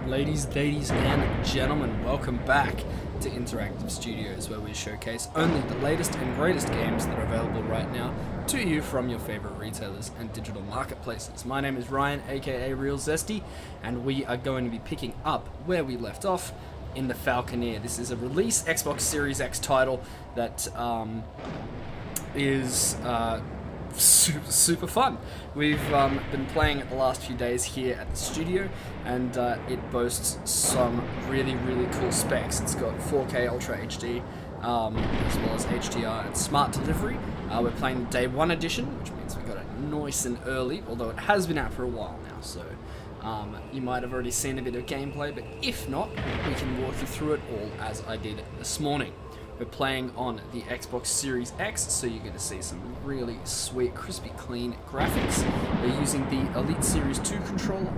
Ladies and gentlemen, welcome back to Interactive Studios, where we showcase only the latest and greatest games that are available right now to you from your favorite retailers and digital marketplaces. My name is Ryan, aka Real Zesty, and we are going to be picking up where we left off in the Falconeer. This is a release Xbox Series X title that is super fun. We've been playing it the last few days here at the studio, and it boasts some really cool specs. It's got 4K Ultra HD, as well as HDR and smart delivery. We're playing Day 1 edition, which means we got it nice and early, although it has been out for a while now, so you might have already seen a bit of gameplay, but if not, we can walk you through it all as I did this morning. We're playing on the Xbox Series X, so you're going to see some really sweet, crispy, clean graphics. We're using the Elite Series 2 controller,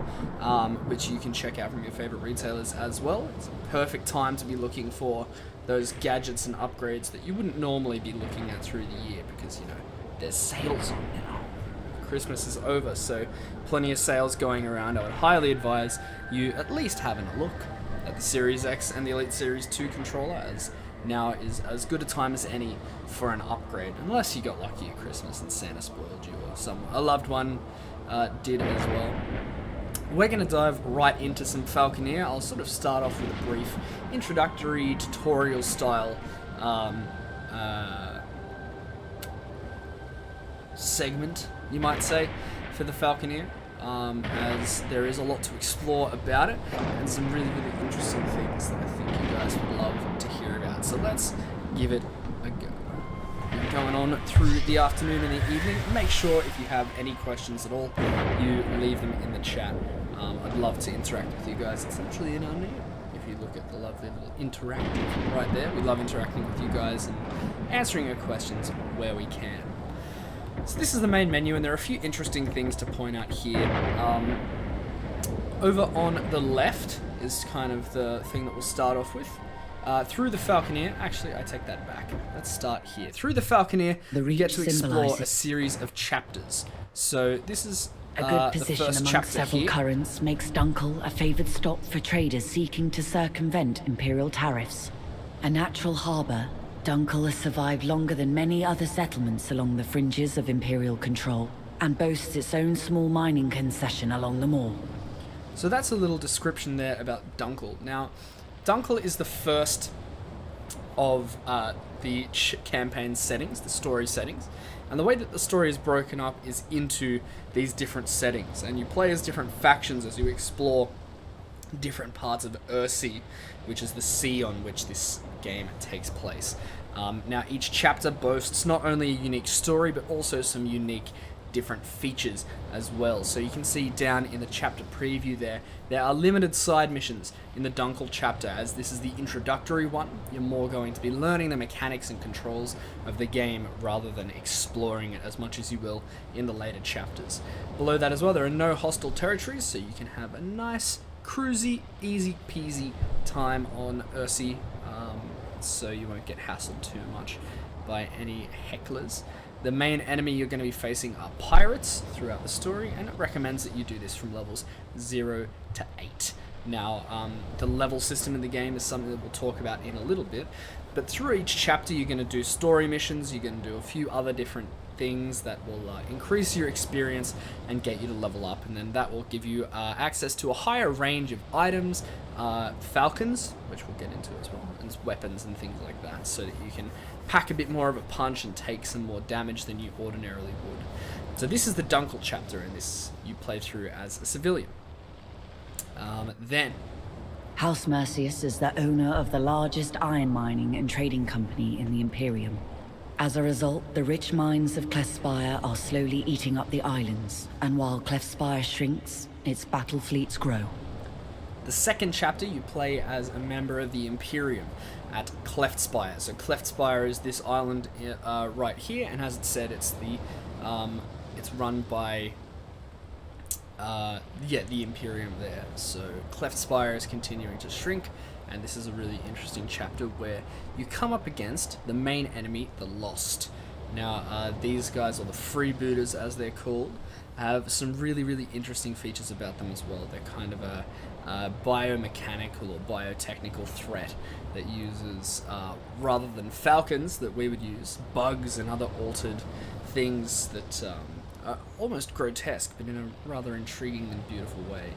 which you can check out from your favorite retailers as well. It's a perfect time to be looking for those gadgets and upgrades that you wouldn't normally be looking at through the year, because, you know, there's sales on now. Christmas is over, so plenty of sales going around. I would highly advise you at least having a look at the Series X and the Elite Series 2 controller, as now is as good a time as any for an upgrade, unless you got lucky at Christmas and Santa spoiled you, or a loved one did as well. We're going to dive right into some Falconeer. I'll sort of start off with a brief introductory tutorial style segment, you might say, for the Falconeer, as there is a lot to explore about it, and some really interesting things that I think you guys would love to hear about. So let's give it a go. Going on through the afternoon and the evening, make sure if you have any questions at all, you leave them in the chat. I'd love to interact with you guys. It's actually in our name. If you look at the lovely little interactive right there, we love interacting with you guys and answering your questions where we can. So this is the main menu, and there are a few interesting things to point out here. Over on the left is kind of the thing that we'll start off with. Through the Falconeer, actually I take that back. Let's start here. Through the Falconeer, we get to explore a series of chapters. So this is a good position the first among chapter several here. currents makes Dunkel a favoured stop for traders seeking to circumvent Imperial tariffs. A natural harbour, Dunkel has survived longer than many other settlements along the fringes of Imperial control, and boasts its own small mining concession along the moor. So that's a little description there about Dunkel. Now, Dunkel is the first of the campaign settings, the story settings, and the way that the story is broken up is into these different settings, and you play as different factions as you explore different parts of Earthsea, which is the sea on which this game takes place. Now, each chapter boasts not only a unique story, but also some unique different features as well. So you can see down in the chapter preview there are limited side missions in the Dunkel chapter, as this is the introductory one. You're more going to be learning the mechanics and controls of the game rather than exploring it as much as you will in the later chapters. Below that as well, there are no hostile territories, so you can have a nice, cruisy, easy peasy time on Earthsea, so you won't get hassled too much by any hecklers. The main enemy you're going to be facing are pirates throughout the story, and it recommends that you do this from levels 0 to 8. Now, the level system in the game is something that we'll talk about in a little bit, but through each chapter you're going to do story missions, you're going to do a few other different things that will increase your experience and get you to level up, and then that will give you access to a higher range of items, falcons, which we'll get into as well, and weapons and things like that, so that you can pack a bit more of a punch and take some more damage than you ordinarily would. So this is the Dunkel chapter, and this you play through as a civilian. Then House Mercius is the owner of the largest iron mining and trading company in the Imperium. As a result, the rich mines of Clefspire are slowly eating up the islands, and while Clefspire shrinks, its battle fleets grow. the second chapter, you play as a member of the Imperium at Clefspire. So Clefspire is this island right here, and as it said, it's the it's run by the Imperium there. So Clefspire is continuing to shrink, and this is a really interesting chapter where you come up against the main enemy, the Lost. Now, these guys are the freebooters, as they're called. have some really, really interesting features about them as well. They're kind of a biomechanical or biotechnical threat that uses, rather than falcons that we would use, bugs and other altered things that are almost grotesque, but in a rather intriguing and beautiful way.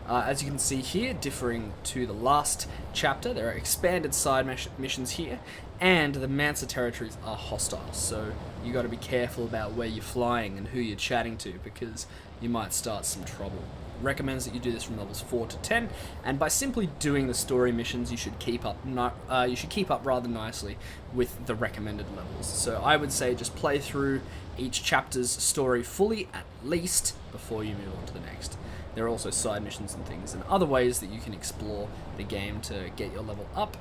As you can see here, differing to the last chapter, there are expanded side missions here, and the Mansa territories are hostile, so you got to be careful about where you're flying and who you're chatting to, because you might start some trouble. Recommends that you do this from levels 4 to 10, and by simply doing the story missions, you should keep up rather nicely with the recommended levels. So I would say just play through each chapter's story fully at least before you move on to the next. There are also side missions and things and other ways that you can explore the game to get your level up,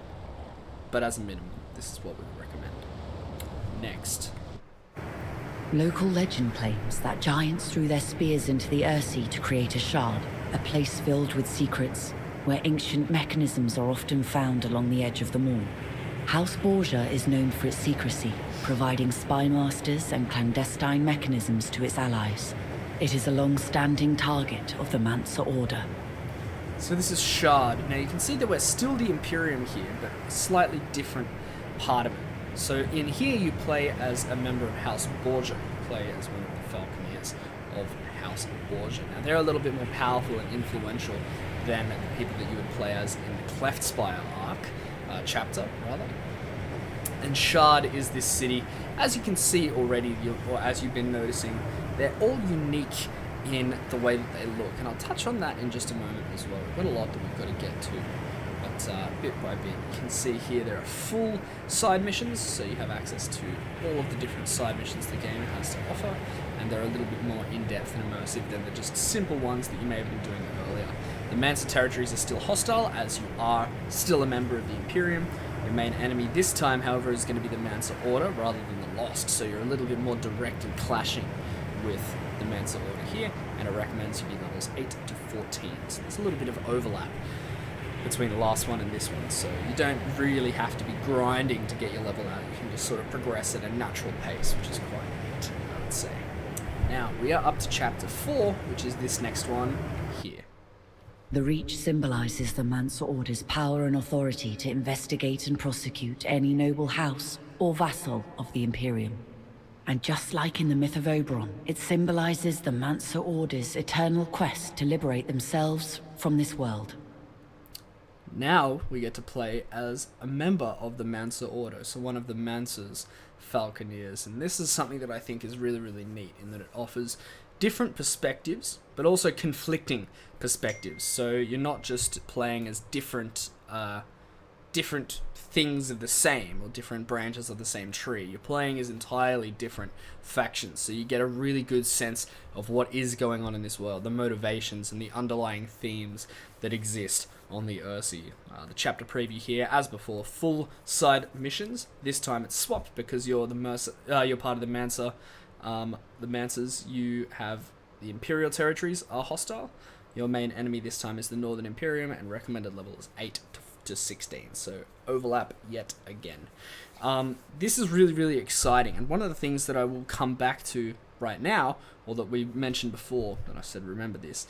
but as a minimum, this is what we would recommend. Next. Local legend claims that giants threw their spears into the Earthsea to create a shard, a place filled with secrets, where ancient mechanisms are often found along the edge of the moor. House Borgia is known for its secrecy, providing spy masters and clandestine mechanisms to its allies. It is a long-standing target of the Mansa Order. So this is Shard. Now you can see that we're still the Imperium here, but a slightly different part of it. So in here you play as a member of House Borgia. You play as one of the Falconeers of House Borgia. Now they're a little bit more powerful and influential than the people that you would play as in the Cleftspire chapter, rather. And Shard is this city. As you can see already, or as you've been noticing, they're all unique in the way that they look. And I'll touch on that in just a moment as well. We've got a lot that we've got to get to. But bit by bit, you can see here there are full side missions, so you have access to all of the different side missions the game has to offer, and they're a little bit more in-depth and immersive than the just simple ones that you may have been doing earlier. The Mansa territories are still hostile, as you are still a member of the Imperium. Your main enemy this time, however, is going to be the Mansa Order rather than the Lost, so you're a little bit more direct and clashing with the Mansa Order here, and it recommends you be levels 8 to 14, so there's a little bit of overlap between the last one and this one, so you don't really have to be grinding to get your level out. You can just sort of progress at a natural pace, which is quite neat, I would say. Now, we are up to chapter 4, which is this next one here. The Reach symbolizes the Mansa Order's power and authority to investigate and prosecute any noble house or vassal of the Imperium. And just like in the myth of Oberon, it symbolizes the Mansa Order's eternal quest to liberate themselves from this world. Now we get to play as a member of the Mansa Order, so one of the Mansa's Falconeers, and this is something that I think is really, really neat in that it offers different perspectives, but also conflicting perspectives. So you're not just playing as different things of the same, or different branches of the same tree. You're playing as entirely different factions, so you get a really good sense of what is going on in this world, the motivations and the underlying themes that exist on the Earthsea. The chapter preview here, as before, full side missions. This time it's swapped because you're you're part of the Mansa. The Mansas, you have the Imperial territories are hostile. Your main enemy this time is the Northern Imperium, and recommended level is 8 to 16, so overlap yet again. This is really, really exciting, and one of the things that I will come back to right now, or that we mentioned before, that I said remember this,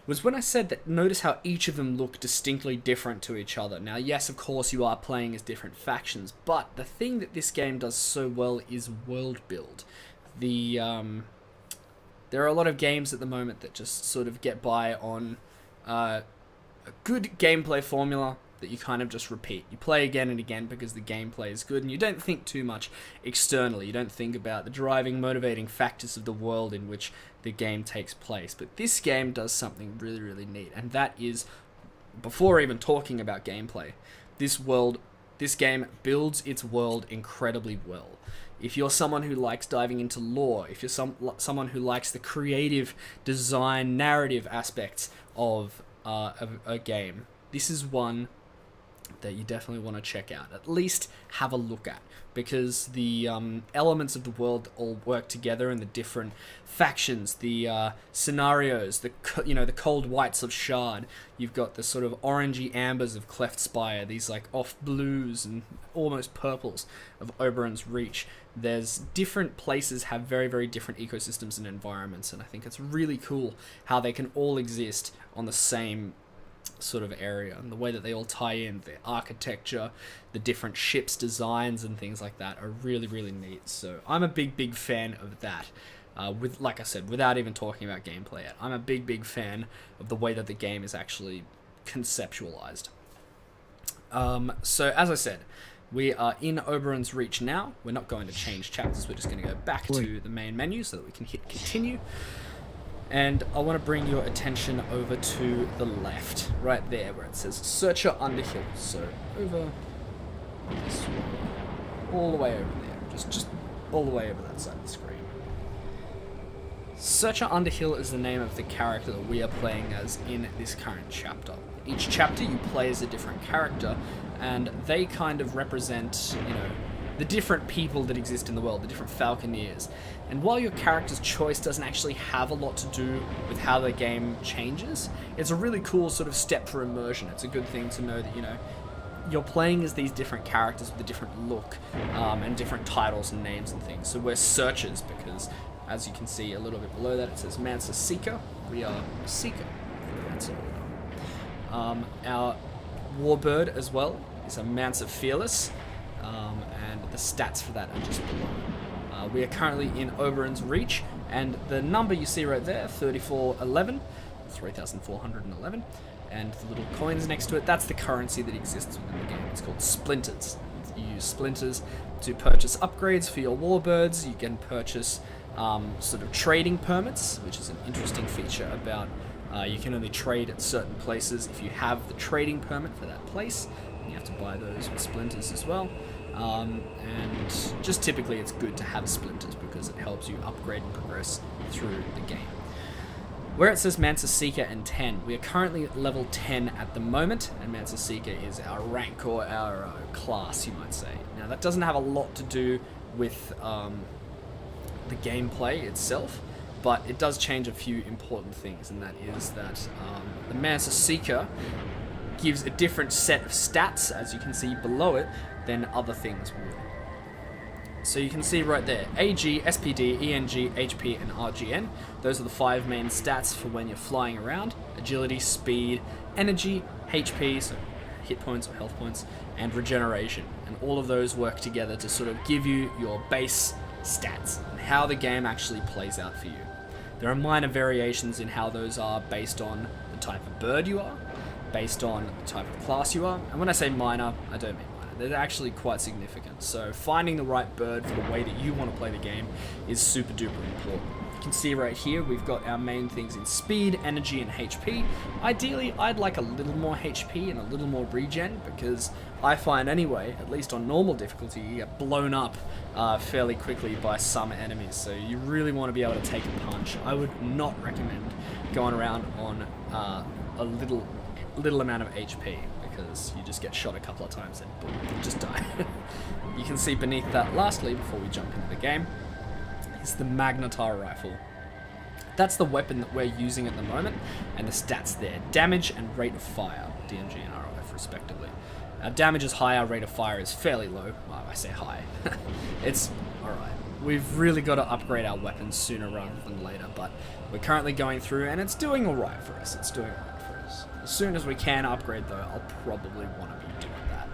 was when I said that notice how each of them look distinctly different to each other. Now, yes, of course, you are playing as different factions, but the thing that this game does so well is world build. There are a lot of games at the moment that just sort of get by on a good gameplay formula that you kind of just repeat. You play again and again because the gameplay is good, and you don't think too much externally. You don't think about the driving, motivating factors of the world in which the game takes place. But this game does something really, really neat, and that is, before even talking about gameplay, this game builds its world incredibly well. If you're someone who likes diving into lore, if you're someone who likes the creative design, narrative aspects of a game, this is one that you definitely want to check out. At least have a look at, because the elements of the world all work together, and the different factions, the scenarios, the cold whites of Shard. You've got the sort of orangey ambers of Cleft Spire, these like off blues and almost purples of Oberon's Reach. There's different places have very, very different ecosystems and environments, and I think it's really cool how they can all exist on the same sort of area, and the way that they all tie in, the architecture, the different ships designs and things like that are really, really neat. So I'm a big fan of that. With, like I said, without even talking about gameplay yet, I'm a big fan of the way that the game is actually conceptualized. So as I said, we are in Oberon's Reach now. We're not going to change chapters, we're just going to go back to the main menu so that we can hit continue. And I want to bring your attention over to the left, right there, where it says Searcher Underhill. So over this way, all the way over there, just all the way over that side of the screen. Searcher Underhill is the name of the character that we are playing as in this current chapter. Each chapter you play as a different character, and they kind of represent, the different people that exist in the world, the different Falconeers. And while your character's choice doesn't actually have a lot to do with how the game changes, it's a really cool sort of step for immersion. It's a good thing to know that, you're playing as these different characters with a different look, and different titles and names and things. So we're searchers because, as you can see a little bit below that, it says Mansa Seeker. We are Seeker. That's all. Our Warbird as well is a Mansa Fearless, and the stats for that are just below. We are currently in Oberon's Reach, and the number you see right there, 3411, 3,411, and the little coins next to it, that's the currency that exists within the game. It's called Splinters. You use Splinters to purchase upgrades for your Warbirds. You can purchase sort of trading permits, which is an interesting feature about you can only trade at certain places if you have the trading permit for that place. You have to buy those with Splinters as well. And just typically it's good to have Splinters because it helps you upgrade and progress through the game. Where it says Mansa Seeker and 10, we are currently level 10 at the moment, and Mansa Seeker is our rank, or our class, you might say. Now that doesn't have a lot to do with the gameplay itself, but it does change a few important things, and that is that the Mansa Seeker gives a different set of stats, as you can see below it, than other things would. So you can see right there, AG, SPD, ENG, HP, and RGN. Those are the 5 main stats for when you're flying around. Agility, speed, energy, HP, so hit points or health points, and regeneration. And all of those work together to sort of give you your base stats and how the game actually plays out for you. There are minor variations in how those are based on the type of bird you are, based on the type of class you are. And when I say minor, I don't mean minor. They're actually quite significant. So finding the right bird for the way that you want to play the game is super duper important. You can see right here we've got our main things in speed, energy, and HP. Ideally, I'd like a little more HP and a little more regen, because I find anyway, at least on normal difficulty, you get blown up fairly quickly by some enemies. So you really want to be able to take a punch. I would not recommend going around on a little amount of HP, because you just get shot a couple of times and boom, you just die. You can see beneath that, lastly, before we jump into the game, is the Magnetar Rifle. That's the weapon that we're using at the moment, and the stats there. Damage and rate of fire, DMG and RF respectively. Our damage is high, our rate of fire is fairly low. Well, I say high. It's alright. We've really got to upgrade our weapons sooner rather than later, but we're currently going through, and it's doing alright for us. It's doing alright for us. As soon as we can upgrade, though, I'll probably want to be doing that.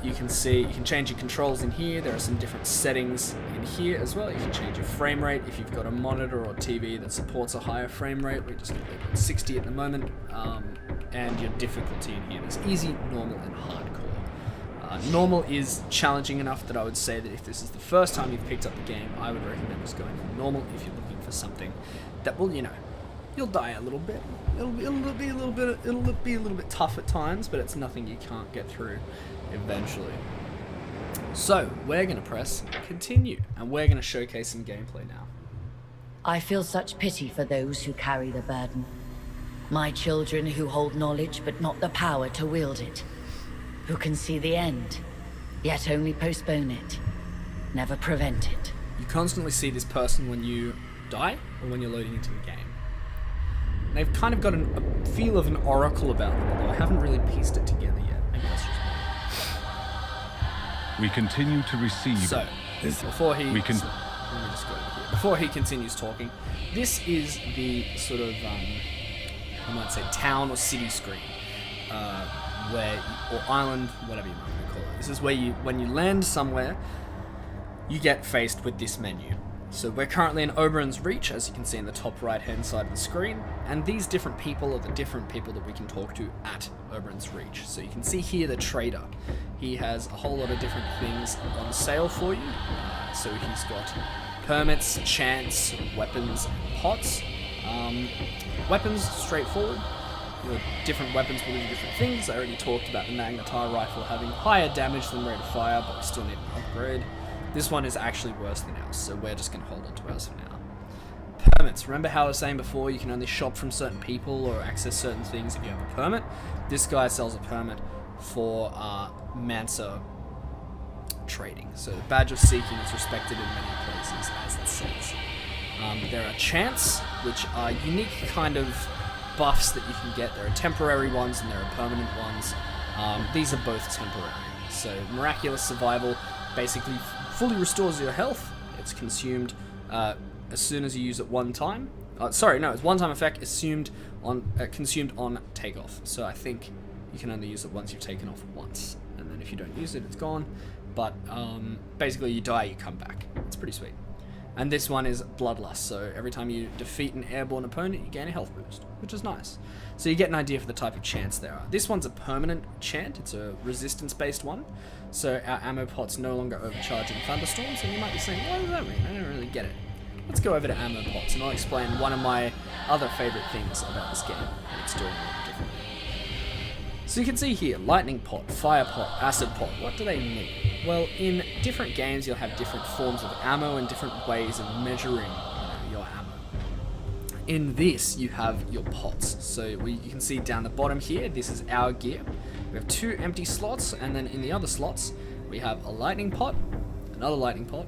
You can see, you can change your controls in here. There are some different settings in here as well. You can change your frame rate if you've got a monitor or TV that supports a higher frame rate. We're just going to leave it at 60 at the moment. And your difficulty in here is easy, normal, and hardcore. Normal is challenging enough that I would say that if this is the first time you've picked up the game, I would recommend just going for normal if you're looking for something that will, you'll die a little bit. It'll be a little bit tough at times, but it's nothing you can't get through eventually. So we're going to press continue, and we're going to showcase some gameplay now. I feel such pity for those who carry the burden. My children who hold knowledge but not the power to wield it. Who can see the end, yet only postpone it. Never prevent it. You constantly see this person when you die or when you're loading into the game. And they've kind of got a feel of an oracle about them, although I haven't really pieced it together yet. Maybe that's just me. We continue to receive. So, before he... let me just go over here. Before he continues talking, this is the sort of, I might say, town or city screen, or island, whatever you might call it. This is where when you land somewhere, you get faced with this menu. So we're currently in Oberon's Reach, as you can see in the top right-hand side of the screen, and these different people are the different people that we can talk to at Oberon's Reach. So you can see here the trader. He has a whole lot of different things on sale for you. So he's got permits, chants, weapons, and pots. Weapons, straightforward. Different weapons will do different things. I already talked about the Magnetar rifle having higher damage than rate of fire, but we still need an upgrade. This one is actually worse than ours, so we're just going to hold on to ours for now. Permits. Remember how I was saying before, you can only shop from certain people or access certain things if you have a permit? This guy sells a permit for Mansa trading. So the Badge of Seeking is respected in many places, as it says. There are chants, which are unique kind of buffs that you can get. There are temporary ones and there are permanent ones. These are both temporary. So Miraculous Survival basically fully restores your health. It's consumed as soon as you use it one time. It's one-time effect consumed on takeoff. So I think you can only use it once you've taken off once, and then if you don't use it, it's gone. But basically, you die, you come back. It's pretty sweet. And this one is Bloodlust, so every time you defeat an airborne opponent, you gain a health boost, which is nice. So you get an idea for the type of chants there are. This one's a permanent chant, it's a resistance-based one, so our ammo pots no longer overcharge in thunderstorms, and you might be saying, what does that mean? I don't really get it. Let's go over to ammo pots, and I'll explain one of my other favourite things about this game, and it's doing it differently. So you can see here, lightning pot, fire pot, acid pot, what do they mean? Well, in different games you'll have different forms of ammo and different ways of measuring your ammo. In this, you have your pots. So you can see down the bottom here, this is our gear. We have 2 empty slots, and then in the other slots, we have a lightning pot, another lightning pot,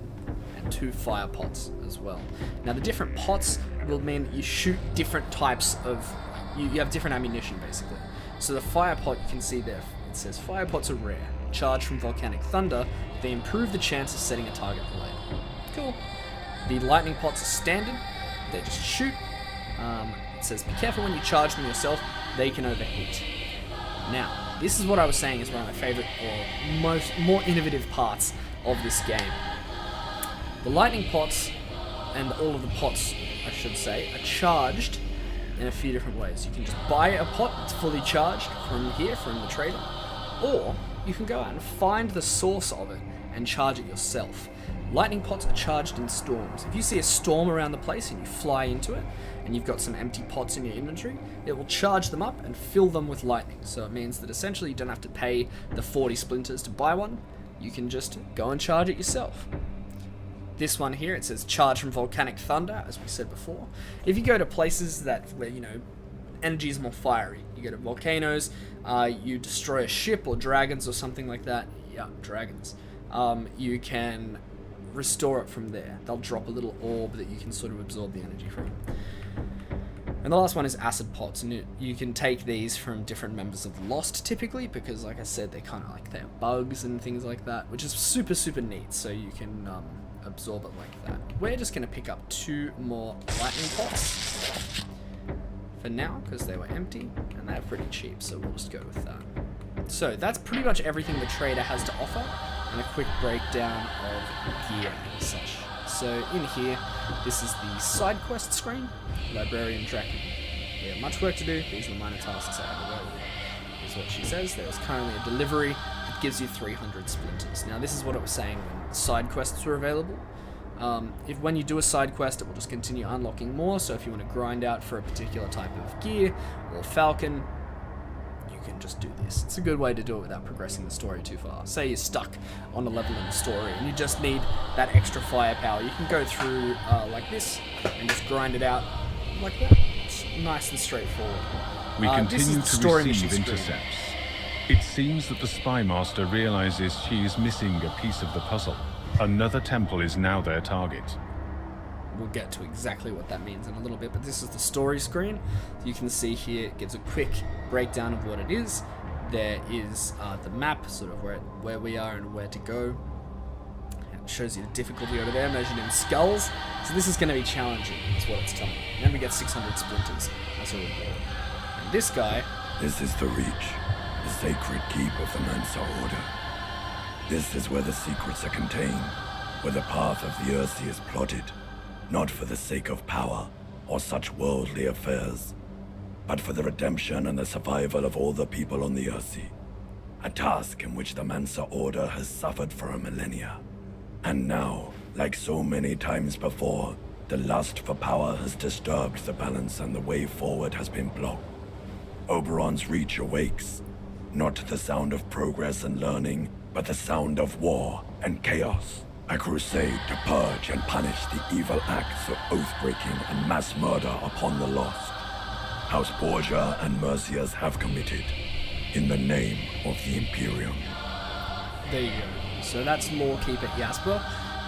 and 2 fire pots as well. Now the different pots will mean that you shoot different types of, you have different ammunition basically. So the fire pot, you can see there, it says fire pots are rare. Charged from volcanic thunder, they improve the chance of setting a target later. Cool. The lightning pots are standard, they just shoot. It says be careful when you charge them yourself, they can overheat. Now, this is what I was saying is one of my favourite or more innovative parts of this game. The lightning pots, and all of the pots, I should say, are charged in a few different ways. You can just buy a pot that's fully charged from here, from the trader, or you can go out and find the source of it and charge it yourself. Lightning pots are charged in storms. If you see a storm around the place and you fly into it, and you've got some empty pots in your inventory, it will charge them up and fill them with lightning. So it means that essentially you don't have to pay the 40 splinters to buy one, you can just go and charge it yourself. This one here, it says charge from volcanic thunder, as we said before. If you go to places where, energy is more fiery, you go to volcanoes, you destroy a ship or dragons or something like that, dragons, you can restore it from there. They'll drop a little orb that you can sort of absorb the energy from. And the last one is acid pots, and you can take these from different members of Lost typically, because like I said, they're they're bugs and things like that, which is super, super neat, so you can absorb it like that. We're just going to pick up 2 more lightning pots for now, because they were empty, and they're pretty cheap, so we'll just go with that. So that's pretty much everything the trader has to offer, and a quick breakdown of gear and such. So in here, this is the side quest screen, librarian tracking. We have much work to do, these are the minor tasks I have available. Is what she says. There is currently a delivery that gives you 300 splinters. Now this is what I was saying when side quests were available. When you do a side quest, it will just continue unlocking more, so if you want to grind out for a particular type of gear or falcon, you can just do this. It's a good way to do it without progressing the story too far. Say you're stuck on a level in the story and you just need that extra firepower. You can go through like this and just grind it out like that. It's nice and straightforward. We This is continue the to story receive mission screen. intercepts. It seems that the Spy Master realizes she is missing a piece of the puzzle. Another temple is now their target. We'll get to exactly what that means in a little bit, but this is the story screen. You can see here it gives a quick breakdown of what it is. There is the map, sort of where we are and where to go. It shows you the difficulty over there, measured in skulls. So this is going to be challenging, is what it's telling you. And then we get 600 splinters as a reward. And this guy... This is the Reach, the sacred keep of the Mensa Order. This is where the secrets are contained, where the path of the Earthsea is plotted, not for the sake of power or such worldly affairs, but for the redemption and the survival of all the people on the Earthsea. A task in which the Mensa Order has suffered for a millennia. And now, like so many times before, the lust for power has disturbed the balance and the way forward has been blocked. Oberon's Reach awakes, not to the sound of progress and learning, but the sound of war and chaos. A crusade to purge and punish the evil acts of oath-breaking and mass murder upon the lost. House Borgia and Mercia's have committed, in the name of the Imperium. There you go. So that's Lawkeeper Jasper.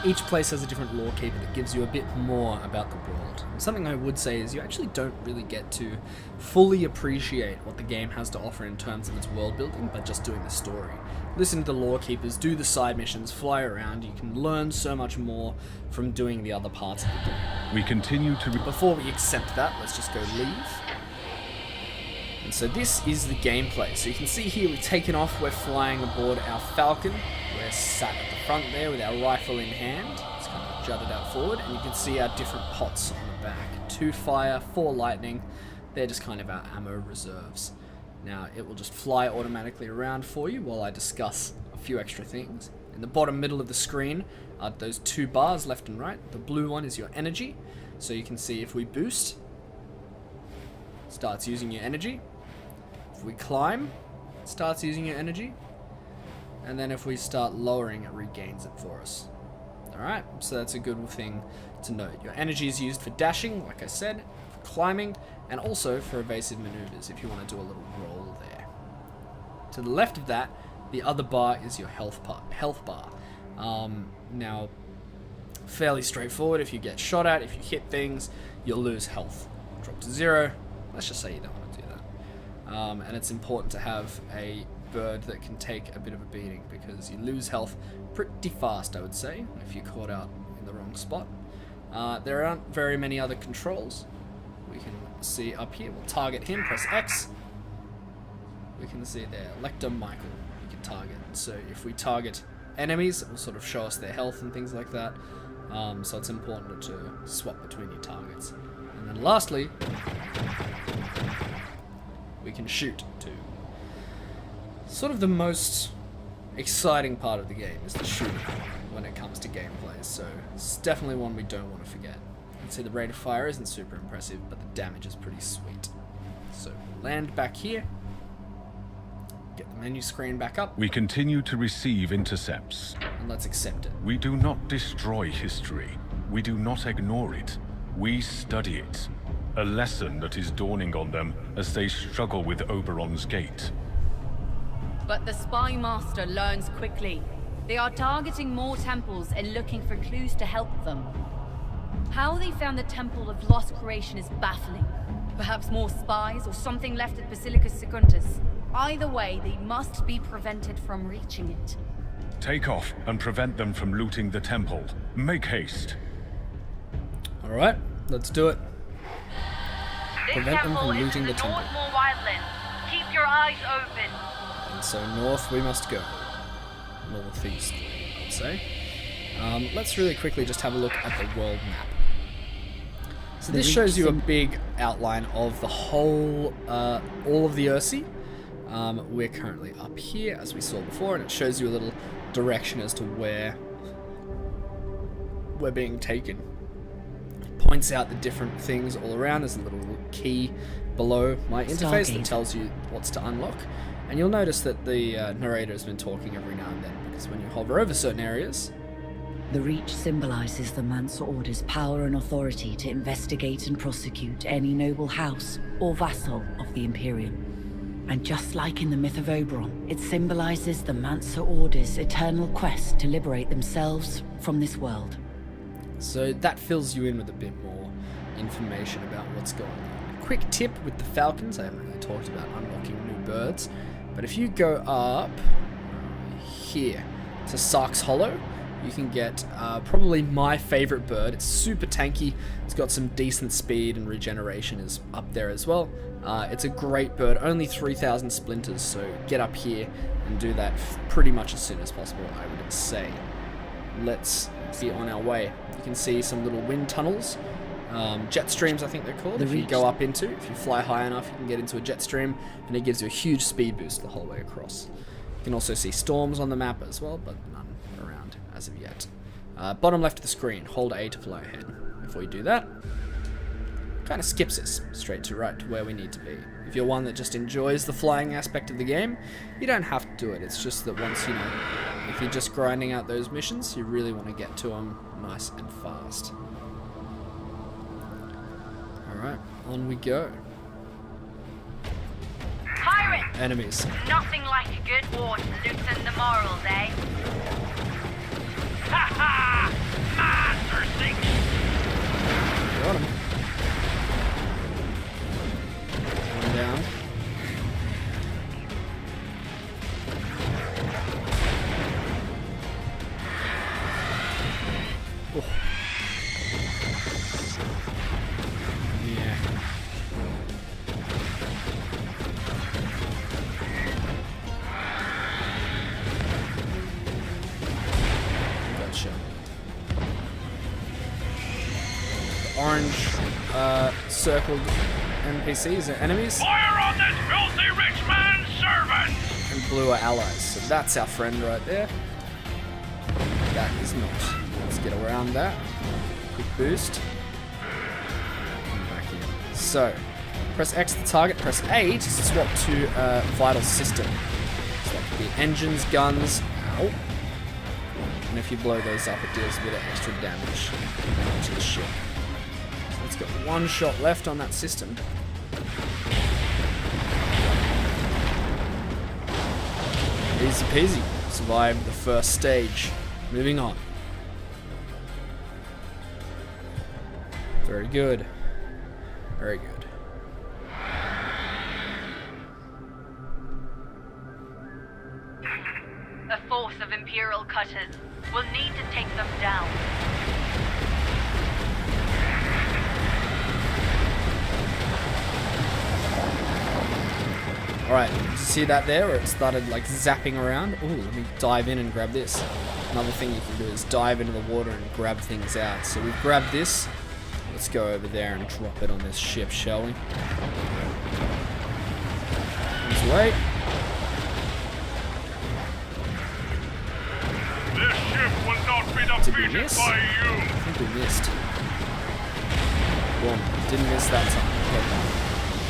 Each place has a different Lawkeeper that gives you a bit more about the world. And something I would say is you actually don't really get to fully appreciate what the game has to offer in terms of its world building by just doing the story. Listen to the Lawkeepers, do the side missions, fly around. You can learn so much more from doing the other parts of the game. We continue to... Before we accept that, let's just go leave. And so this is the gameplay. So you can see here we've taken off, we're flying aboard our Falcon. We're sat at the front there with our rifle in hand. It's kind of jutted out forward, and you can see our different pots on the back. 2 fire, 4 lightning. They're just kind of our ammo reserves. Now it will just fly automatically around for you while I discuss a few extra things. In the bottom middle of the screen are those 2 bars left and right. The blue one is your energy. So you can see if we boost, it starts using your energy. If we climb, it starts using your energy. And then if we start lowering, it regains it for us. Alright, so that's a good thing to note. Your energy is used for dashing, like I said, for climbing, and also for evasive maneuvers if you want to do a little roll there. To the left of that, the other bar is your health bar. Now, fairly straightforward. If you get shot at, if you hit things, you'll lose health. Drop to 0. Let's just say you don't want to do that. And it's important to have a bird that can take a bit of a beating because you lose health pretty fast, I would say, if you're caught out in the wrong spot. There aren't very many other controls. We can see up here, we'll target him, press X. We can see there, Lecter Michael, we can target. So if we target enemies, it will sort of show us their health and things like that. So it's important to swap between your targets. And then lastly, we can shoot too. Sort of the most exciting part of the game is the shooting when it comes to gameplay, so it's definitely one we don't want to forget. You can see the rate of fire isn't super impressive, but the damage is pretty sweet. So land back here, get the menu screen back up, We continue to receive intercepts. and let's accept it. We do not destroy history. We do not ignore it. We study it. A lesson that is dawning on them as they struggle with Oberon's Gate. But the Spy Master learns quickly. They are targeting more temples and looking for clues to help them. How they found the Temple of Lost Creation is baffling. Perhaps more spies or something left at Basilica Secundus. Either way, they must be prevented from reaching it. Take off and prevent them from looting the temple. Make haste. Alright, let's do it. This Prevent them temple from is looting in the the temple. Northmore Wildlands. Keep your eyes open. And so north we must go. Northeast, I'd say. Let's really quickly just have a look at the world map. So this shows you a big outline of the whole, all of the Earthsea. We're currently up here, as we saw before, and it shows you a little direction as to where we're being taken. It points out the different things all around. There's a little key below my interface that tells you what's to unlock. And you'll notice that the narrator has been talking every now and then, because when you hover over certain areas, The Reach symbolizes the Mansa Order's power and authority to investigate and prosecute any noble house or vassal of the Imperium. And just like in the myth of Oberon, it symbolizes the Mansa Order's eternal quest to liberate themselves from this world. So that fills you in with a bit more information about what's going on. Quick tip with the Falcons, I haven't really talked about unlocking new birds, but if you go up here to Sark's Hollow, you can get probably my favorite bird. It's super tanky, it's got some decent speed, and regeneration is up there as well. It's a great bird, only 3,000 splinters, so get up here and do that pretty much as soon as possible, I would say. Let's be on our way. You can see some little wind tunnels, jet streams I think they're called, if you go up into. If you fly high enough, you can get into a jet stream, and it gives you a huge speed boost the whole way across. You can also see storms on the map as well, but none around as of yet. Bottom left of the screen, hold A to fly ahead. Before you do that, kind of skips us straight to right to where we need to be. If you're one that just enjoys the flying aspect of the game, you don't have to do it. It's just that once, you know, if you're just grinding out those missions, you really want to get to them nice and fast. Alright, on we go. Pirates! Enemies. Nothing like a good war to loosen the morals, eh? Ha ha! Master sink! Got him. One down. Oh. Yeah. Gotcha. The orange circled NPCs are enemies, Fire on this filthy rich man's servant! and blue are allies. So that's our friend right there. That is not. Let's get around that. Quick boost. And back in. So, press X to target, press A to swap to vital system. So that could be engines, guns, ow. And if you blow those up, it deals a bit of extra damage to the ship. So it's got one shot left on that system. Easy peasy. Survived the first stage. Moving on. Very good. Very good. A force of Imperial cutters. We'll need to take them down. Alright, did you see that there where it started like zapping around? Ooh, let me dive in and grab this. Another thing you can do is dive into the water and grab things out. So we've grabbed this. Let's go over there and drop it on this ship, shall we? Let's wait. This ship will not be Did we defeated miss? by I you! think we missed. Boom. Didn't miss that time. Okay.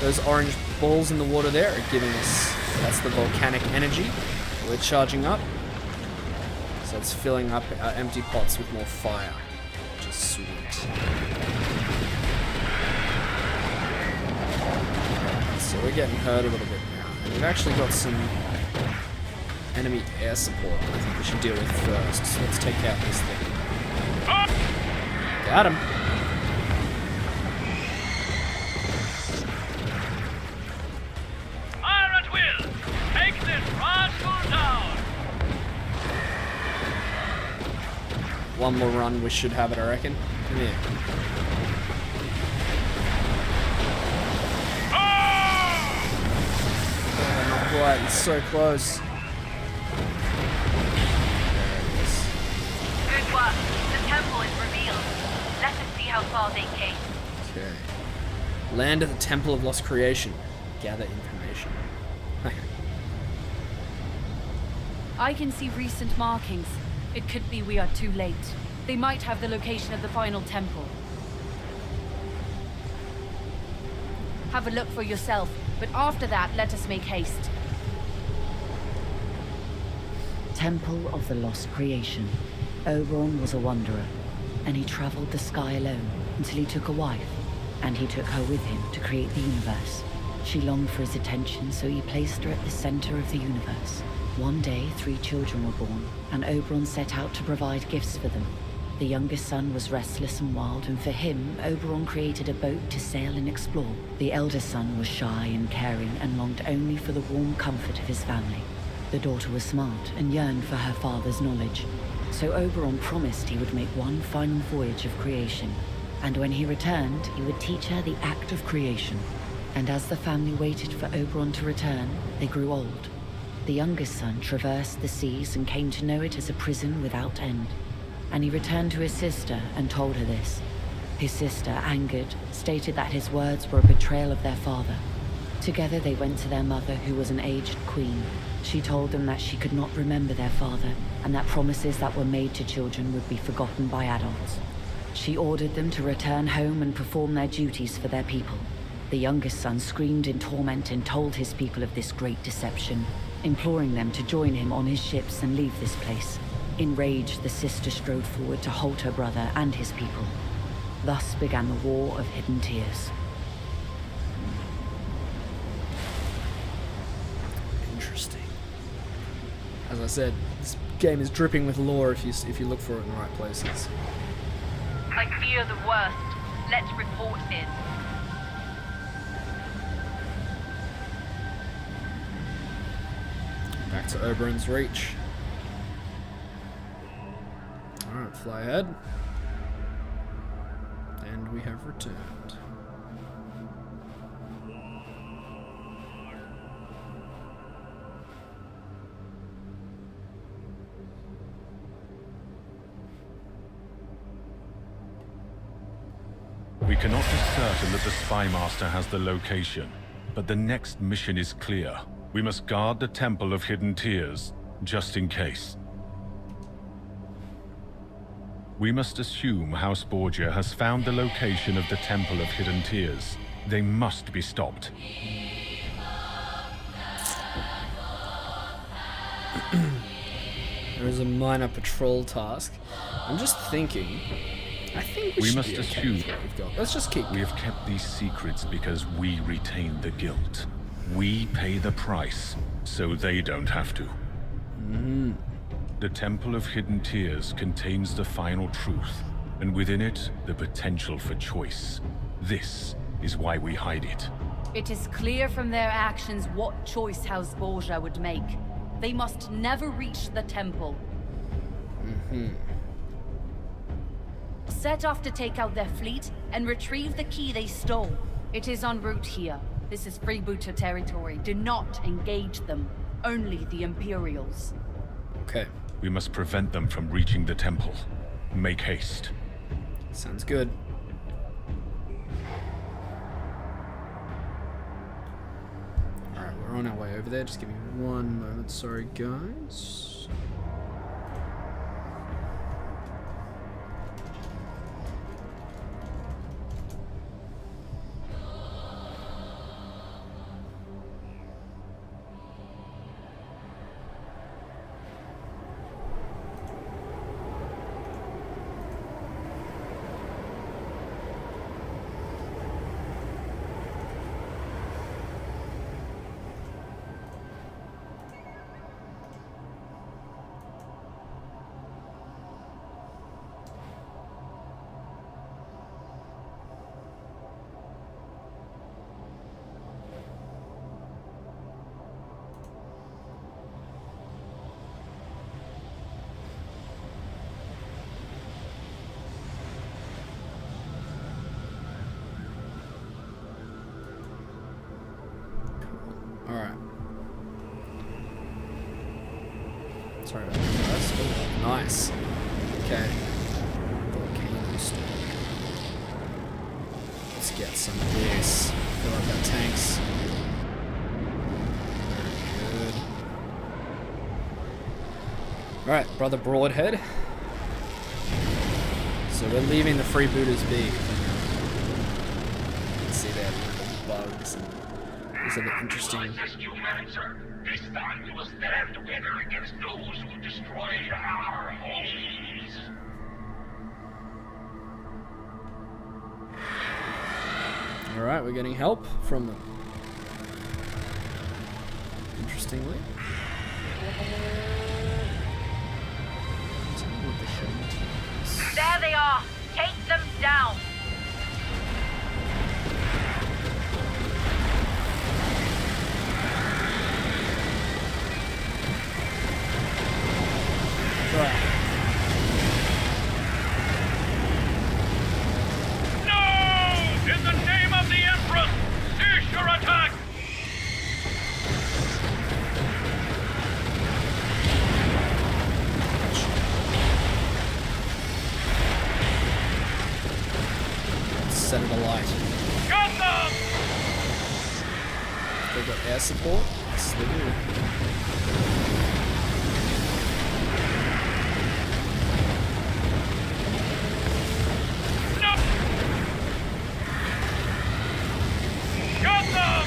Those orange balls in the water there are giving us, that's the volcanic energy. We're charging up. So it's filling up our empty pots with more fire, which is sweet. So we're getting hurt a little bit now. And we've actually got some enemy air support I think we should deal with first. So let's take out this thing. Got him. Fire at will! Take this rascal down! One more run, we should have it, I reckon. Come here. Oh, not quite, it's so close. There it is. Good work. The temple is revealed. Let us see how far they came. Okay. Land at the Temple of Lost Creation. Gather information. I can see recent markings. It could be we are too late. They might have the location of the final temple. Have a look for yourself, but after that, let us make haste. Temple of the Lost Creation. Oberon was a wanderer, and he traveled the sky alone until he took a wife, and he took her with him to create the universe. She longed for his attention, so he placed her at the center of the universe. One day, 3 children were born, and Oberon set out to provide gifts for them. The youngest son was restless and wild, and for him, Oberon created a boat to sail and explore. The eldest son was shy and caring and longed only for the warm comfort of his family. The daughter was smart and yearned for her father's knowledge. So Oberon promised he would make one final voyage of creation, and when he returned, he would teach her the act of creation. And as the family waited for Oberon to return, they grew old. The youngest son traversed the seas and came to know it as a prison without end. And he returned to his sister and told her this. His sister, angered, stated that his words were a betrayal of their father. Together they went to their mother, who was an aged queen. She told them that she could not remember their father, and that promises that were made to children would be forgotten by adults. She ordered them to return home and perform their duties for their people. The youngest son screamed in torment and told his people of this great deception, imploring them to join him on his ships and leave this place. Enraged, the sister strode forward to halt her brother and his people. Thus began the War of Hidden Tears. Interesting. As I said, this game is dripping with lore if you look for it in the right places. I fear the worst. Let's report in. Back to Oberon's Reach. Alright, fly ahead. And we have returned. We cannot be certain that the Spy Master has the location, but the next mission is clear. We must guard the Temple of Hidden Tears, just in case. We must assume House Borgia has found the location of the Temple of Hidden Tears. They must be stopped. There is a minor patrol task. I'm just thinking. I think we must be okay assume with what we've got. Let's just keep. We have kept these secrets because we retain the guilt. We pay the price, so they don't have to. The Temple of Hidden Tears contains the final truth, and within it, the potential for choice. This is why we hide it. It is clear from their actions what choice House Borgia would make. They must never reach the temple. Set off to take out their fleet and retrieve the key they stole. It is en route here. This is freebooter territory. Do not engage them. Only the Imperials. Okay. We must prevent them from reaching the temple. Make haste. Sounds good. Alright, we're on our way over there. Just give me one moment. Sorry, guys. Alright. Sorry about that, guys. Oh, nice. Okay. Volcano stone. Let's get some of this. Fill up our tanks. Very good. Alright, Brother Broadhead. So we're leaving the freebooters be. You can see there the bugs and These are the interesting. This time we will stand together against those who destroyed our homes. Alright, we're getting help from them. Interestingly. There they are. Take them down. No! In the name of the Empress, cease your attack! Set it alight. Got them! They've got air support. Yes, they do. No! Got them!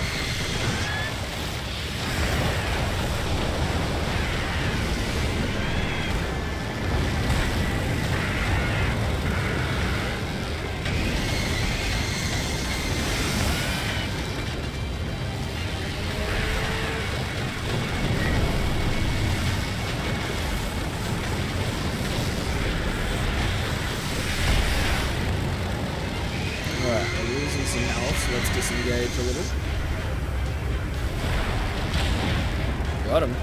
Alright, we're losing some health, so let's disengage a little. Got him.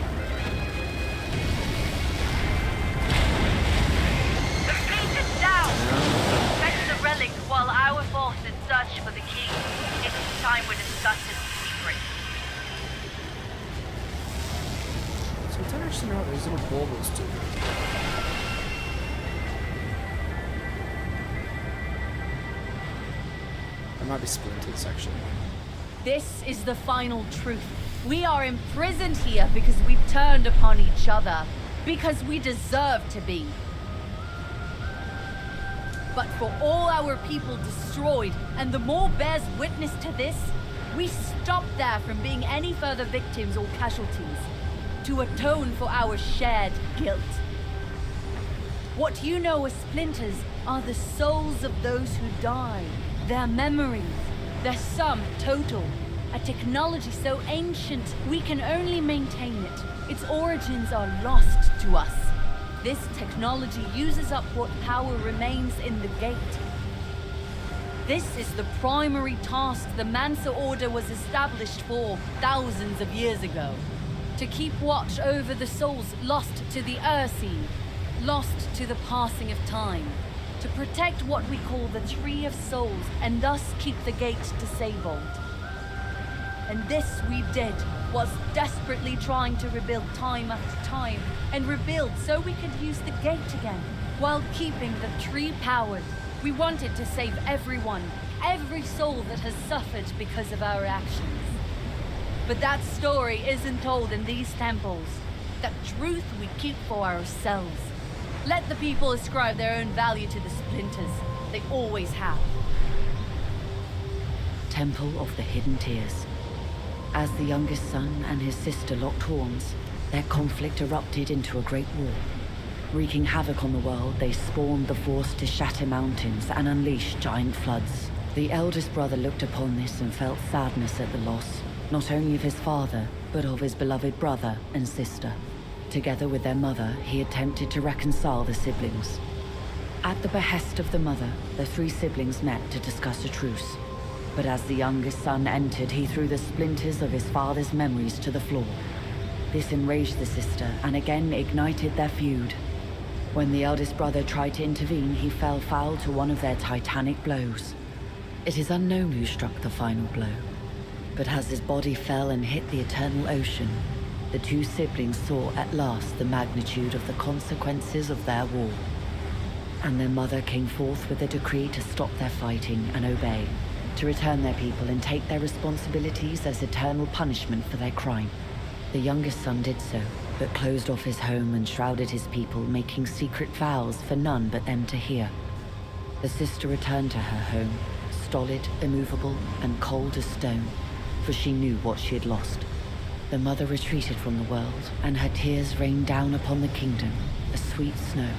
Take it down. Protect the relic while our forces search for the king. It is time we discuss his secret. So I don't actually know what these little baubles do. There might be splinters, actually. This is the final truth. We are imprisoned here because we've turned upon each other. Because we deserve to be. But for all our people destroyed, and the more bears witness to this, we stop there from being any further victims or casualties. To atone for our shared guilt. What you know as splinters are the souls of those who died. Their memories, their sum total. A technology so ancient, we can only maintain it. Its origins are lost to us. This technology uses up what power remains in the gate. This is the primary task the Mansa Order was established for thousands of years ago. To keep watch over the souls lost to the Ursi, lost to the passing of time. To protect what we call the Tree of Souls, and thus keep the gate disabled. And this we did, was desperately trying to rebuild time after time, and rebuild so we could use the gate again, while keeping the tree powered. We wanted to save everyone, every soul that has suffered because of our actions. But that story isn't told in these temples. That truth we keep for ourselves. Let the people ascribe their own value to the splinters. They always have. Temple of the Hidden Tears. As the youngest son and his sister locked horns, their conflict erupted into a great war. Wreaking havoc on the world, they spawned the force to shatter mountains and unleash giant floods. The eldest brother looked upon this and felt sadness at the loss, not only of his father, but of his beloved brother and sister. Together with their mother, he attempted to reconcile the siblings. At the behest of the mother, the three siblings met to discuss a truce. But as the youngest son entered, he threw the splinters of his father's memories to the floor. This enraged the sister and again ignited their feud. When the eldest brother tried to intervene, he fell foul to one of their titanic blows. It is unknown who struck the final blow, but as his body fell and hit the eternal ocean, the two siblings saw at last the magnitude of the consequences of their war. And their mother came forth with a decree to stop their fighting and obey, to return their people and take their responsibilities as eternal punishment for their crime. The youngest son did so, but closed off his home and shrouded his people, making secret vows for none but them to hear. The sister returned to her home, stolid, immovable, and cold as stone, for she knew what she had lost. The mother retreated from the world, and her tears rained down upon the kingdom, as sweet snow,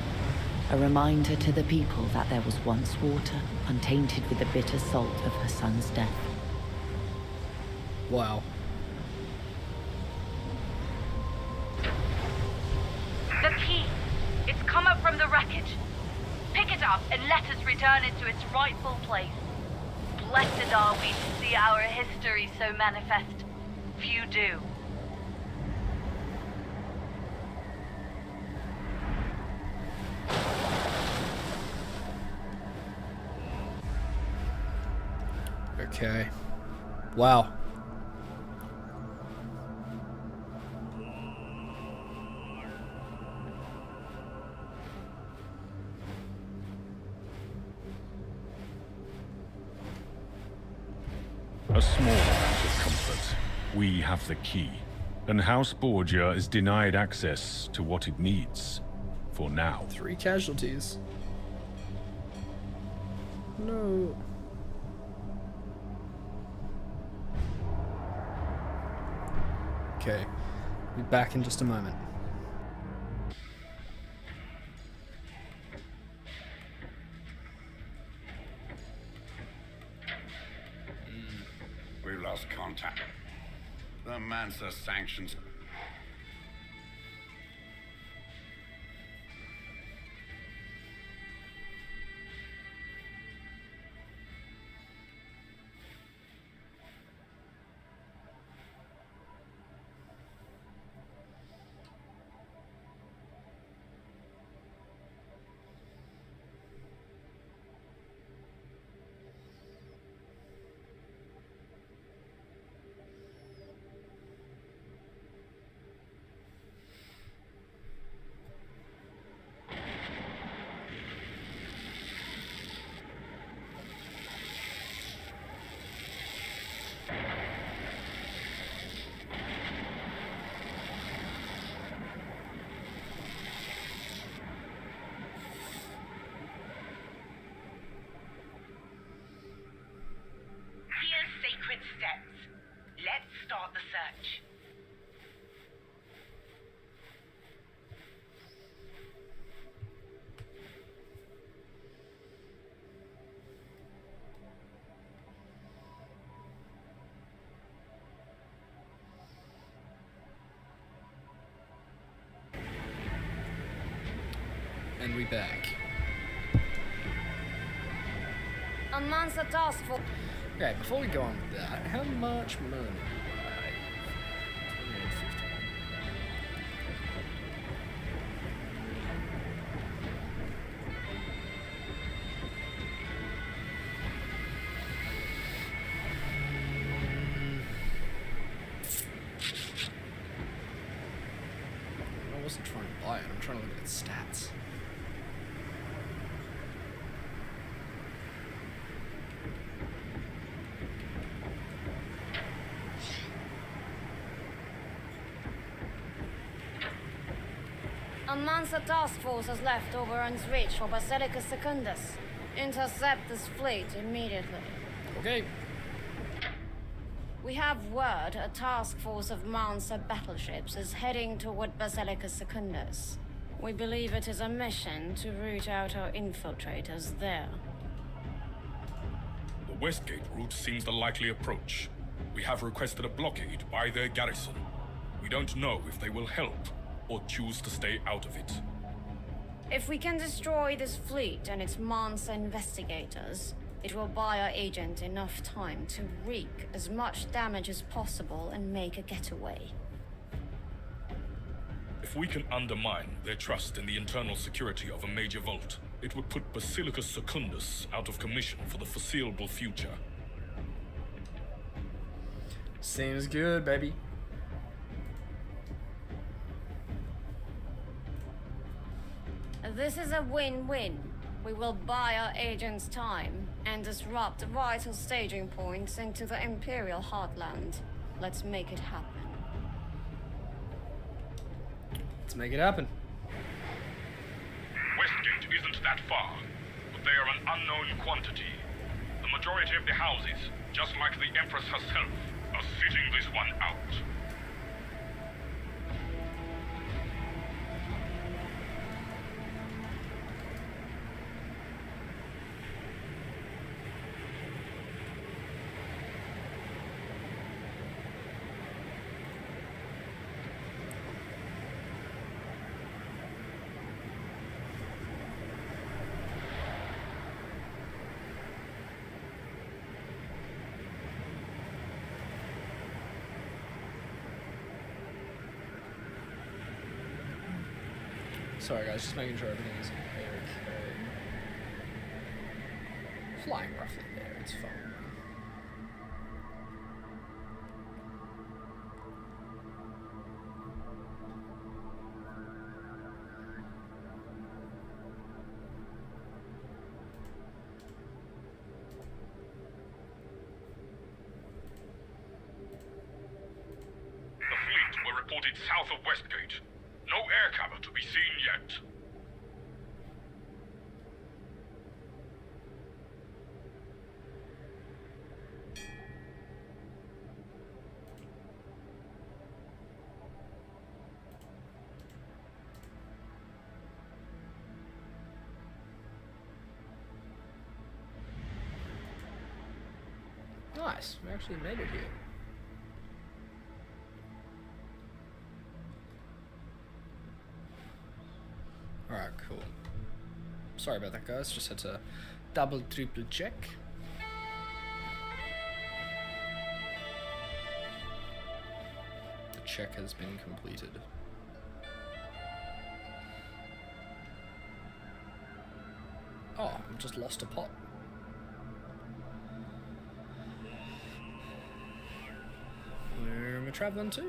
a reminder to the people that there was once water, untainted with the bitter salt of her son's death. Wow. The key! It's come up from the wreckage. Pick it up and let us return it to its rightful place. Blessed are we to see our history so manifest. Few do. Okay. Wow. A small amount of comfort. We have the key, and House Borgia is denied access to what it needs. For now. 3 casualties. No. Okay. Be back in just a moment. We've lost contact. The Mansa sanctions. Sacred steps. Let's start the search. And we back. A Mansa task force. Okay, before we go on with that, how much money do I have? 2850. I wasn't trying to buy it, I'm trying to look at its stats. A Mansa task force has left Oberon's Reach for Basilica Secundus. Intercept this fleet immediately. Okay. We have word a task force of Mansa battleships is heading toward Basilica Secundus. We believe it is a mission to root out our infiltrators there. The Westgate route seems the likely approach. We have requested a blockade by their garrison. We don't know if they will help or choose to stay out of it. If we can destroy this fleet and its Mansa investigators, it will buy our agent enough time to wreak as much damage as possible and make a getaway. If we can undermine their trust in the internal security of a major vault, it would put Basilica Secundus out of commission for the foreseeable future. Seems good, baby. This is a win-win. We will buy our agents time and disrupt vital staging points into the Imperial heartland. Let's make it happen. Let's make it happen. Westgate isn't that far, but they are an unknown quantity. The majority of the houses, just like the Empress herself, are sitting this one out. Sorry guys, just making sure everything is okay. Flying roughly there, it's fine. The fleet were reported south of Westgate. No air cover to be seen yet. Nice, we actually made it here. Alright, cool. Sorry about that, guys. Just had to double, triple check. The check has been completed. Oh, I've just lost a pot. Where am I traveling to?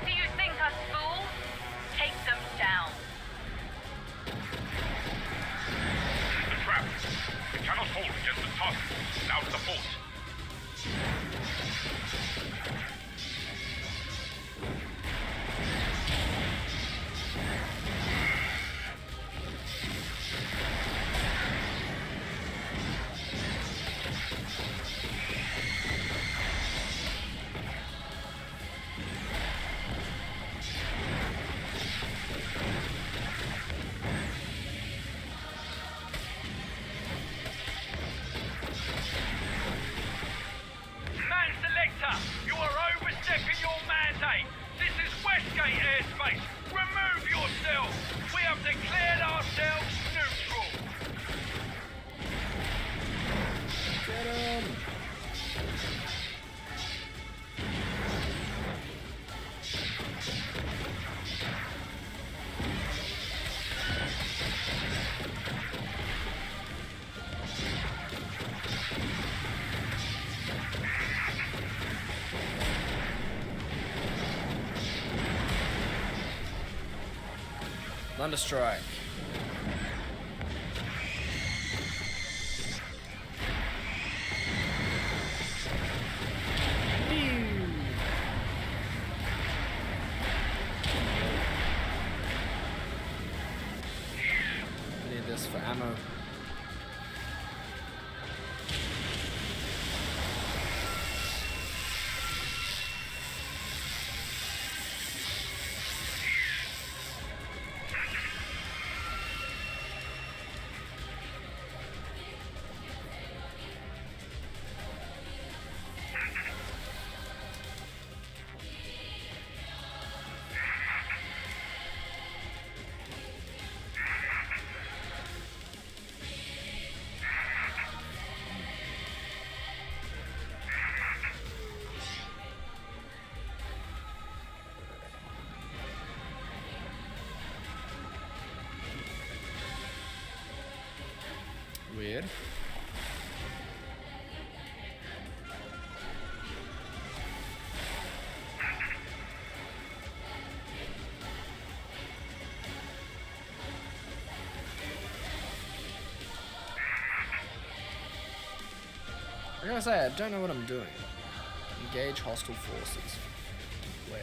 Do you think us fools? Take them down. The trap. We cannot hold against the target. Now to the fort. Man Selector, you are overstepping your mandate. This is Westgate airspace. Remove yourself. We have declared ourselves neutral. Get him! Thunderstrike. Need this for ammo. Weird. I gotta say, I don't know what I'm doing. Engage hostile forces. Where?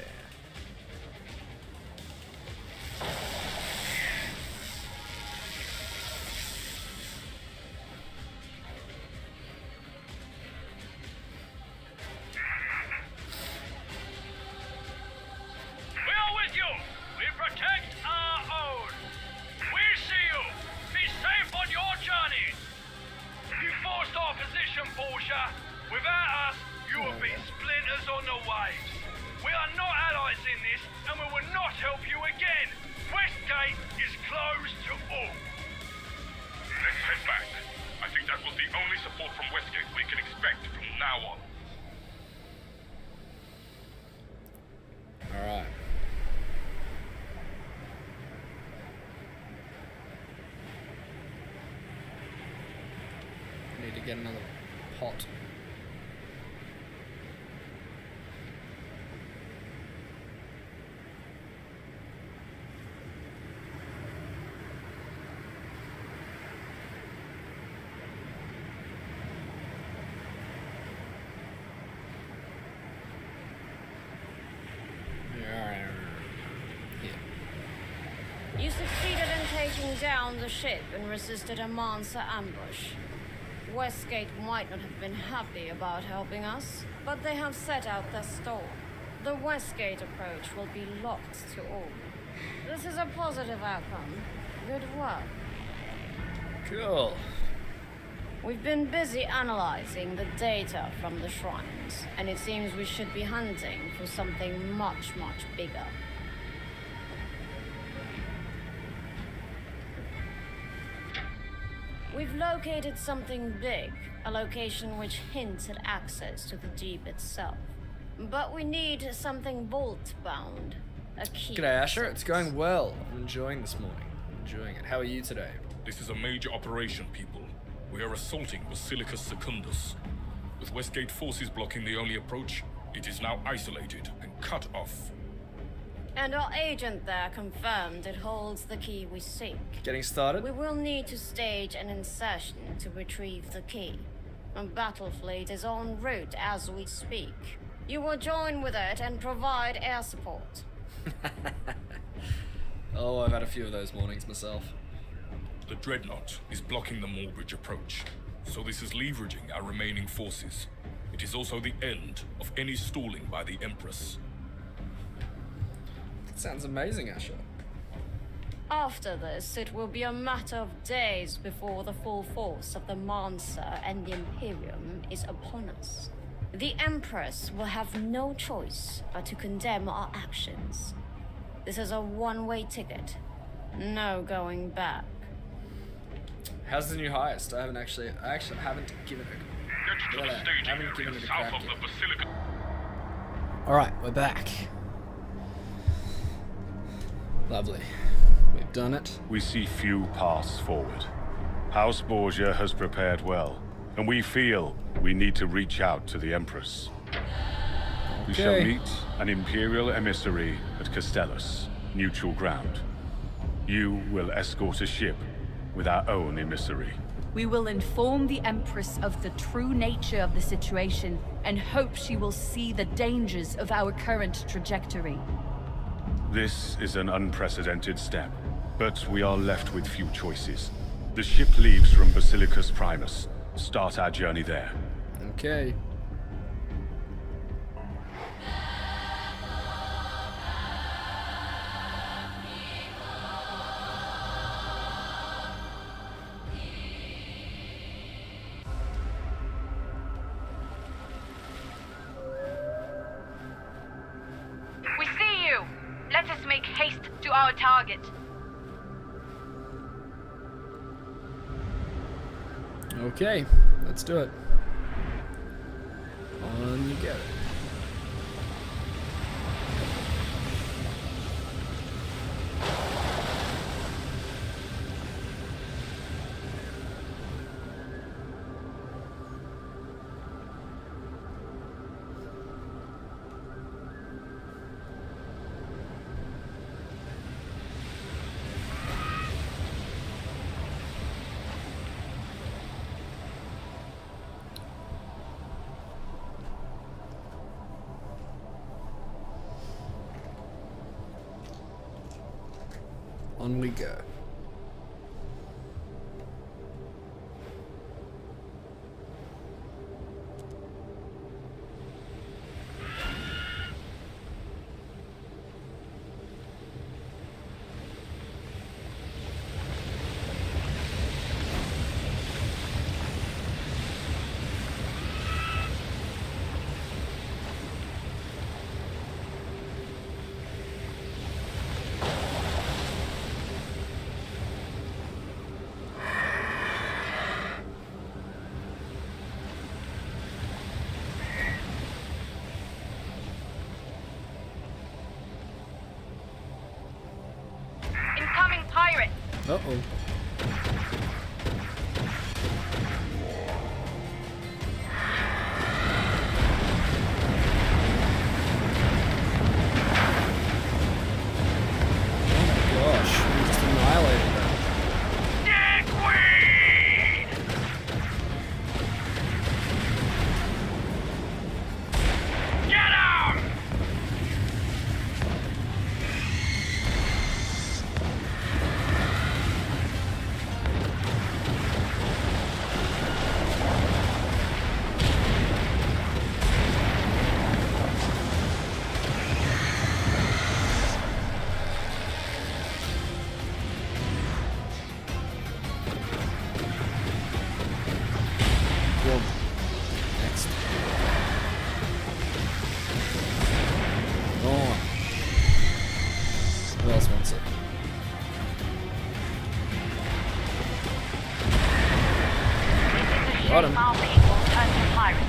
get another pot. You succeeded in taking down the ship and resisted a monster ambush. Westgate might not have been happy about helping us, but they have set out their stall. The Westgate approach will be locked to all. This is a positive outcome. Good work. Cool. We've been busy analyzing the data from the shrines, and it seems we should be hunting for something much, much bigger. We've located something big, a location which hints at access to the deep itself. But we need something vault-bound, a key. G'day, Asher. It's going well. I'm enjoying this morning. Enjoying it. How are you today? This is a major operation, people. We are assaulting Basilicus Secundus. With Westgate forces blocking the only approach, it is now isolated and cut off. And our agent there confirmed it holds the key we seek. Getting started? We will need to stage an insertion to retrieve the key. A battle fleet is en route as we speak. You will join with it and provide air support. Oh, I've had a few of those mornings myself. The Dreadnought is blocking the Moorbridge approach, so this is leveraging our remaining forces. It is also the end of any stalling by the Empress. That sounds amazing, Asher. After this, it will be a matter of days before the full force of the Mansa and the Imperium is upon us. The Empress will have no choice but to condemn our actions. This is a one-way ticket. No going back. How's the new heist? I actually haven't given it. Get to the staging area south of the Basilica. Alright, we're back. Lovely. We've done it. We see few paths forward. House Borgia has prepared well, and we feel we need to reach out to the Empress. We shall meet an Imperial emissary at Castellus, neutral ground. You will escort a ship with our own emissary. We will inform the Empress of the true nature of the situation and hope she will see the dangers of our current trajectory. This is an unprecedented step, but we are left with few choices. The ship leaves from Basilicus Primus. Start our journey there. Okay. We see you! Let us make haste to our target. Okay, let's do it. On you go. On we go. Incoming pirate! Uh-oh. Got him. Our people turn to piracy.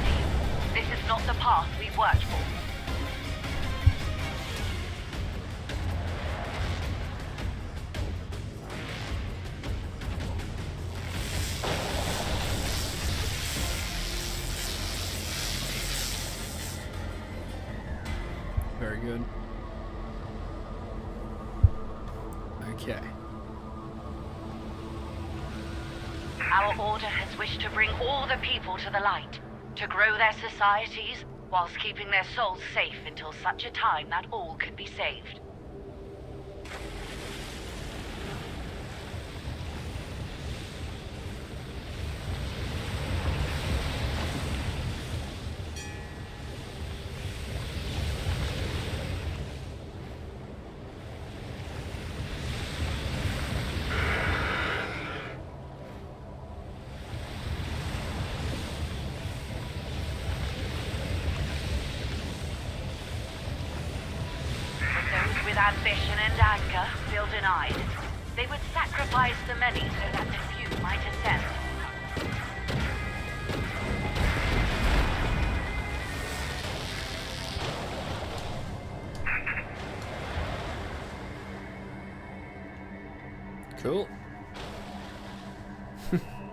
This is not the path we've worked for. Very good. Okay. Our order has wished to bring all the people to the light, to grow their societies, whilst keeping their souls safe until such a time that all can be saved. With ambition and anger feel denied, they would sacrifice the many so that the few might ascend. Cool.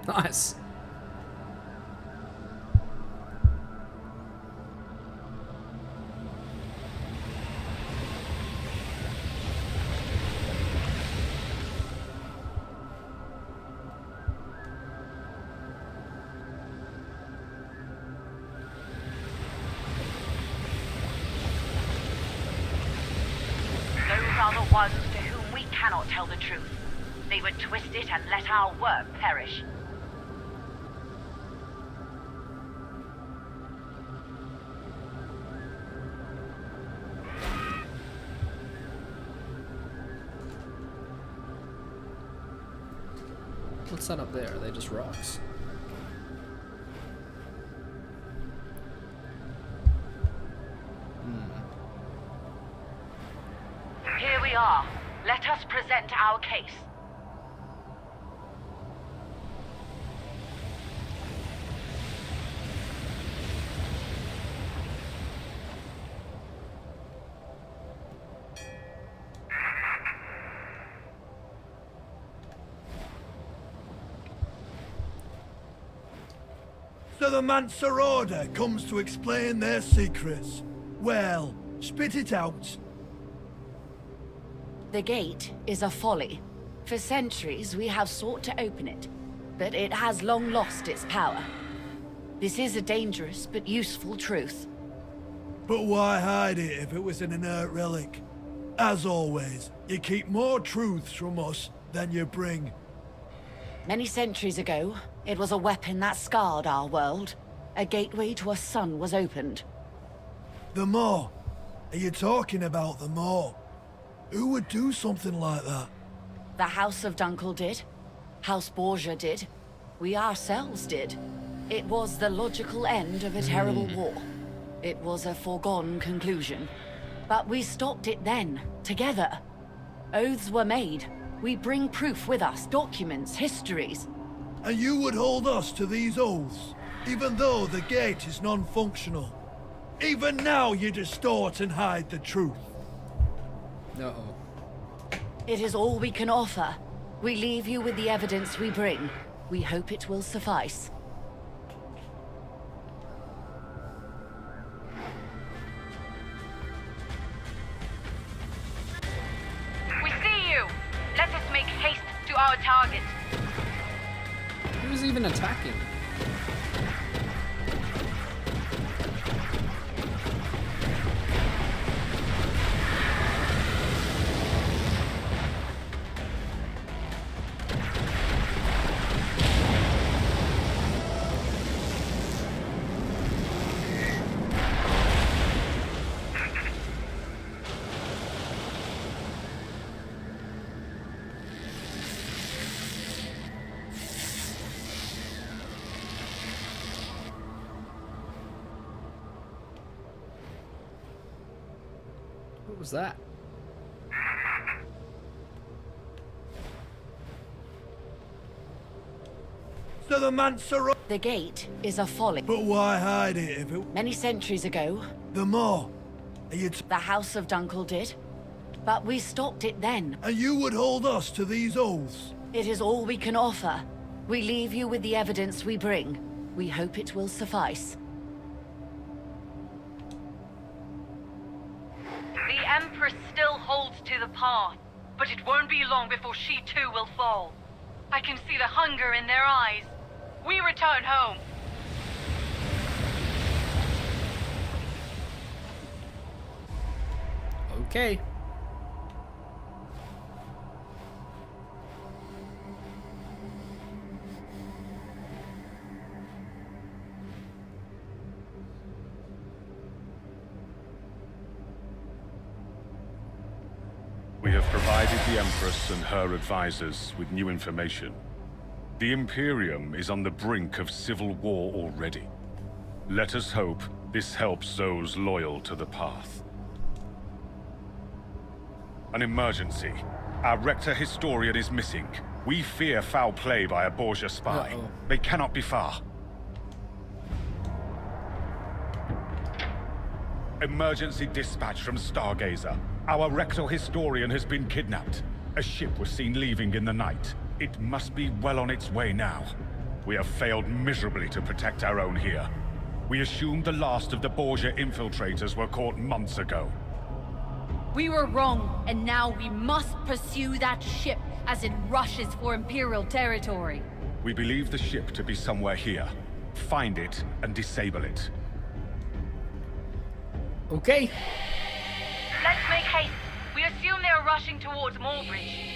Nice. Are the ones to whom we cannot tell the truth. They would twist it and let our work perish. What's that up there? Are they just rocks? Here we are. Let us present our case. So the Mansa Order comes to explain their secrets. Well, spit it out. The gate is a folly. For centuries, we have sought to open it, but it has long lost its power. This is a dangerous but useful truth. But why hide it if it was an inert relic? As always, you keep more truths from us than you bring. Many centuries ago, it was a weapon that scarred our world. A gateway to a sun was opened. The Maw? Are you talking about the Maw? Who would do something like that? The House of Dunkel did. House Borgia did. We ourselves did. It was the logical end of a terrible war. It was a foregone conclusion. But we stopped it then, together. Oaths were made. We bring proof with us, documents, histories. And you would hold us to these oaths, even though the gate is non-functional. Even now you distort and hide the truth. Uh-oh. It is all we can offer. We leave you with the evidence we bring. We hope it will suffice. We see you! Let us make haste to our target. Who's even attacking? What was that? after the Mansa... The gate is a folly. But why hide it if it... Many centuries ago, The Maw? the House of Dunkel did. But we stopped it then. And you would hold us to these oaths? It is all we can offer. We leave you with the evidence we bring. We hope it will suffice. The Empress still holds to the path, but it won't be long before she too will fall. I can see the hunger in their eyes. We return home. Okay. We have provided the Empress and her advisors with new information. The Imperium is on the brink of civil war already. Let us hope this helps those loyal to the path. An emergency. Our Rector Historian is missing. We fear foul play by a Borgia spy. Uh-oh. They cannot be far. Emergency dispatch from Stargazer. Our Rector Historian has been kidnapped. A ship was seen leaving in the night. It must be well on its way now. We have failed miserably to protect our own here. We assumed the last of the Borgia infiltrators were caught months ago. We were wrong, and now we must pursue that ship as it rushes for Imperial territory. We believe the ship to be somewhere here. Find it and disable it. Okay. Let's make haste. We assume they are rushing towards Moorbridge.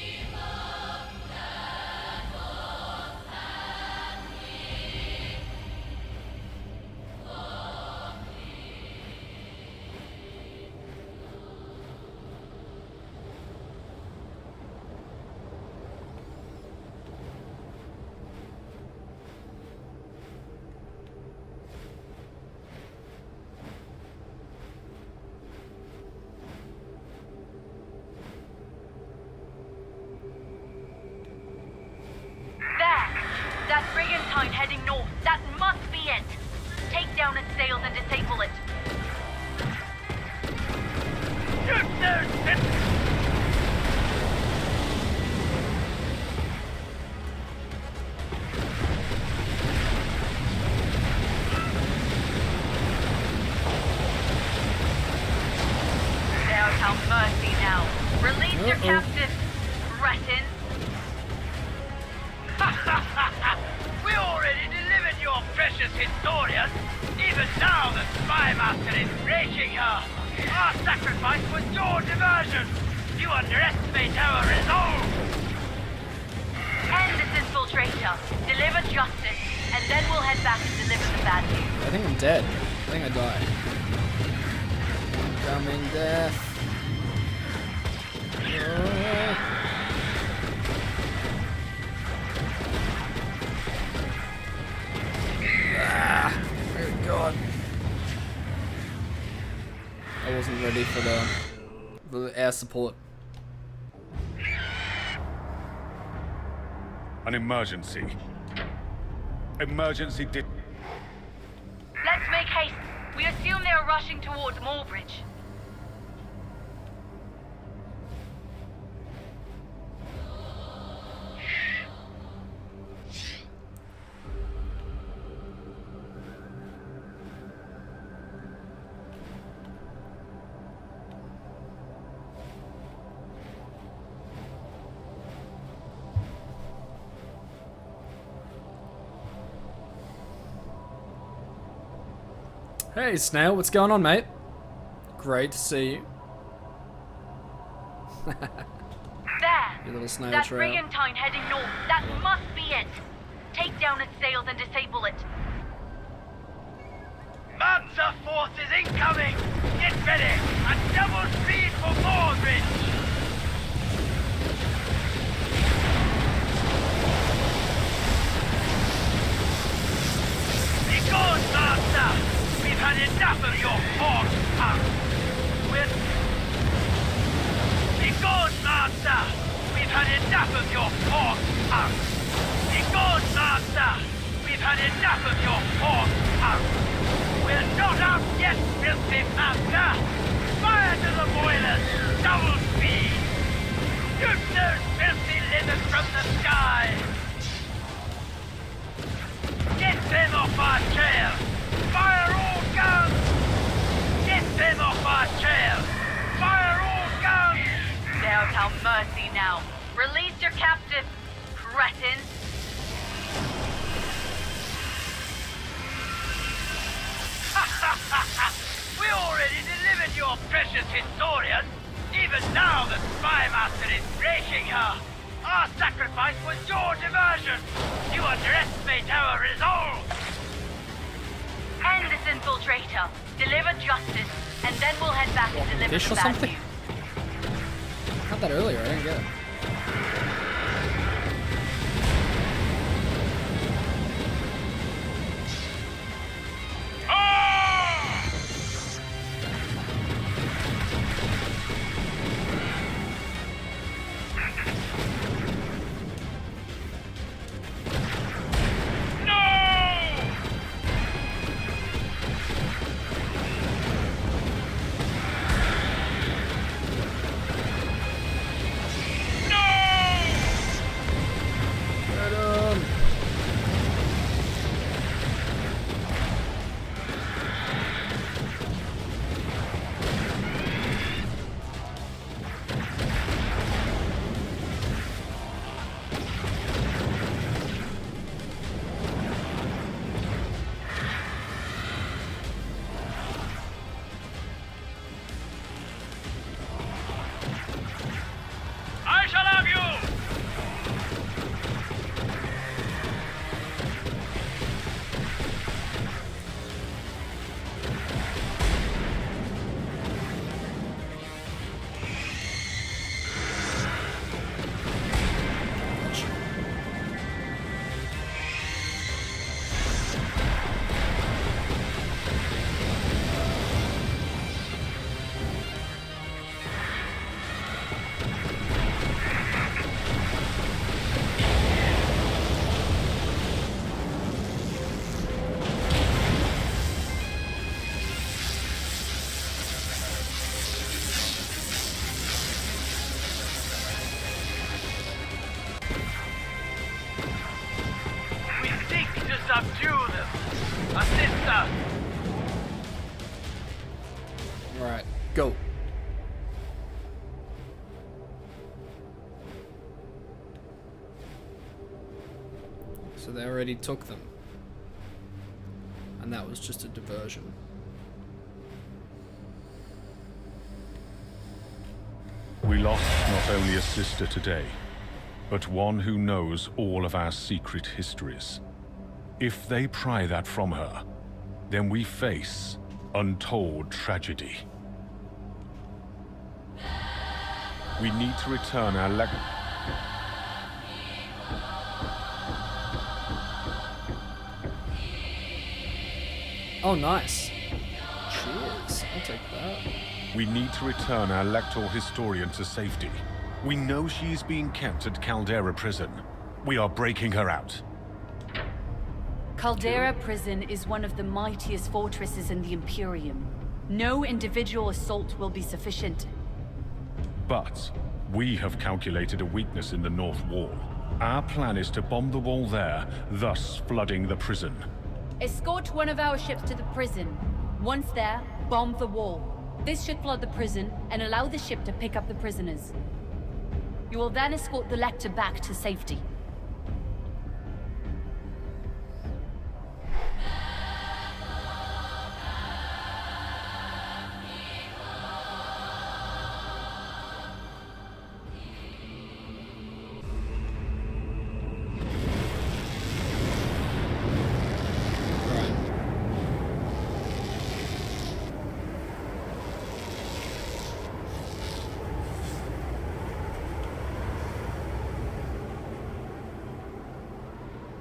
That brigantine heading north. That must be it. Take down its sails and disable it. There's our mercy now. Release your captive, Breton. We already delivered your precious historian. Even now the spy master is breaking her. Our sacrifice was your diversion. You underestimate our resolve. End this infiltrator. Deliver justice, and then we'll head back and deliver the bad news. I think I'm dead. I think I died. Coming death. Oh god. I wasn't ready for the air support. An emergency. Emergency Let's make haste. We assume they are rushing towards Moorbridge. Hey Snail, what's going on, mate? Great to see you. There! Your little snail That trail. brigantine heading north. That must be it. Take down its sails and disable it. Mansa forces incoming! Get ready! At double speed for Moorbridge! Be gone, Master! We've had enough of your force punk! Be gone, Master! We've had enough of your force punk! Be gone, Master! filthy master! Fire to the boilers! Double speed! Shoot those filthy lizards from the sky! Get them off our trail! Fire all guns! Get them off our trail! Fire all guns! There's our mercy now. Release your captive, cretin. We already delivered your precious historian. Even now the spy master is breaking her. Our sacrifice was your diversion. You underestimate our resolve. End this infiltrator. Deliver justice, and then we'll head back and deliver Fish the or bad something? news. Had that earlier, I didn't get it. I shall have you! We seek to subdue them. Assist us. Alright, go. So they already took them. And that was just a diversion. We lost not only a sister today, but one who knows all of our secret histories. If they pry that from her, then we face untold tragedy. We need to return our Oh, nice. Cheers. I'll take that. We need to return our Lector historian to safety. We know she is being kept at Caldera Prison. We are breaking her out. Caldera Prison is one of the mightiest fortresses in the Imperium. No individual assault will be sufficient. But we have calculated a weakness in the North Wall. Our plan is to bomb the wall there, thus flooding the prison. Escort one of our ships to the prison. Once there, bomb the wall. This should flood the prison and allow the ship to pick up the prisoners. You will then escort the Lector back to safety.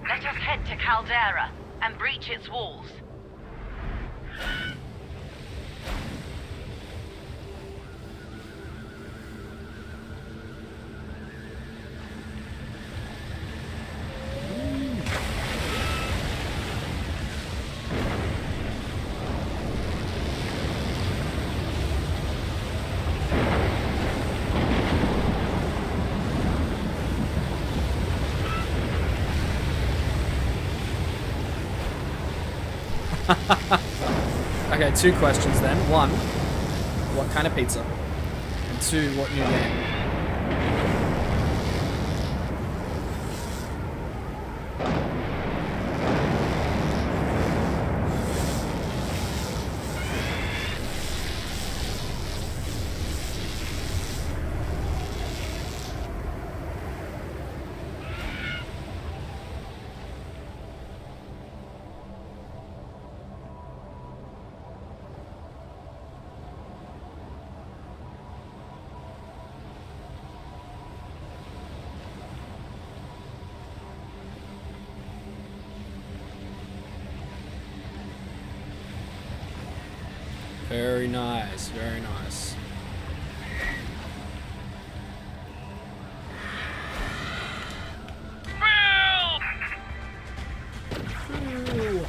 Let us head to Caldera and breach its walls. Okay, 2 questions then. 1, what kind of pizza? And 2, what new game? Very nice, very nice. Ooh.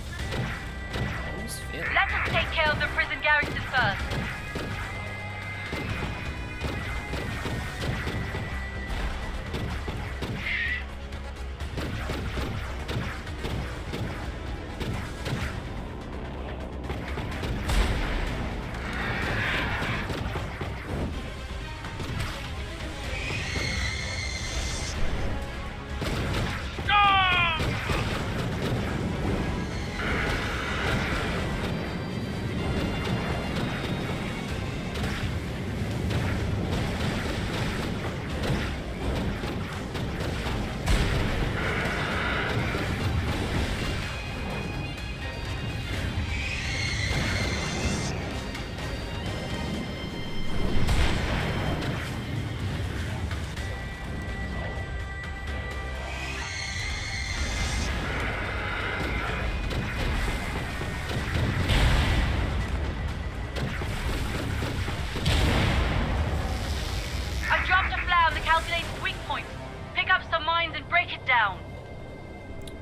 Almost failed. Let us take care of the prison garrison first. Calculated weak points. Pick up some mines and break it down.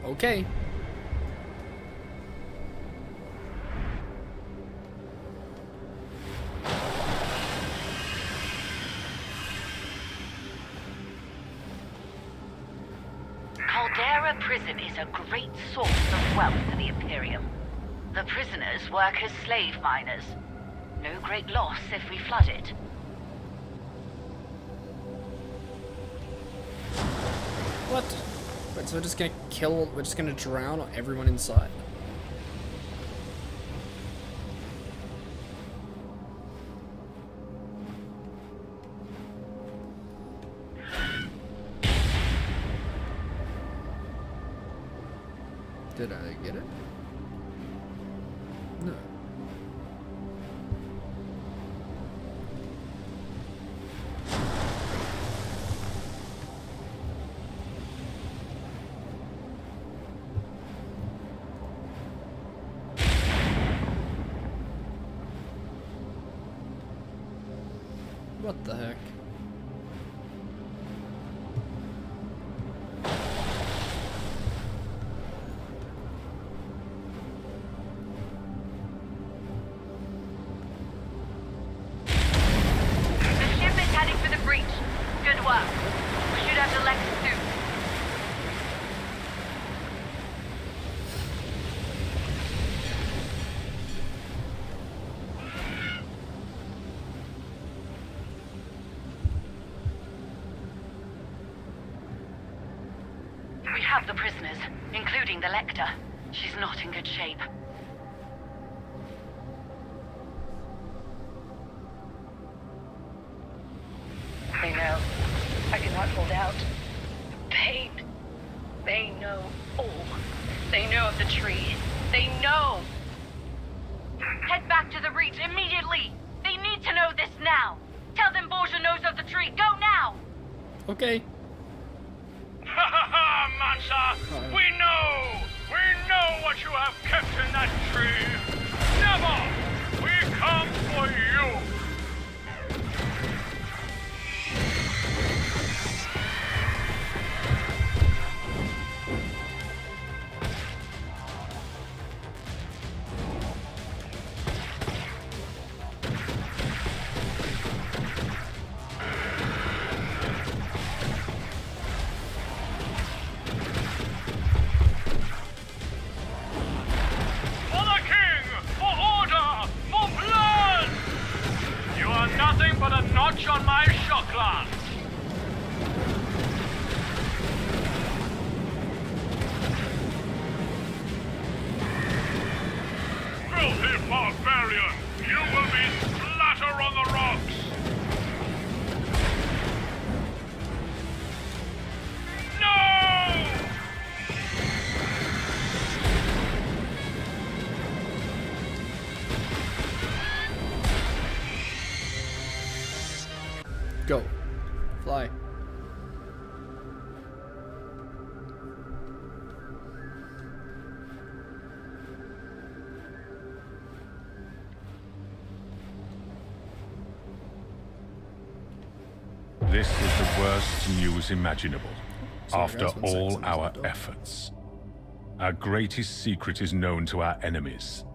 Okay. Caldera Prison is a great source of wealth for the Imperium. The prisoners work as slave miners. No great loss if we flood it. What? Wait, so we're just gonna drown everyone inside? Did I get it? No. What the heck? The ship is heading for the breach. Good work. We should have the Lex soon. We have the prisoners, including the Lecter. She's not in good shape. They know. I cannot hold out. Pain. They know all. They know of the tree. They know. Head back to the breach immediately. They need to know this now. Tell them Borgia knows of the tree. Go now. Okay. Ha ha ha, Mansa! We know what you have kept in that tree! Never! We come for you! For the king! Guardian! You will be splatter on the rocks! No! Go. Fly. This is the worst news imaginable. Sorry, After guys, 1 all second, our there's a efforts. Our greatest secret is known to our enemies.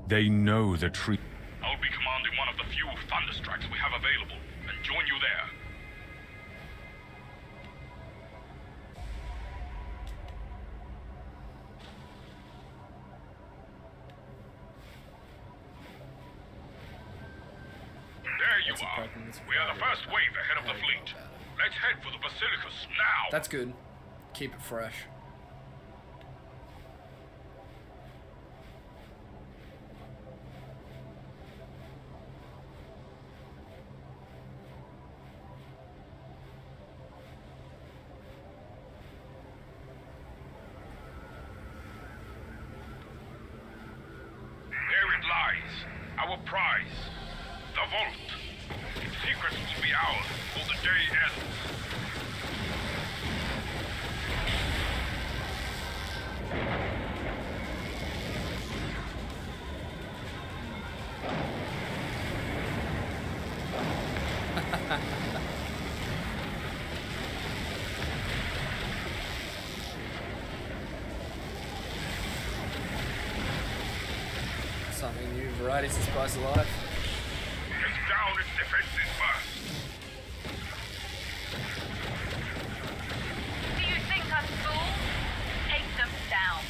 They know the tree. I'll be commanding one of the few thunderstrikes we have available, and join you there. There you That's a are. problem, that's We are the very first wave ahead of the Very fleet. well bad. Let's head for the Basilicus now. That's good. Keep it fresh. There it lies. Our prize. The vault. Its secrets will be ours till the day ends. Something new. Varieties to spice of life. Take down its defenses first. Do you think I'm fool? Take them down.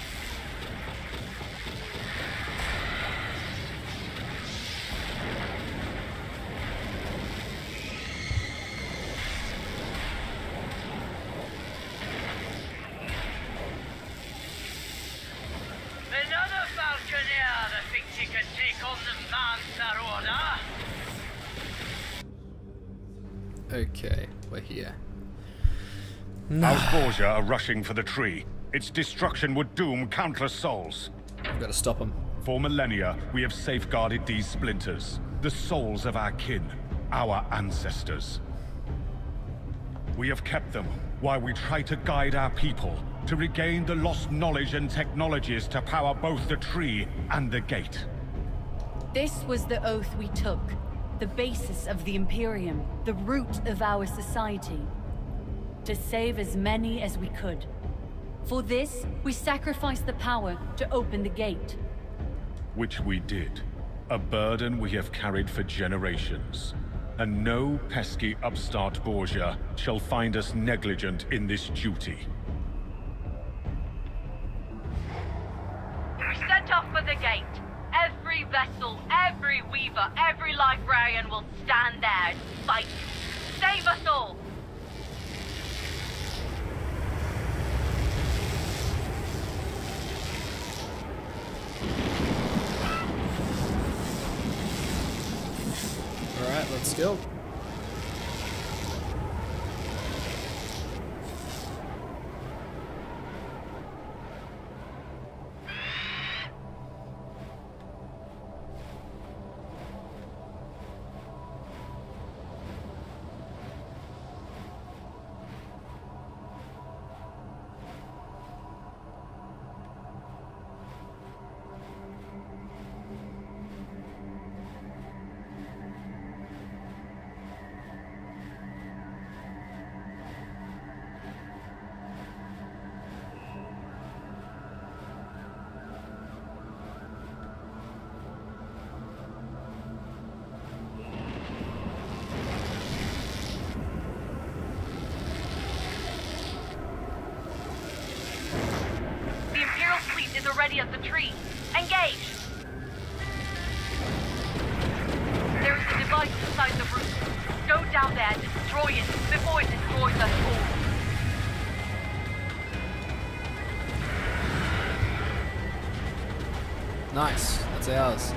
Another Falconeer that thinks he can take on the Mancer Order? Okay, we're here. Our Borgia are rushing for the tree. Its destruction would doom countless souls. We've got to stop them. For millennia, we have safeguarded these splinters, the souls of our kin, our ancestors. We have kept them while we try to guide our people to regain the lost knowledge and technologies to power both the tree and the gate. This was the oath we took, the basis of the Imperium, the root of our society. To save as many as we could. For this, we sacrificed the power to open the gate. Which we did. A burden we have carried for generations. And no pesky upstart Borgia shall find us negligent in this duty. We set off for the gate. Every vessel, every weaver, every librarian will stand there and fight. Save us all! Alright, let's go. The Imperial fleet is already at the tree. Engage! There is a device inside the room. Go down there and destroy it before it destroys us all. Nice. That's ours.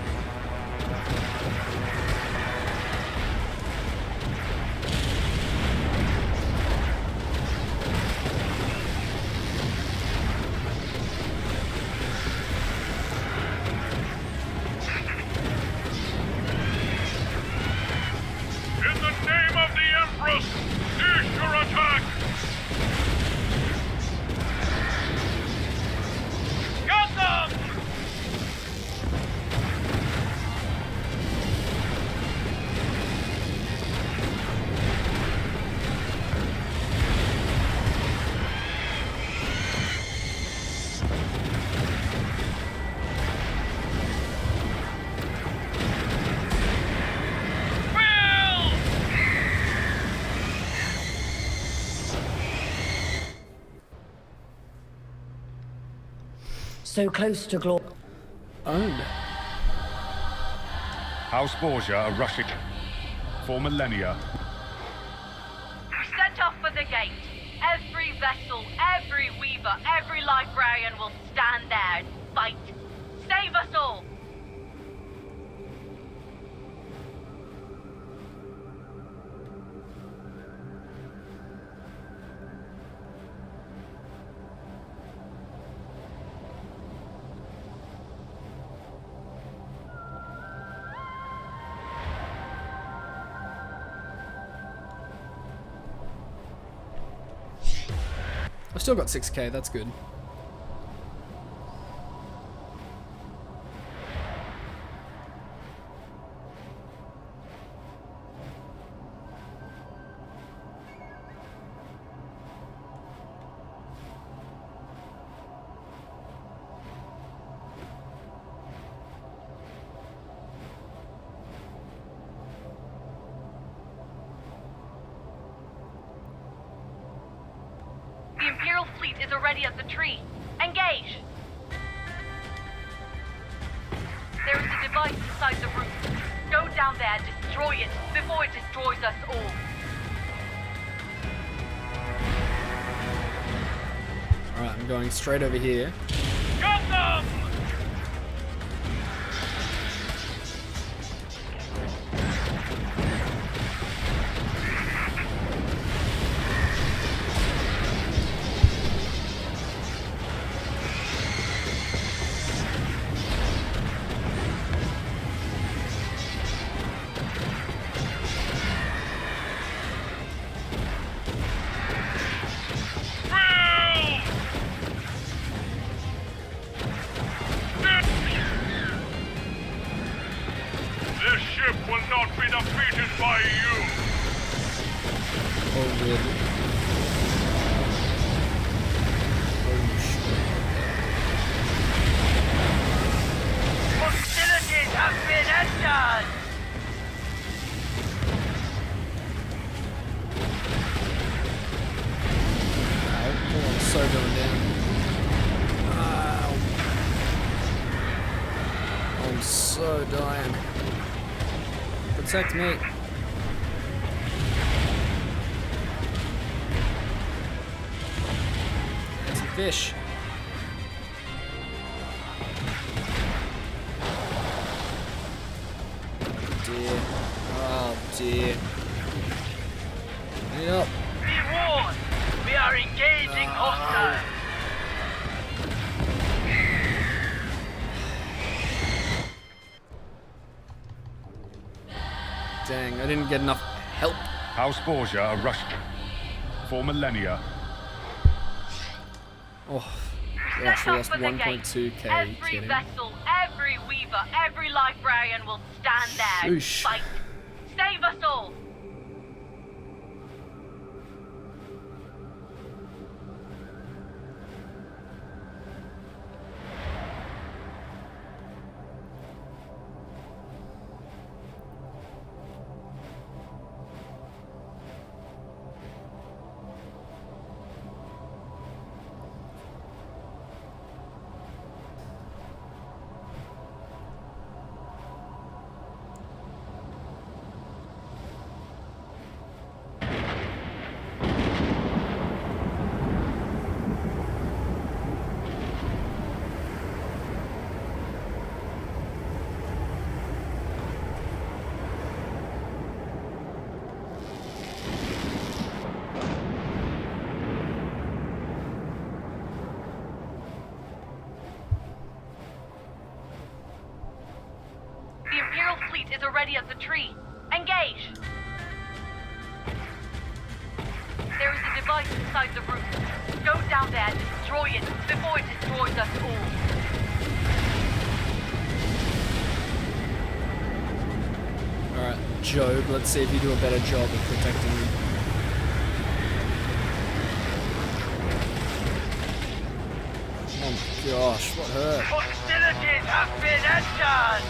In the name of the Empress, cease your attack! Got them! So close to glory. Owned. House Borgia are rushing for millennia. Set off for the gate. Every vessel, every weaver, every librarian will stand there and fight. Save us all! I've still got 6k, that's good. The Imperial fleet is already at the tree. Engage! There is a device inside the roof. Go down there and destroy it before it destroys us all. Alright, I'm going straight over here. Got them! This ship will not be defeated by you! Oh, really? Oh, shit. Hostilities have been entered! Oh, I'm so going down. Ow. I'm so dying. Protect me. Some fish. Dear. Oh dear. Need up. Be warned! We are engaging hostile! Dang, I didn't get enough help. House Borgia are rushing for millennia. Oh, gosh, we lost for the gate. 1.2k. Every Kidding. vessel, every weaver, every librarian will stand there and Shoosh. fight. Save us all! already at the tree. Engage! There is a device inside the room. Go down there and destroy it before it destroys us all. Alright, Job, let's see if you do a better job of protecting me. Oh my gosh, what hurt? Hostilities have been entered!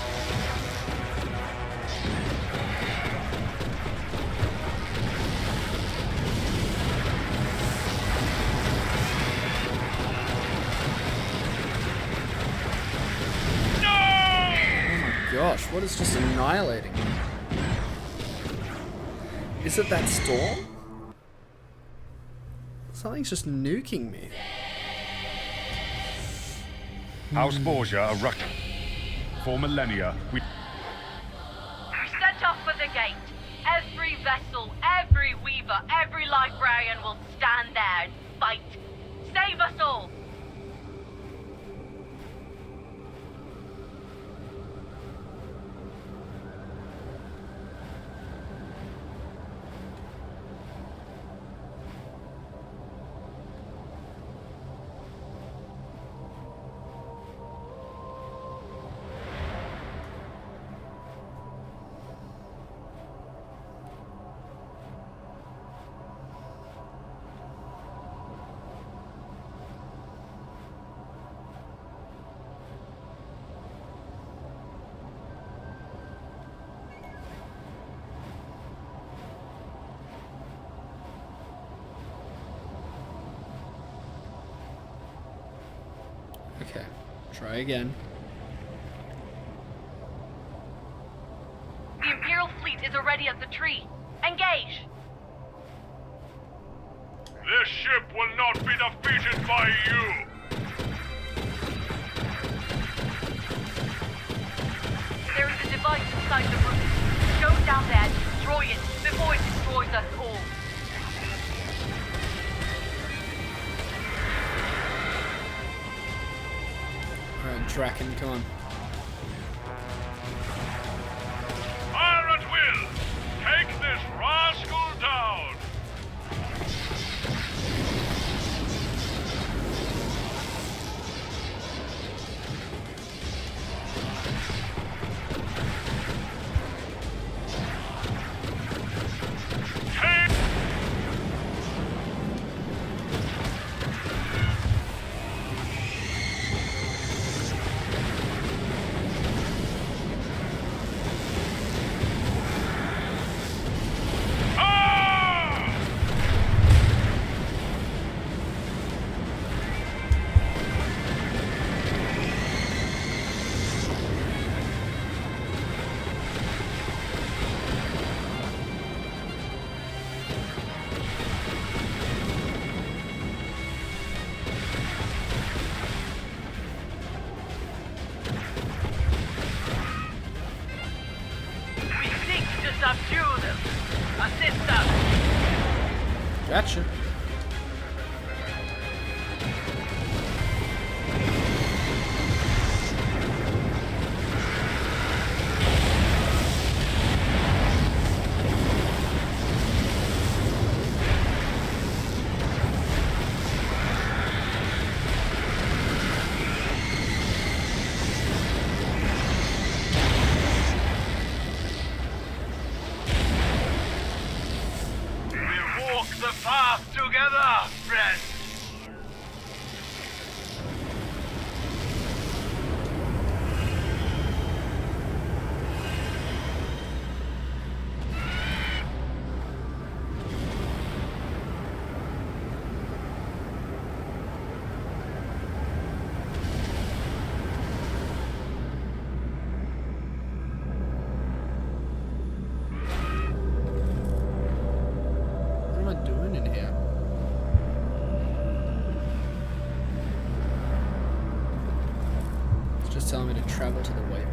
Gosh, what is just annihilating me? Is it that storm? Something's just nuking me. House Borgia are Russian. For millennia, we... Set off for the gate. Every vessel, every weaver, every librarian will stand there and fight. Save us all! Okay, try again. The Imperial fleet is already at the tree. Engage! This ship will not be defeated by you! There is a device inside the room. Go down there and destroy it before it destroys us all. Alright, Draken, come on. Fire at will! Take this rascal down! Subdue them! Assist us! Gotcha. The path together, friends! What am I doing in here? It's just telling me to travel to the waypoint.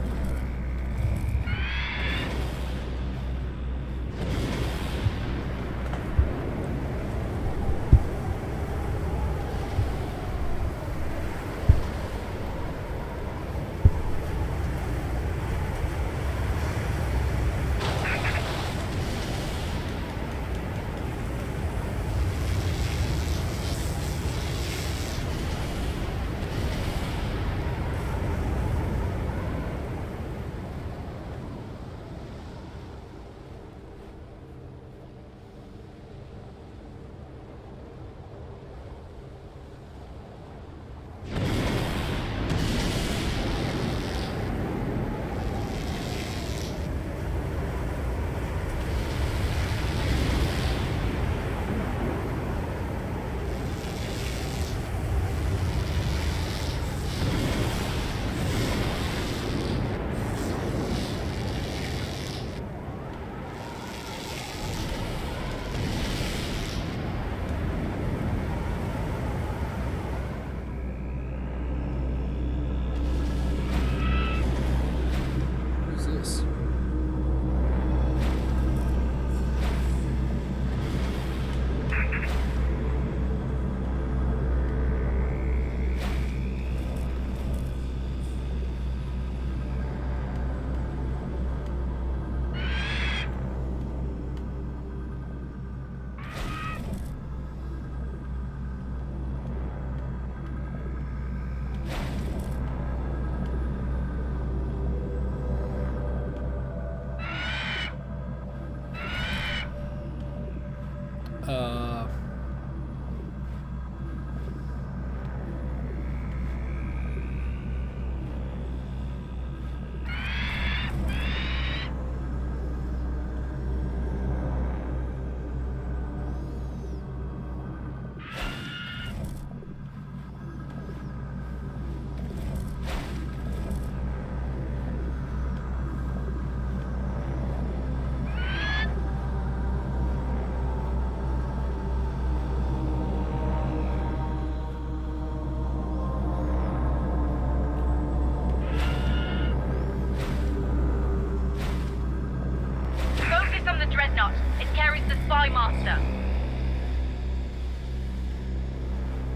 Master.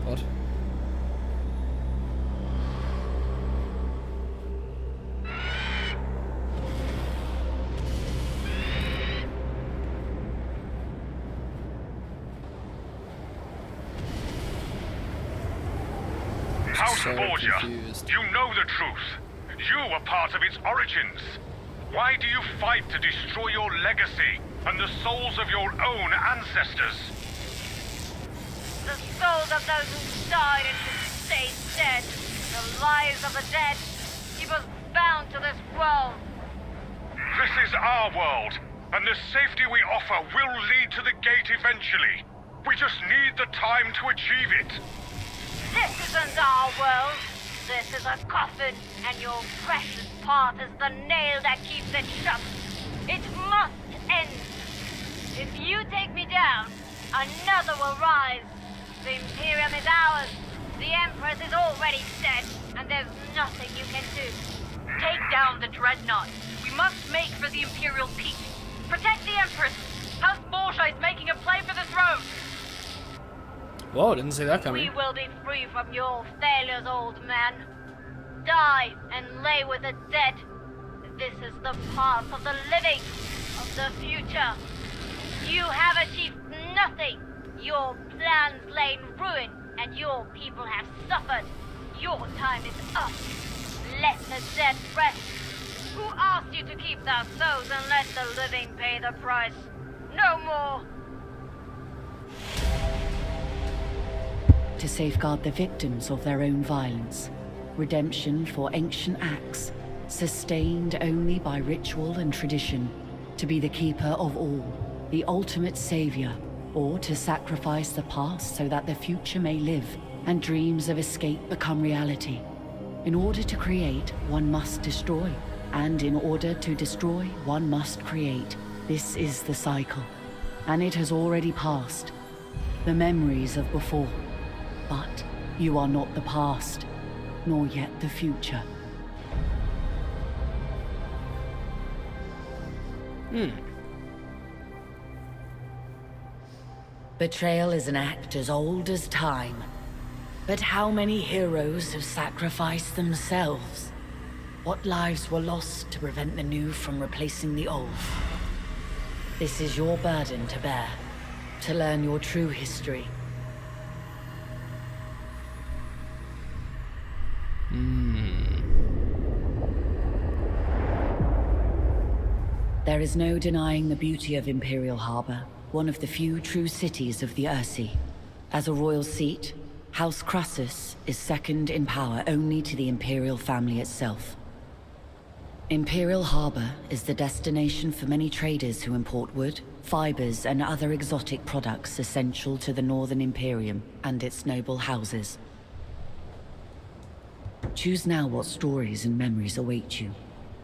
What? House So Borgia, confused. you know the truth. You were part of its origins. Why do you fight to destroy your legacy and the souls of your own ancestors? The souls of those who died and who stayed dead. The lives of the dead keep us bound to this world. This is our world, and the safety we offer will lead to the gate eventually. We just need the time to achieve it. This isn't our world. This is a coffin, and your precious path is the nail that keeps it shut. It must end. If you take me down, another will rise. The Imperium is ours. The Empress is already dead, and there's nothing you can do. Take down the Dreadnought. We must make for the Imperial Peak. Protect the Empress. House Borgia is making a play for the throne. Whoa, didn't see that coming. We will be free from your failures, old man. Die and lay with the dead. This is the path of the living, of the future. You have achieved nothing. Your plans lay in ruin, and your people have suffered. Your time is up. Let the dead rest. Who asked you to keep their souls and let the living pay the price? No more. To safeguard the victims of their own violence. Redemption for ancient acts, sustained only by ritual and tradition. To be the keeper of all, the ultimate savior, or to sacrifice the past so that the future may live and dreams of escape become reality. In order to create, one must destroy. And in order to destroy, one must create. This is the cycle. And it has already passed. The memories of before. But you are not the past, nor yet the future. Betrayal is an act as old as time. But how many heroes have sacrificed themselves? What lives were lost to prevent the new from replacing the old? This is your burden to bear, to learn your true history. There is no denying the beauty of Imperial Harbor, one of the few true cities of the Ursi. As a royal seat, House Crassus is second in power only to the Imperial family itself. Imperial Harbor is the destination for many traders who import wood, fibers, and other exotic products essential to the Northern Imperium and its noble houses. Choose now what stories and memories await you.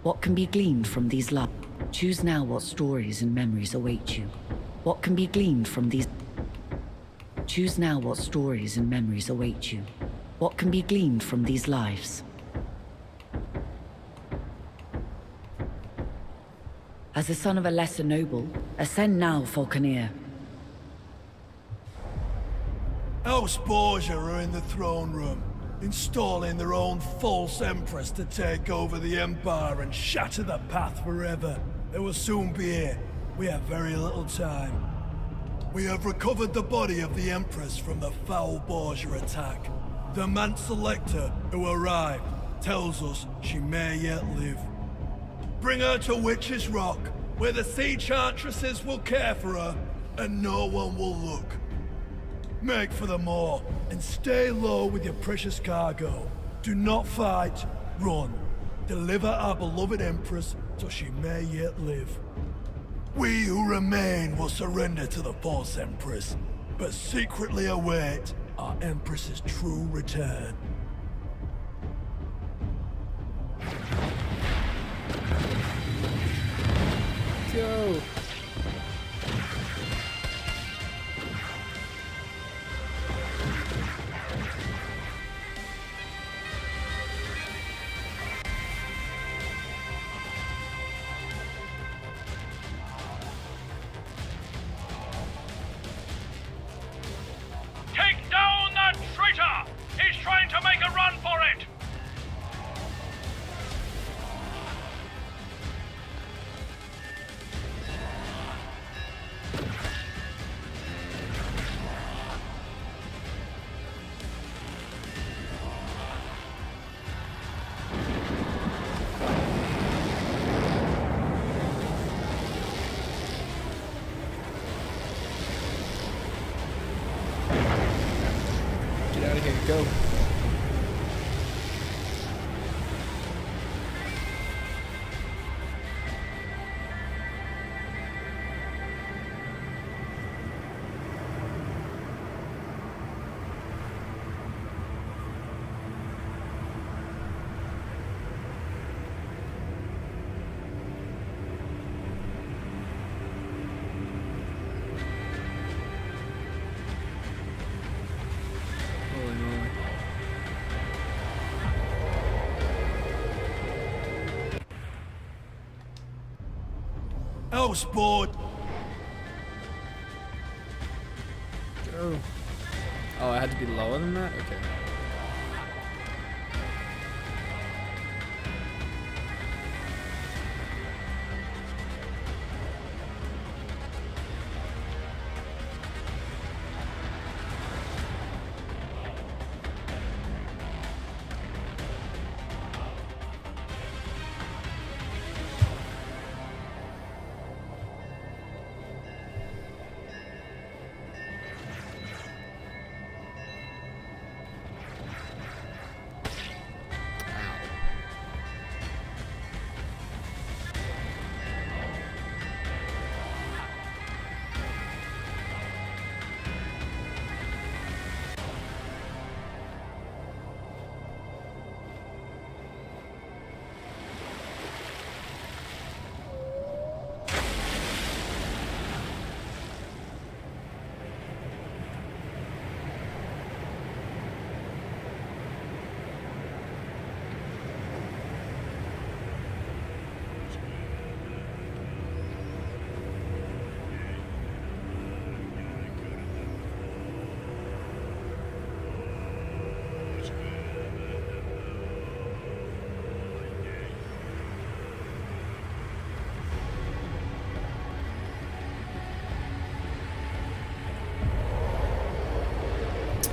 What can be gleaned from these lives? Choose now what stories and memories await you. What can be gleaned from these... Choose now what stories and memories await you. What can be gleaned from these lives? As the son of a lesser noble, ascend now, Falconeer. House Borgia are in the throne room, installing their own false empress to take over the Empire and shatter the path forever. They will soon be here. We have very little time. We have recovered the body of the Empress from the foul Borgia attack. The man selector who arrived tells us she may yet live. Bring her to Witch's Rock, where the sea chantresses will care for her, and no one will look. Make for the moor, and stay low with your precious cargo. Do not fight, run. Deliver our beloved Empress, so she may yet live. We who remain will surrender to the false Empress, but secretly await our Empress's true return. Go. Houseboard! Go. Oh, I had to be lower than that? Okay.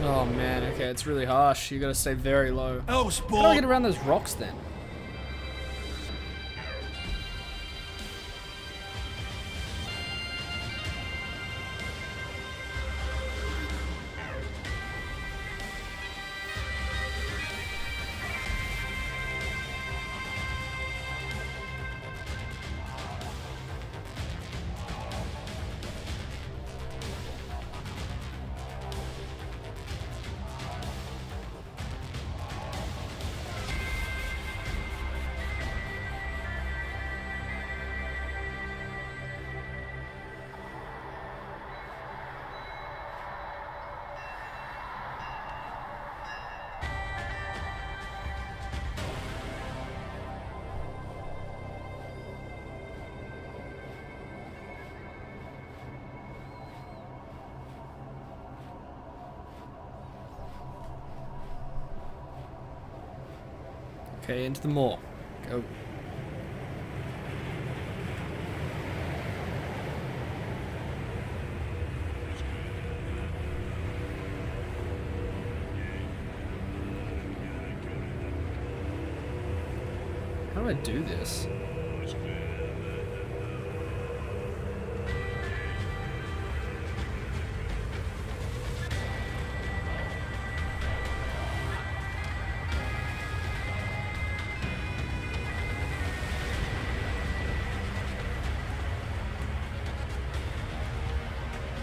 Oh man, okay, it's really harsh. You gotta stay very low. Oh, How do I get around those rocks then? Okay, into the moor. Go. How do I do this?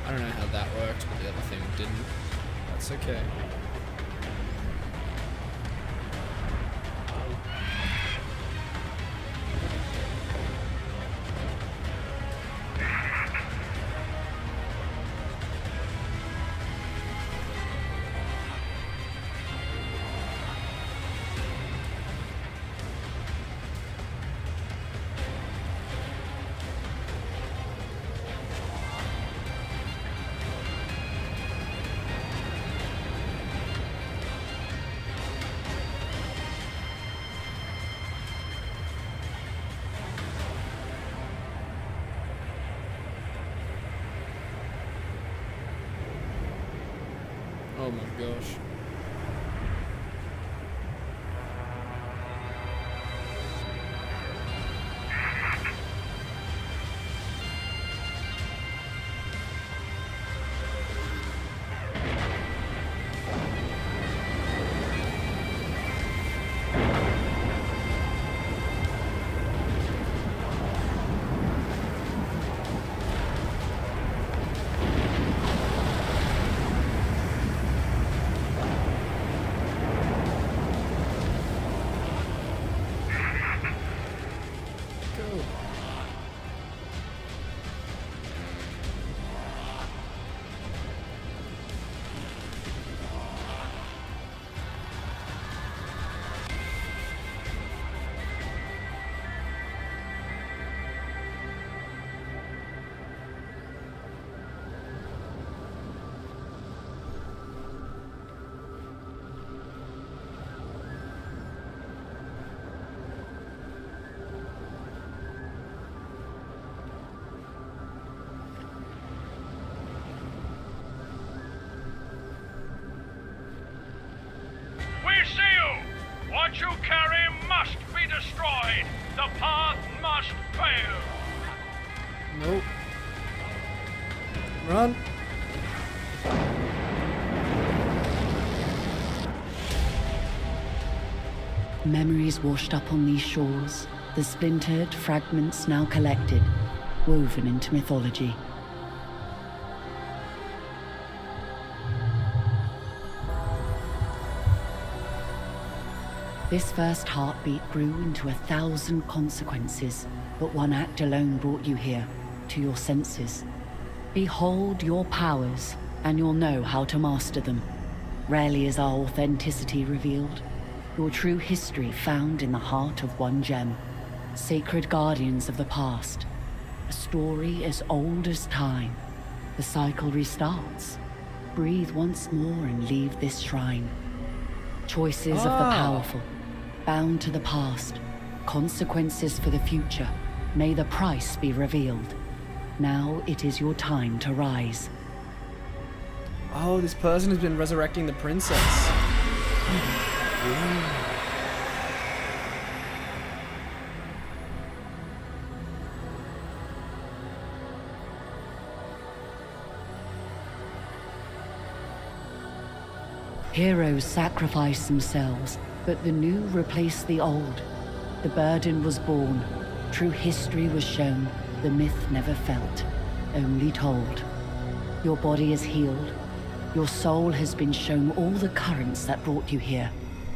I don't know how that worked, but the other thing didn't. That's okay. Oh my gosh. that you carry must be destroyed. The path must fail. Nope. Run. Memories washed up on these shores, the splintered fragments now collected, woven into mythology. This first heartbeat grew into 1,000 consequences, but one act alone brought you here, to your senses. Behold your powers, and you'll know how to master them. Rarely is our authenticity revealed. Your true history found in the heart of one gem. Sacred guardians of the past. A story as old as time. The cycle restarts. Breathe once more and leave this shrine. Choices of the powerful, bound to the past. Consequences for the future. May the price be revealed. Now it is your time to rise. Oh, this person has been resurrecting the princess. Heroes sacrifice themselves, but the new replaced the old. The burden was born, true history was shown, the myth never felt, only told. Your body is healed, your soul has been shown all the currents that brought you here.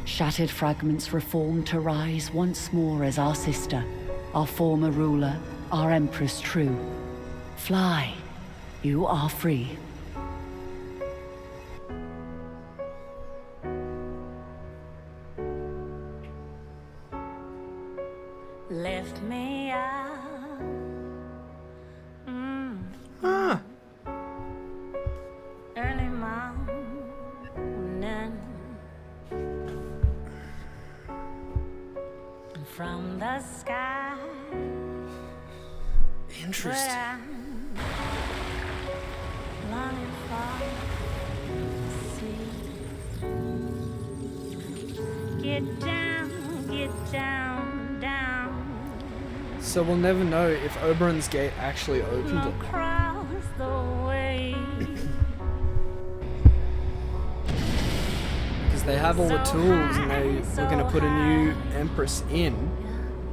Shattered fragments reformed to rise once more as our sister, our former ruler, our empress true. Fly, you are free. Lift me up. Early morning. From the sky. Interesting. Longing for sea. Get down, down. So we'll never know if Oberon's Gate actually opened it. Across the way. Because they have all the tools and they were going to put a new Empress in.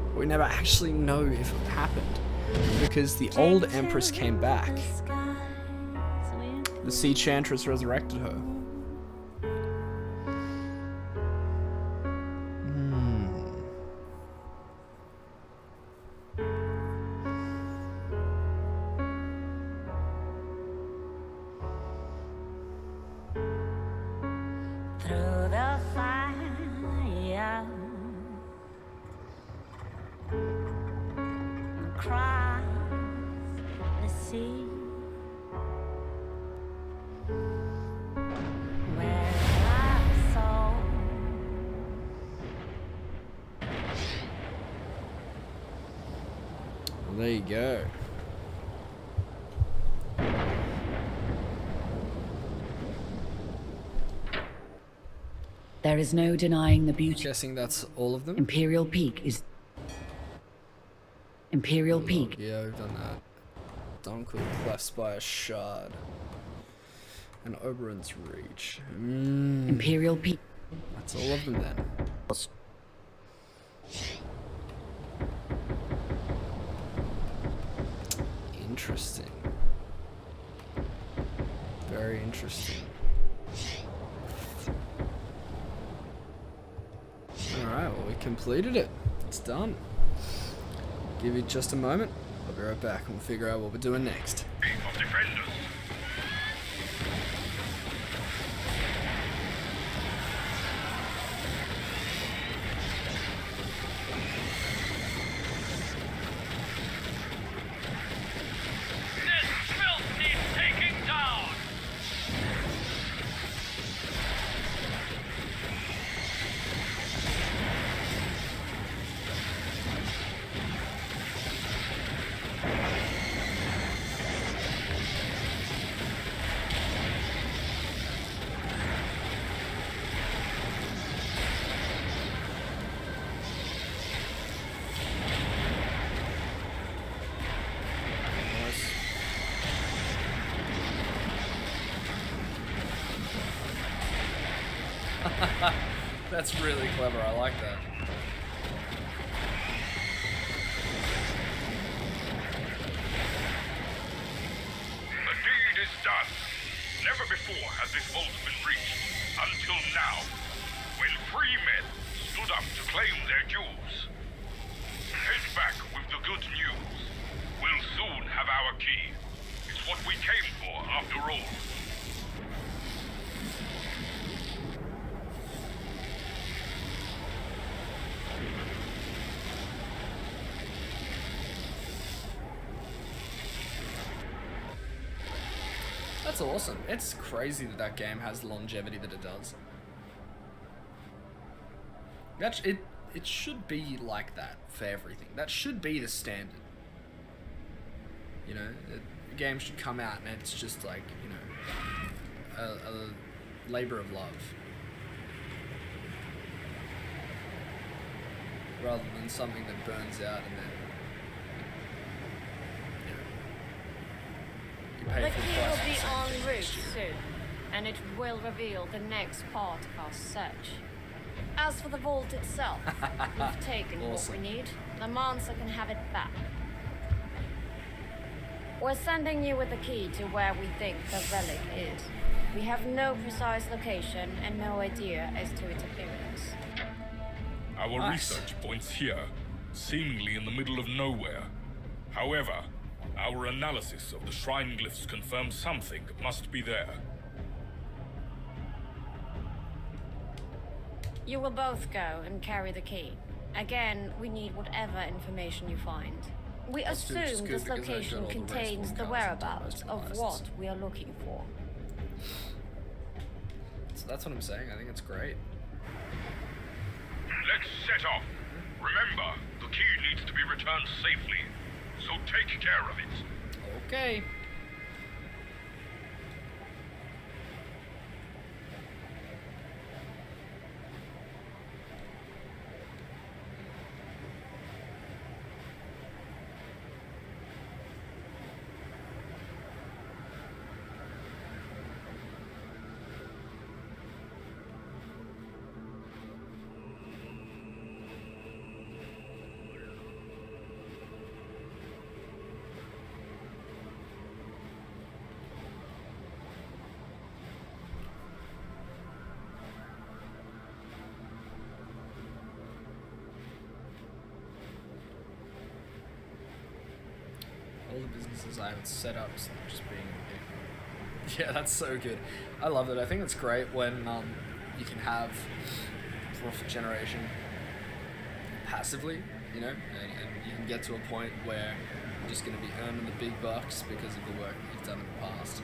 But we never actually know if it happened. Because the old Empress came back. The Sea Chantress resurrected her. Through the fire, across the sea, where our soul Well, there you go. There is no denying the beauty. Guessing that's all of them. Imperial Peak. Yeah, we've done that. Dunkel cleft by a shard. And Oberon's Reach. Imperial Peak. That's all of them then. Interesting. Very interesting. Alright, well we completed it. It's done. Give it just a moment. I'll be right back and we'll figure out what we're doing next. Of defenders. This filth needs taking down. That's really clever. I like that. The deed is done. Never before has this vault been reached. Until now, when free men stood up to claim their dues. Head back with the good news. We'll soon have our key. It's what we came for, after all. That's awesome. It's crazy that that game has the longevity that it does. It should be like that for everything. That should be the standard. You know, a game should come out and it's just like, you know, a labor of love. Rather than something that burns out and then, you know, you pay The for key the price. will be of the en same thing route next year. soon, and it will reveal the next part of our search. As for the vault itself, we've taken Awesome. what we need. The Mansa can have it back. We're sending you with the key to where we think the relic is. We have no precise location and no idea as to its appearance. Our Nice. research points here, seemingly in the middle of nowhere. However, our analysis of the shrine glyphs confirms something must be there. You will both go and carry the key. Again, we need whatever information you find. We That's good, which is assume good this because I location got all the contains respawn the cards and whereabouts most of of the what lists. we are looking for. So that's what I'm saying. I think it's great. Let's set off. Remember, the key needs to be returned safely, so take care of it. Okay. All the businesses I haven't set up, so just being yeah, that's so good. I love it. I think it's great when you can have profit generation passively, you know, and you can get to a point where you're just going to be earning the big bucks because of the work that you've done in the past.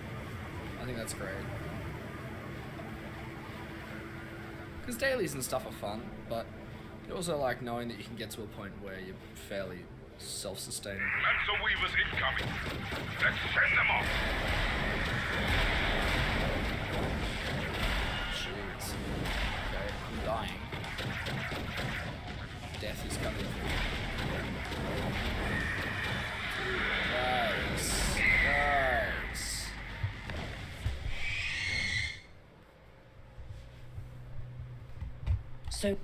I think that's great. Because dailies and stuff are fun, but you also like knowing that you can get to a point where you're fairly self-sustaining. Lancer Weavers incoming. Let's send them off. Jeez. Okay, I'm dying. Death is coming. Nice. Nice. So,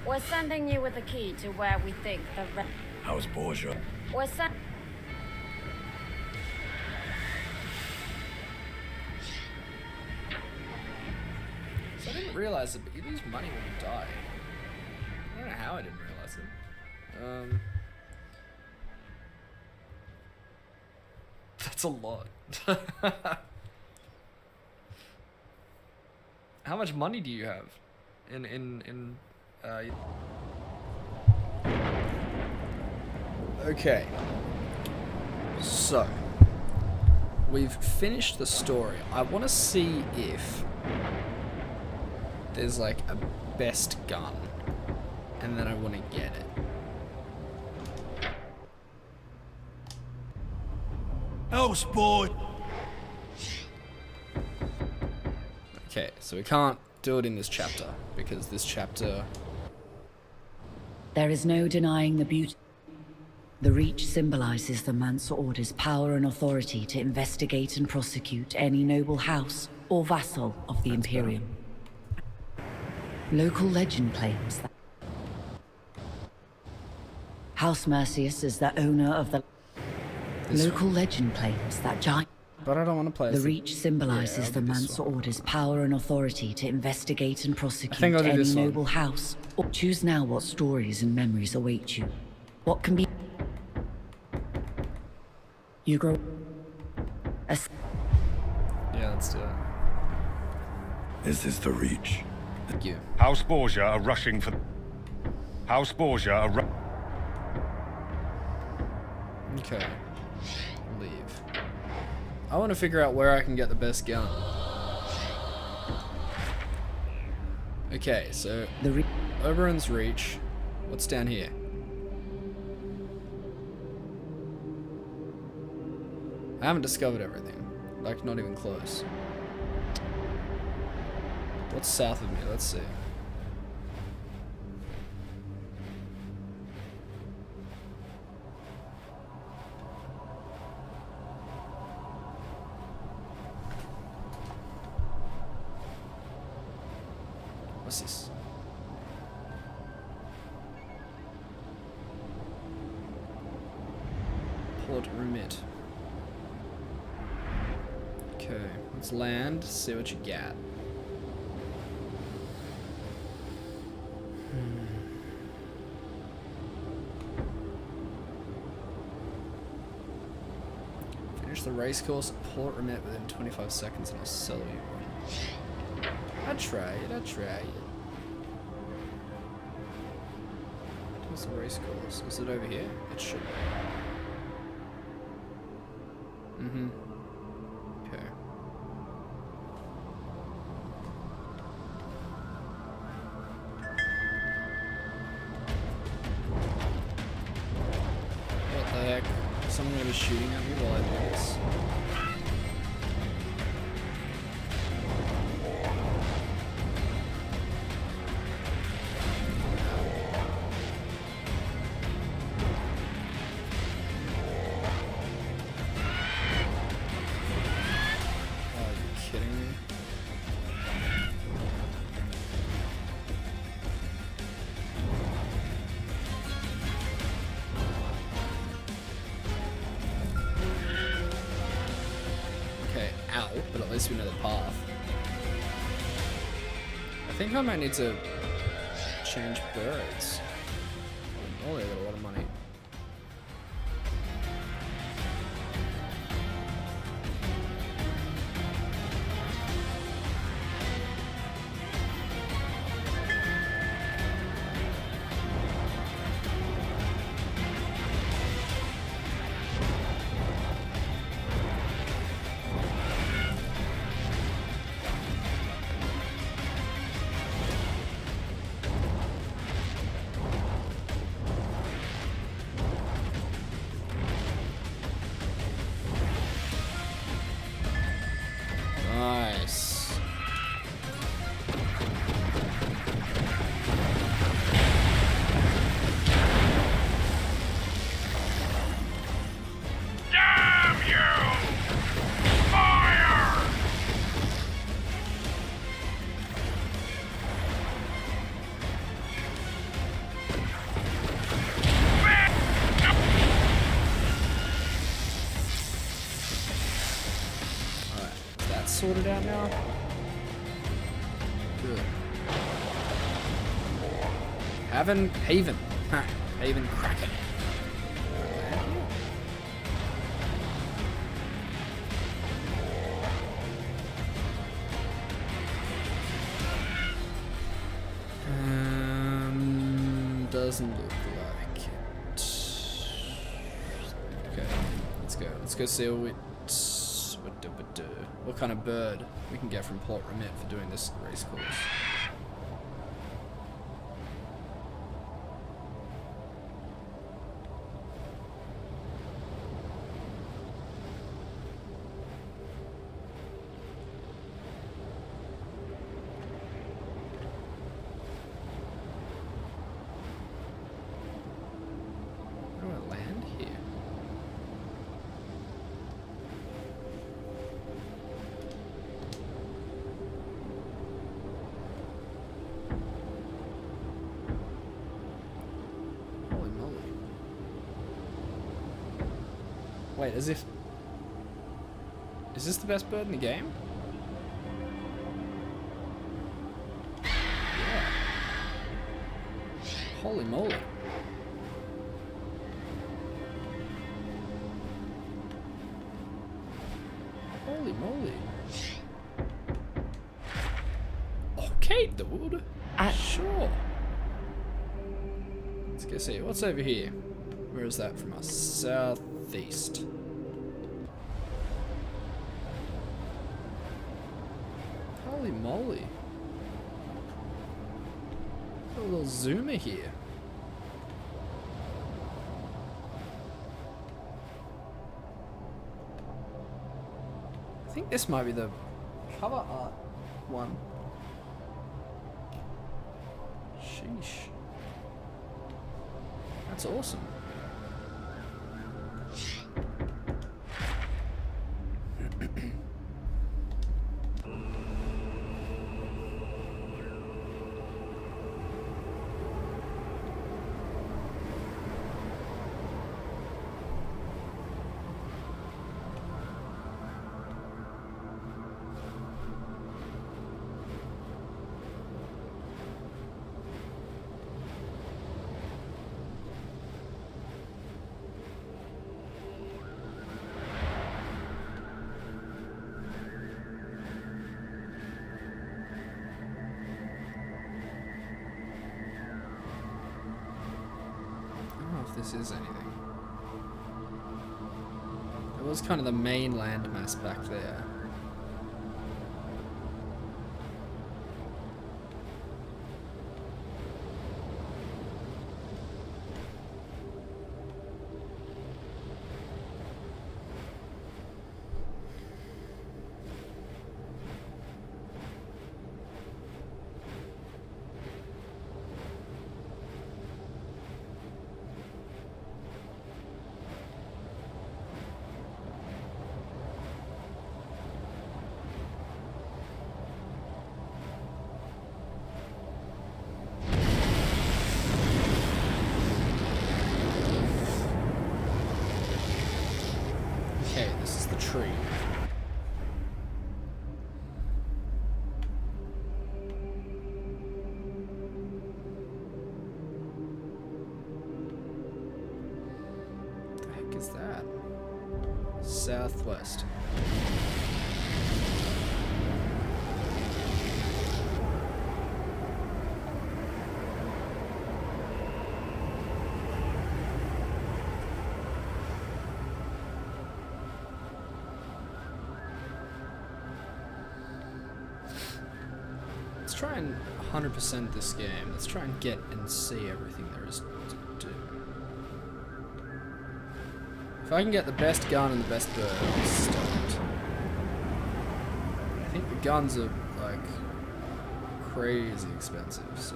We're sending you with the key to where we think the How's Borgia? We're send. So I didn't realize it, but you lose money when you die. I don't know how I didn't realize it. That's a lot. How much money do you have? Okay. So we've finished the story. I want to see if there's like a best gun, and then I want to get it. House boy. Okay, so we can't do it in this chapter because this chapter. there is no denying the beauty. The Reach symbolizes the Mansa Order's power and authority to investigate and prosecute any noble house or vassal of the Imperium. Local legend claims that House Mercius is the owner of the... Local legend claims that giant... But I don't want to play The as Reach symbolizes the Mansa Order's power and authority to investigate and prosecute any noble house. Or choose now what stories and memories await you. What can be... You grow... Yeah, let's do it. This is the Reach. Thank you. House Borgia are rushing for... House Borgia are Okay. Leave. I want to figure out where I can get the best gun. Okay, so... Oberon's Reach. What's down here? I haven't discovered everything. Like, not even close. What's south of me? Let's see. What's this? Port remit. Okay, let's land, see what you got. Finish the race course at Port Remit within 25 seconds and I'll sell you one. I'd try it. What's the race course? Is it over here? It should be. Mm-hmm. Okay. What the heck? Someone gonna be shooting at me while I do this? But at least we know the path. I think I might need to change birds. Oh, they got a lot of money. Nice. Damn you! Fire! Alright, is that sorted out now? Good. Haven. Ha, Haven Kraken. Doesn't look like it. Okay, let's go. Let's go see what kind of bird we can get from Port Remit for doing this race course. Where do I land? Here. Wait, as if... Is this the best bird in the game? Yeah. Holy moly. Holy moly. Okay, dude. Sure. Let's go see. What's over here? Where is that from us? Southeast. Holy moly. A little zoomer here. I think this might be the cover art one. Sheesh. That's awesome. This is anything. It was kind of the main landmass back there. Okay, this is the tree. What the heck is that? Southwest. Let's try and 100% this game. Let's try and get and see everything there is to do. If I can get the best gun and the best bird, I'll start. I think the guns are like crazy expensive, so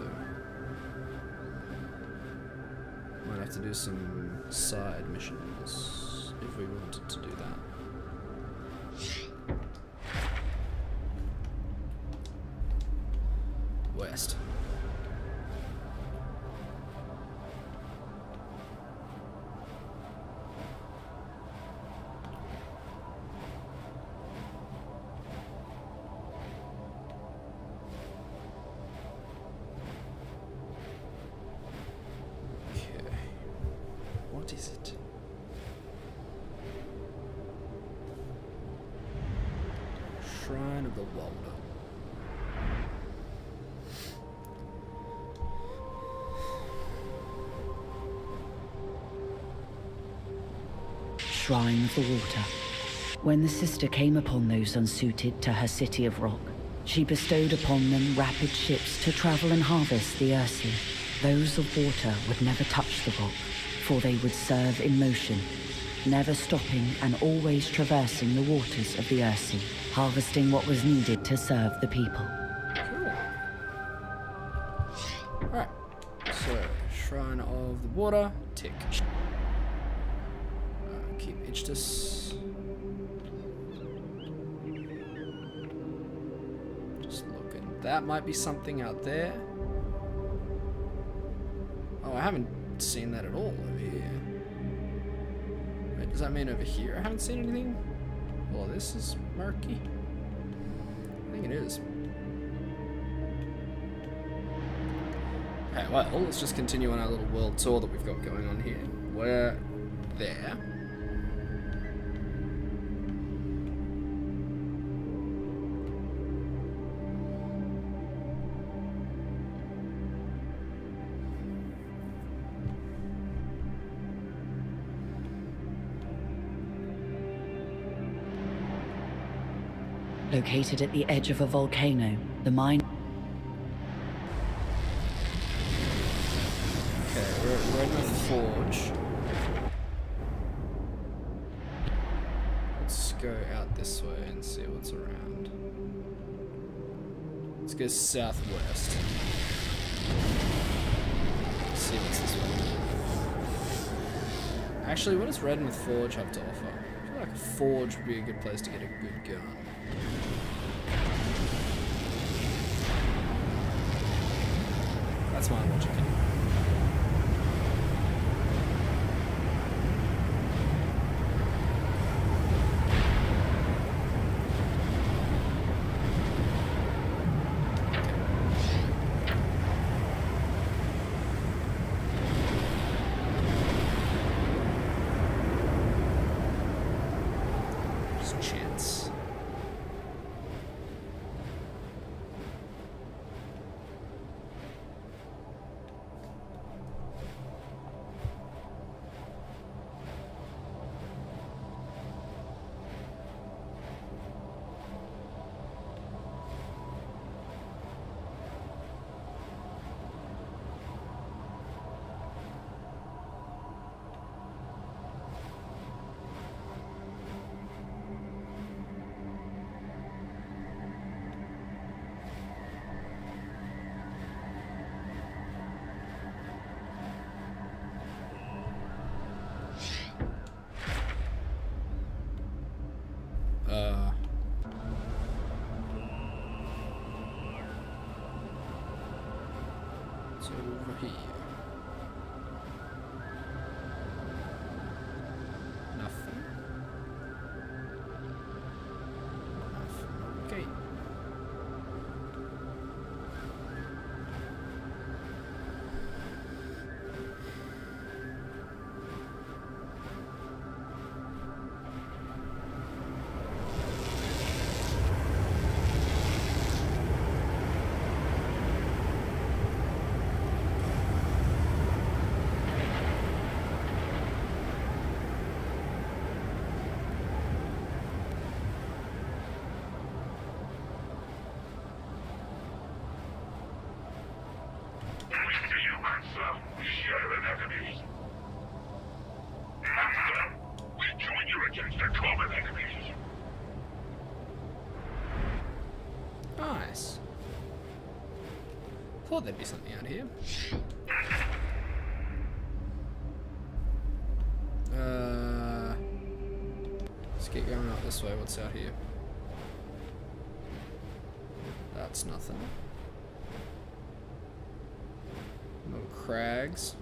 might have to do some side missions if we wanted to do that. West. Okay. What is it? Shrine of the Walder. Shrine of the Water. When the sister came upon those unsuited to her city of rock, she bestowed upon them rapid ships to travel and harvest the Ursi. Those of water would never touch the rock, for they would serve in motion, never stopping and always traversing the waters of the Ursi, harvesting what was needed to serve the people. Cool. Alright, so Shrine of the Water, tick. Keep Ichtus. Just looking. That might be something out there. Oh, I haven't seen that at all over here. Wait, Does that mean over here I haven't seen anything? Well, this is murky. I think it is. Okay, well, let's just continue on our little world tour that we've got going on here. We're there. Located at the edge of a volcano, the mine... Okay, we're in the forge. Let's go out this way and see what's around. Let's go southwest. Let's see what's this way. Actually, what does Redmouth Forge have to offer? I feel like a forge would be a good place to get a good gun. That's my logic. Just chance. It's over here. Nothing. Nothing. Okay. Nice. Thought there'd be something out here. Let's get going up this way. What's out here? That's nothing. No crags.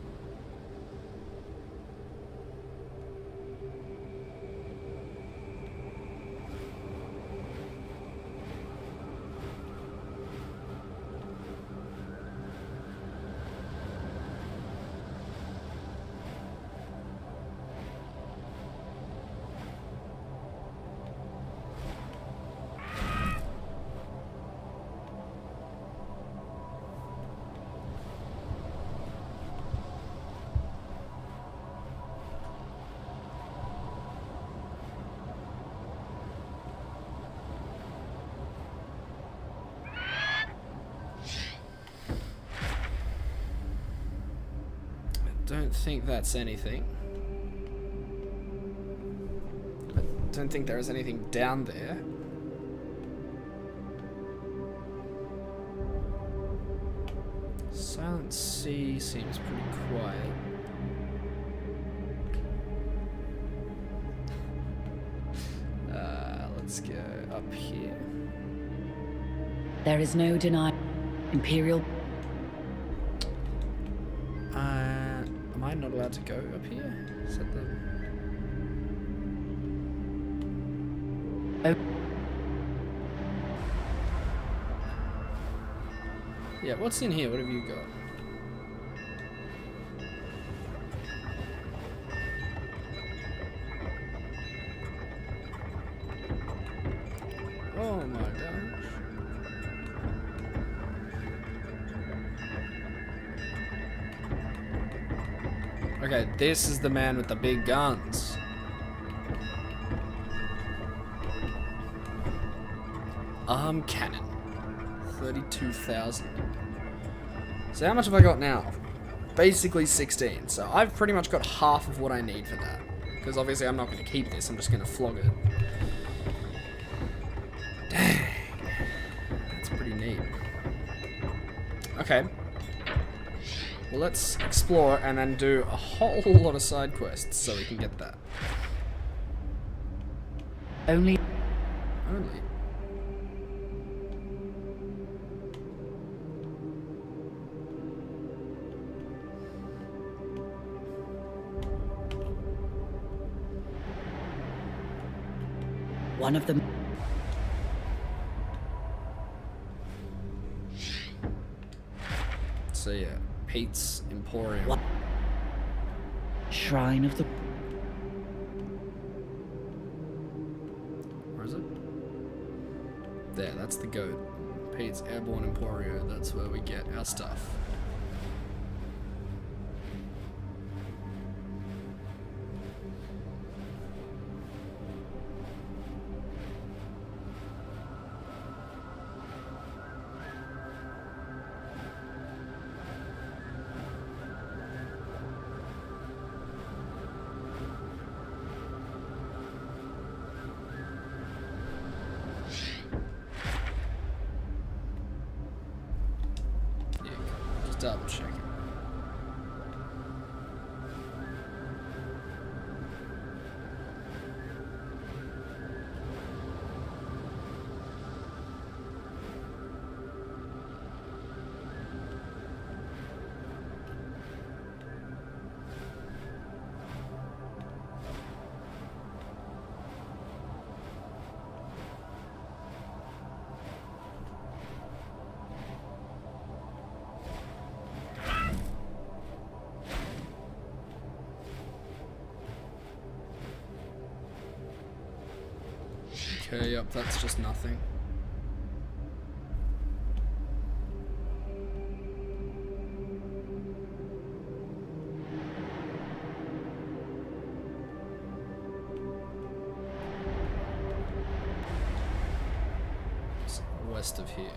Don't think that's anything. I don't think there is anything down there. Silent Sea seems pretty quiet. Let's go up here. There is no denying Imperial... Am I not allowed to go up here? Is that the... Yeah, what's in here? What have you got? Oh my gosh. Okay, this is the man with the big guns. Arm cannon. 32,000. So how much have I got now? Basically 16. So I've pretty much got half of what I need for that. Because obviously I'm not going to keep this, I'm just going to flog it. Dang. That's pretty neat. Okay. Well, let's explore and then do a whole lot of side quests so we can get that. Only. One of them. So yeah, Pete's Emporium. What? Shrine of the. Where is it? There, that's the goat. Pete's Airborne Emporio. That's where we get our stuff. Double checking. Okay, yep, that's just nothing. It's west of here.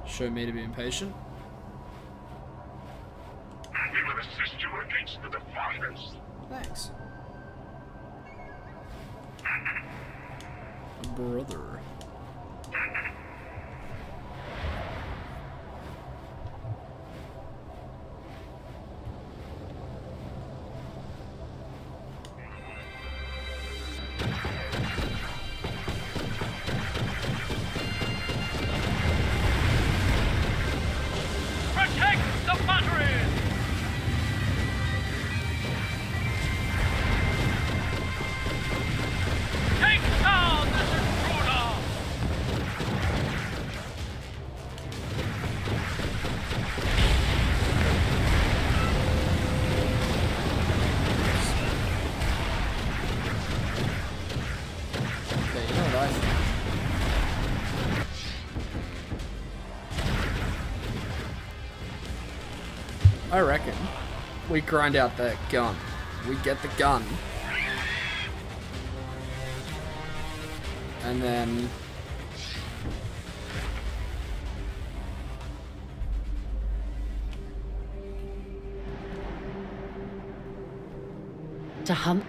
Show me to be impatient. We will assist you against the Defiance. Thanks. Brother. I reckon we grind out that gun. We get the gun. And then... to hunt.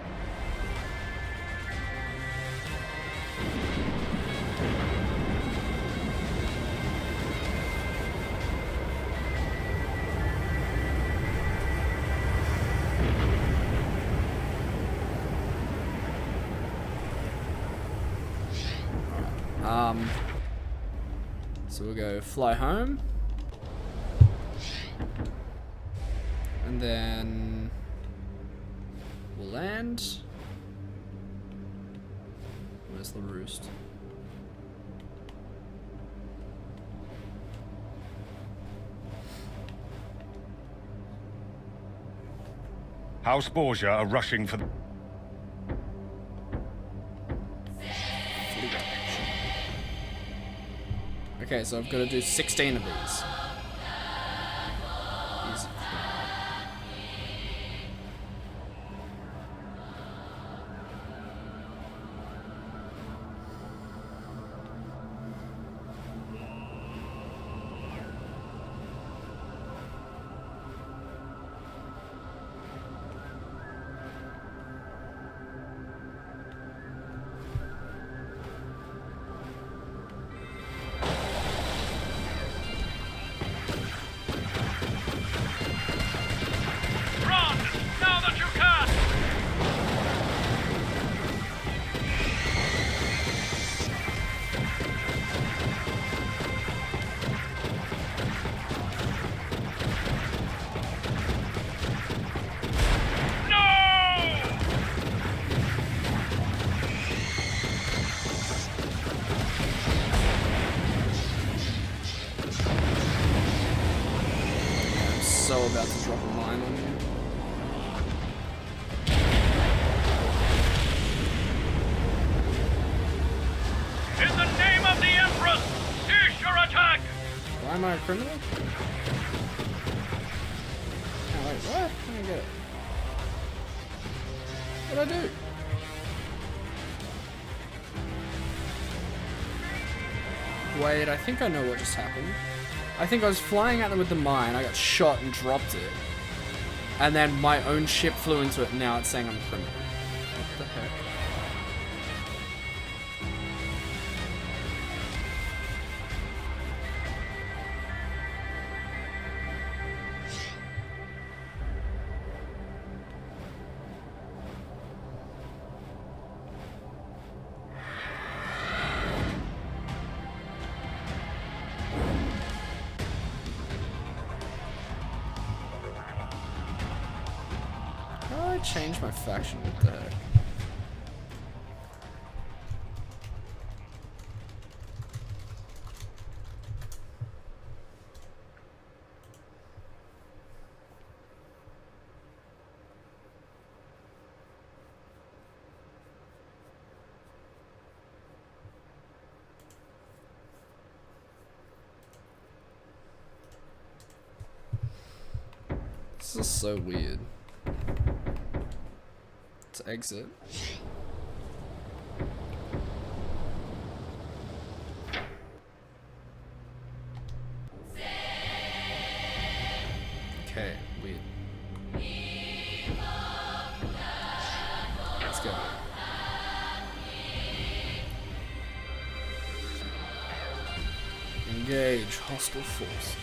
So we'll go fly home. And then we'll land. Where's the roost? House Borgia are rushing for the... Okay, so I've got to do 16 of these. Easy. Run! Now that you can! I'm so about to drop a mine on you. In the name of the Empress, cease your attack! Why am I a criminal? Oh, wait, what? Let me get it. What'd I do? Wait, I think I know what just happened. I think I was flying at them with the mine, I got shot and dropped it. And then my own ship flew into it, and now it's saying I'm a criminal. What the heck? How do I change my faction? What the heck? This is so weird. To exit. Okay, weird. Let's go. Engage hostile forces.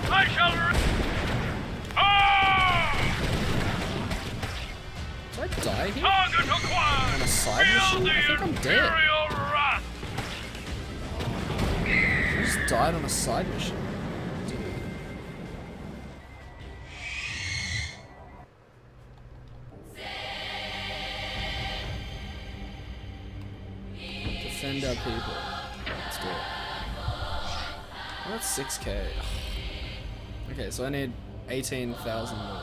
I shall... Did I die here? Target acquired! On a side Feel mission? the I think I'm dead. Imperial wrath! I just died on a side mission. Defend our people. Let's do it. That's 6k. Okay, so I need 18,000 more.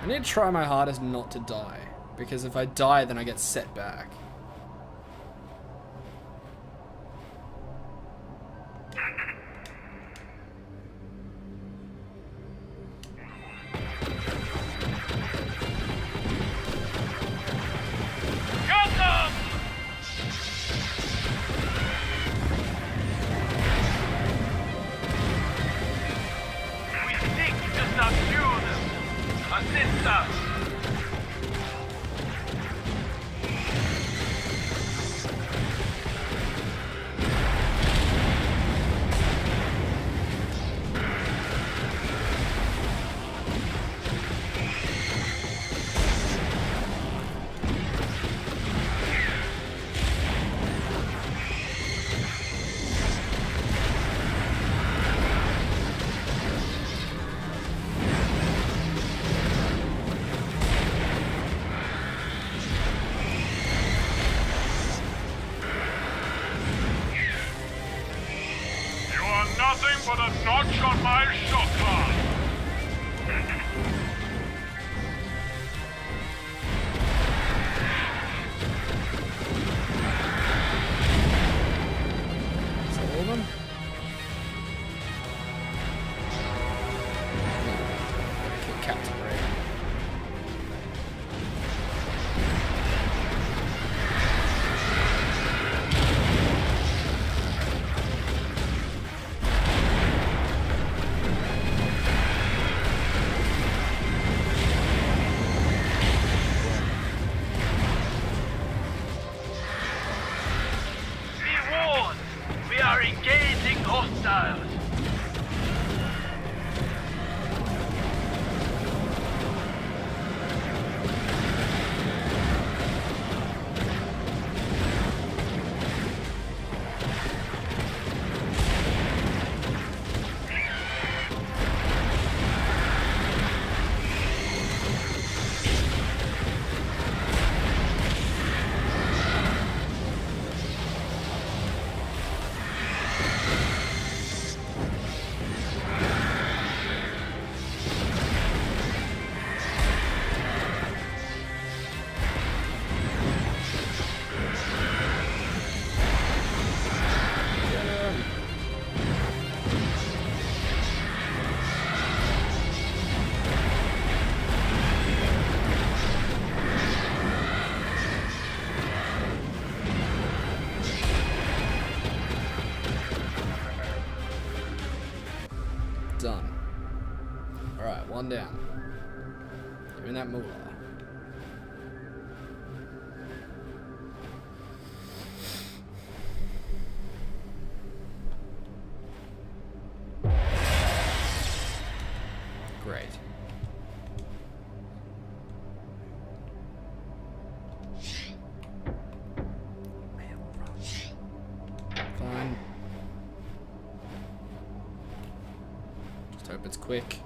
I need to try my hardest not to die, because if I die, then I get set back. Nothing but a notch on my shotgun. Is that all of them? Gotta kill Captain Ray. Done. Alright, one down. Give me that moolah. Great. Fine. Just hope it's quick.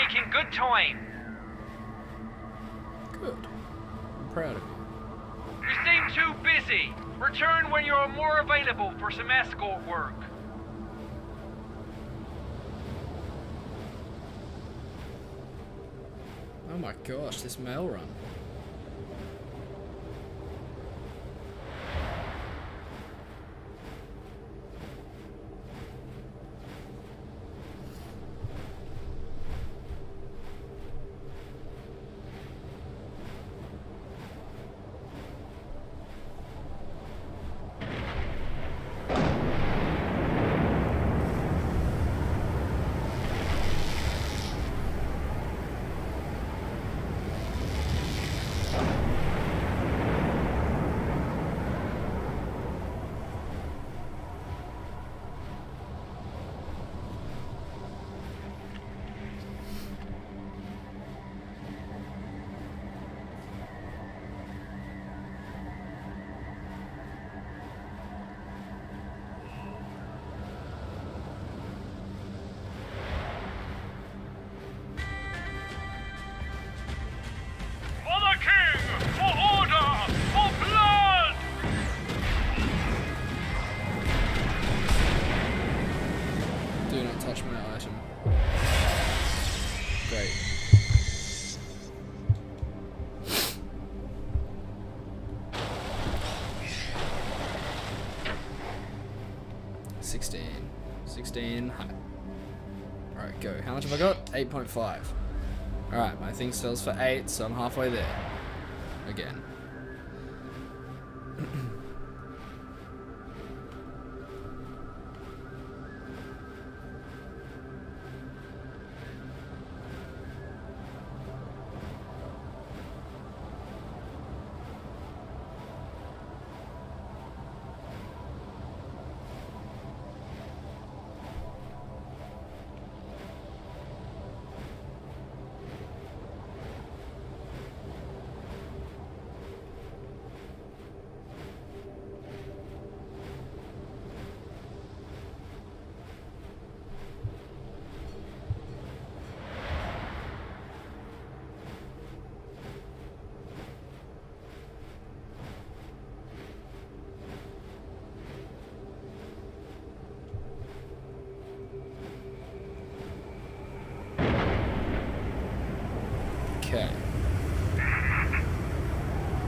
making good time. Good. I'm proud of you. You seem too busy. Return when you're more available for some escort work. Oh my gosh, this mail run. For the king! For order! For blood! Do not touch my item. Great. $16. Alright, go. How much have I got? 8.5. Alright, my thing sells for 8, so I'm halfway there. Again. Okay.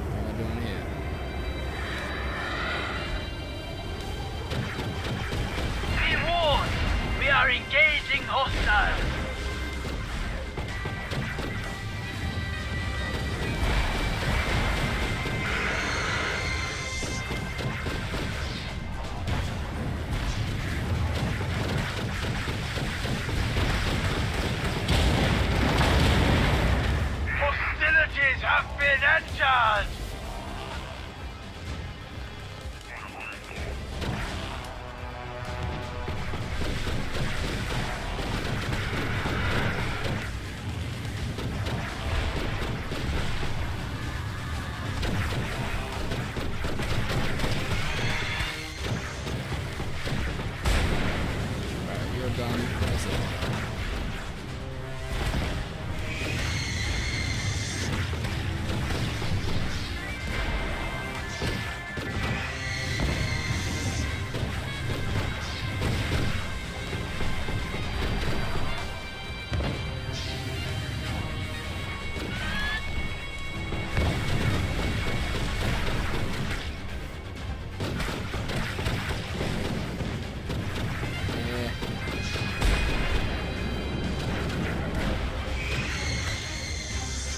What am I doing here? Be warned! We are engaging hostiles! Hostilities have been entered! Alright, you're done. That's it.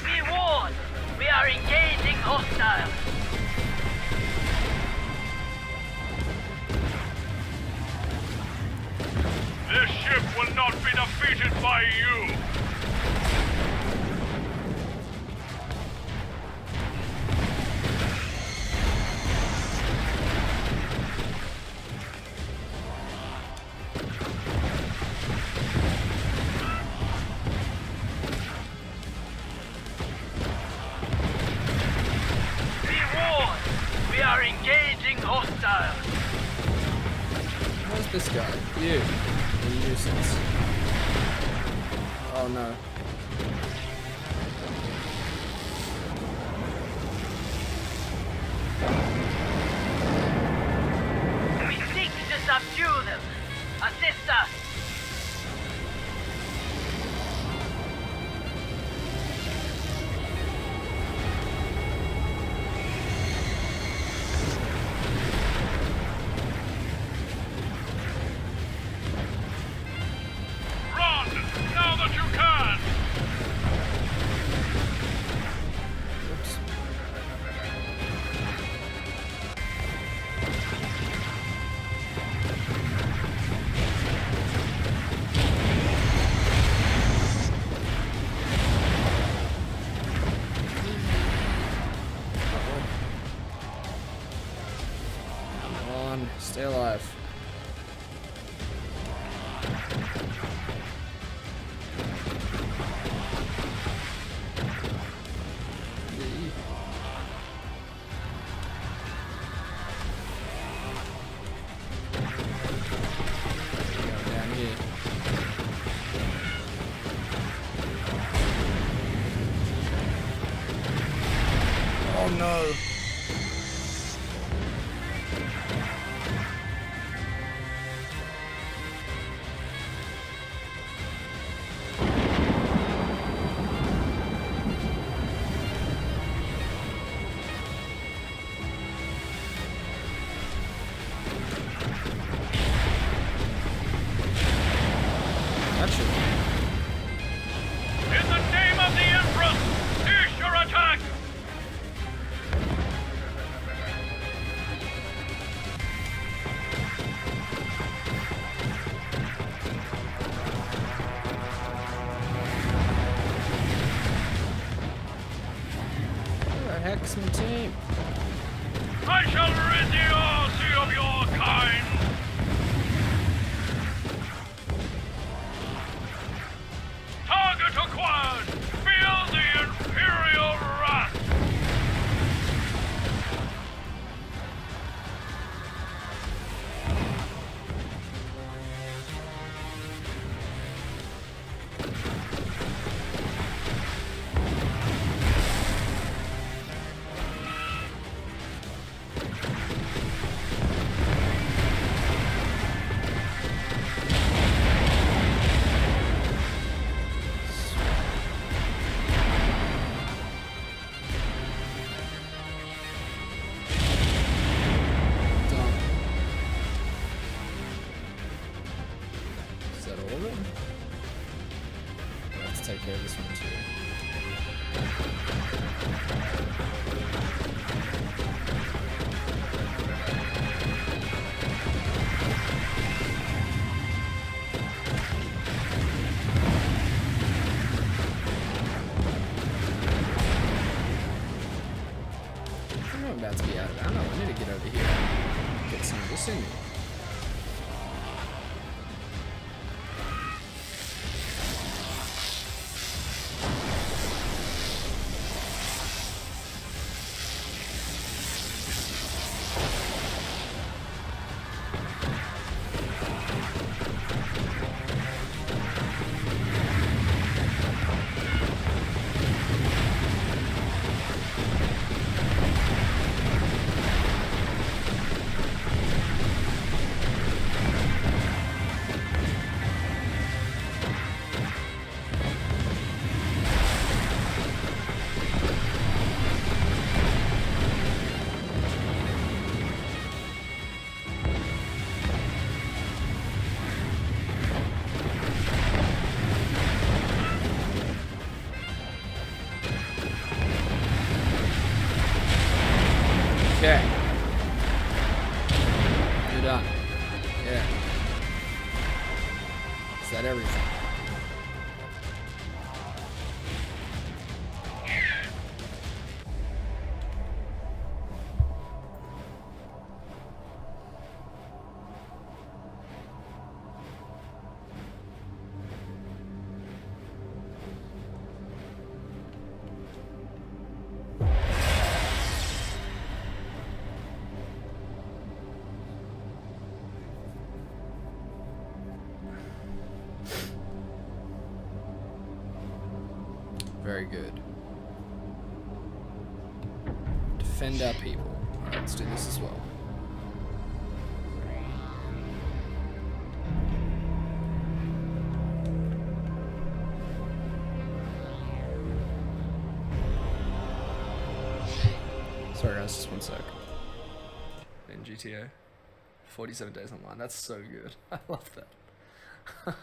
Be warned! We are engaging hostiles! This ship will not be defeated by you! Be warned! We are engaging hostiles! Where's this guy? You. You nuisance. Oh, Oh no. We seek to subdue them. Assist us. Run! Now that you can! Oops. Come on, stay alive. Down here. Oh no. Gotcha. In the name of the Empress, cease your attack! Who the heck's my team? I shall rid the Aussie of your kind! Target acquired! Feel the Imperial wrath! Done. Is that all of it? Let's take care of this one too. I'm about to be out of ammo. I need to get over here. Get some of this in me. Okay. You're done. Yeah. Is that everything? very good. Defend our people. Alright, let's do this as well. Sorry guys, just one sec. In GTA. 47 days online. That's so good. I love that.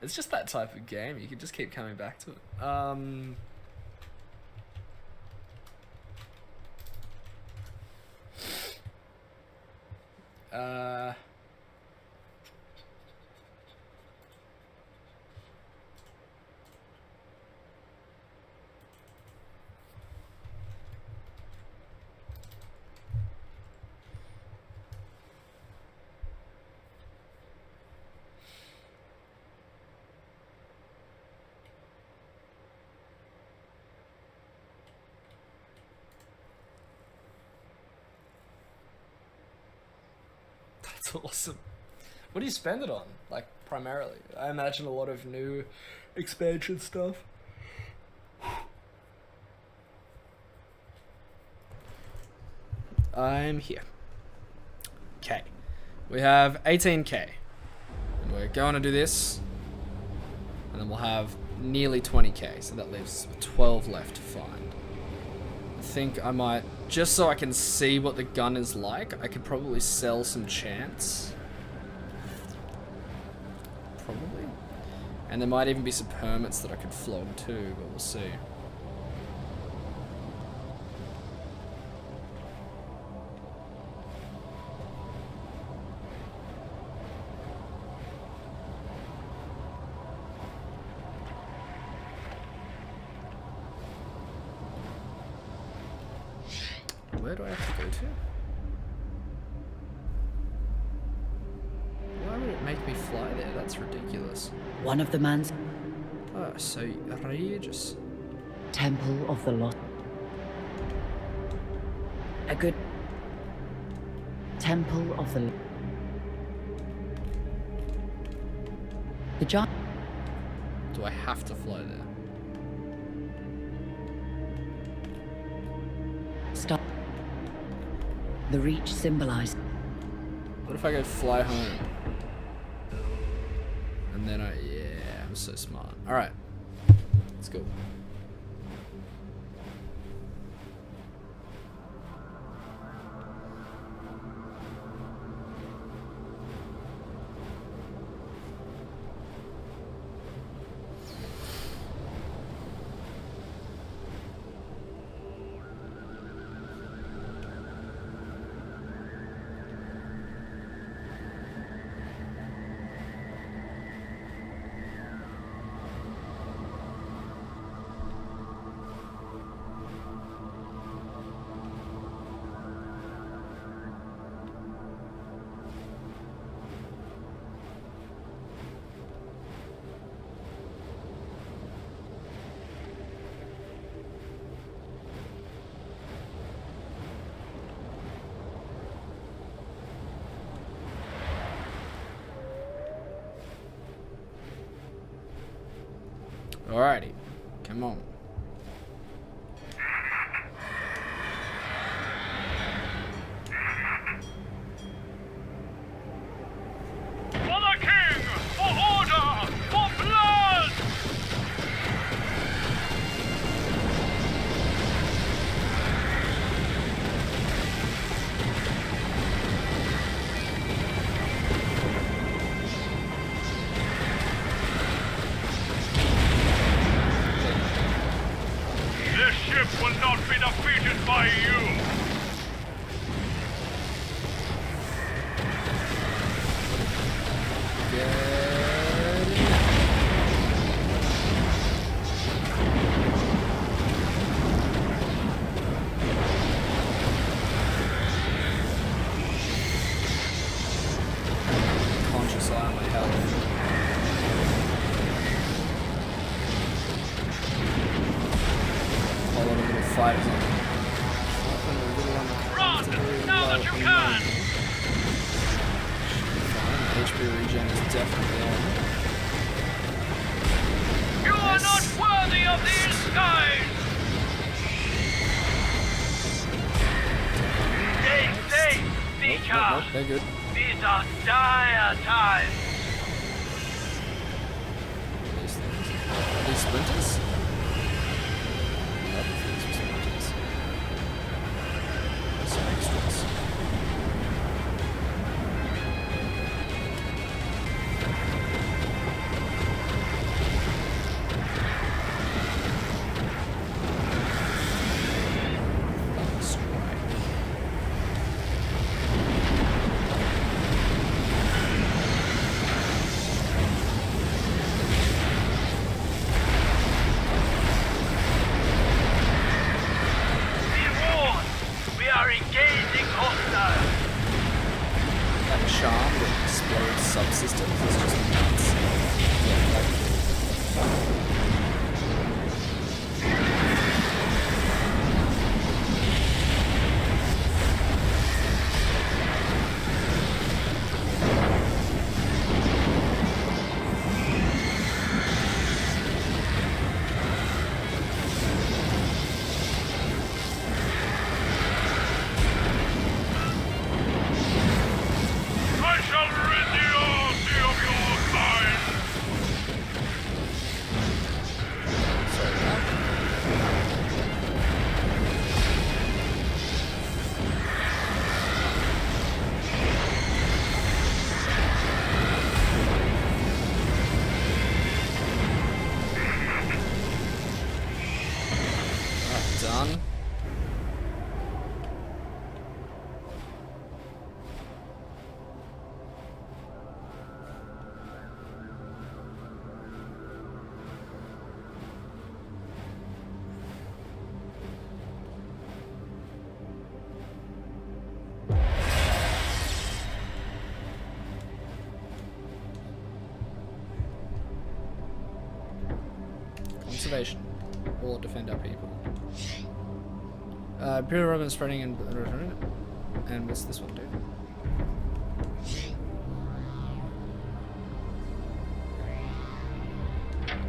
It's just that type of game. You can just keep coming back to it. That's awesome. What do you spend it on? Like, primarily? I imagine a lot of new expansion stuff. I'm here. Okay. We have 18k. And we're going to do this. And then we'll have nearly 20k. So that leaves 12 left to find. I think I might, just so I can see what the gun is like, I could probably sell some chance. Probably. And there might even be some permits that I could flog too, but we'll see. Where do I have to go to? Why would it make me fly there? That's ridiculous. One of the man's Oh, so outrageous. Temple of the Lost. A good Temple of the giant. Do I have to fly there? Stop. The reach symbolized. What if I go fly home? And then yeah, I'm so smart. Alright. Let's go. Alrighty, come on. For the king! For order! For blood! This ship will not be defeated by you! Conscious eye on my health. All of the little fighters on Run! Now that you can! HP regen is definitely on. You are not worthy of these skies! Stay safe, Seeker! Nope, they're good. These are dire times! These things. Are these splinters? Nope, these are splinters. There's some extras. Done. Conservation. Or defend our people. Imperial Roman spreading and what's this one do?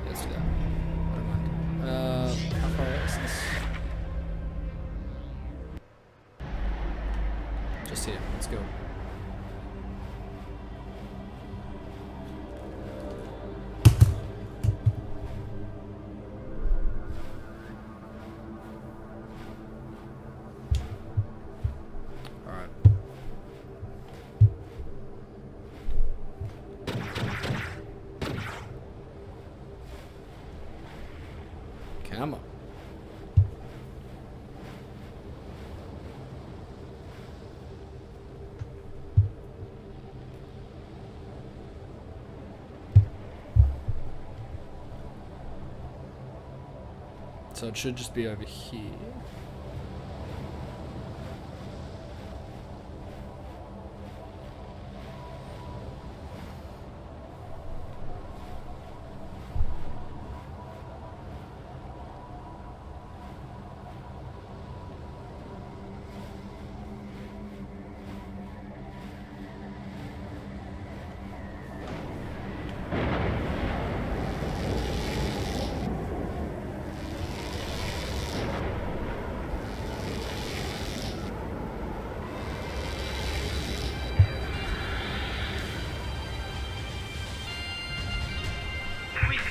Let's do that. I don't mind. How far away is this? Just here. Let's go. Come on. So it should just be over here.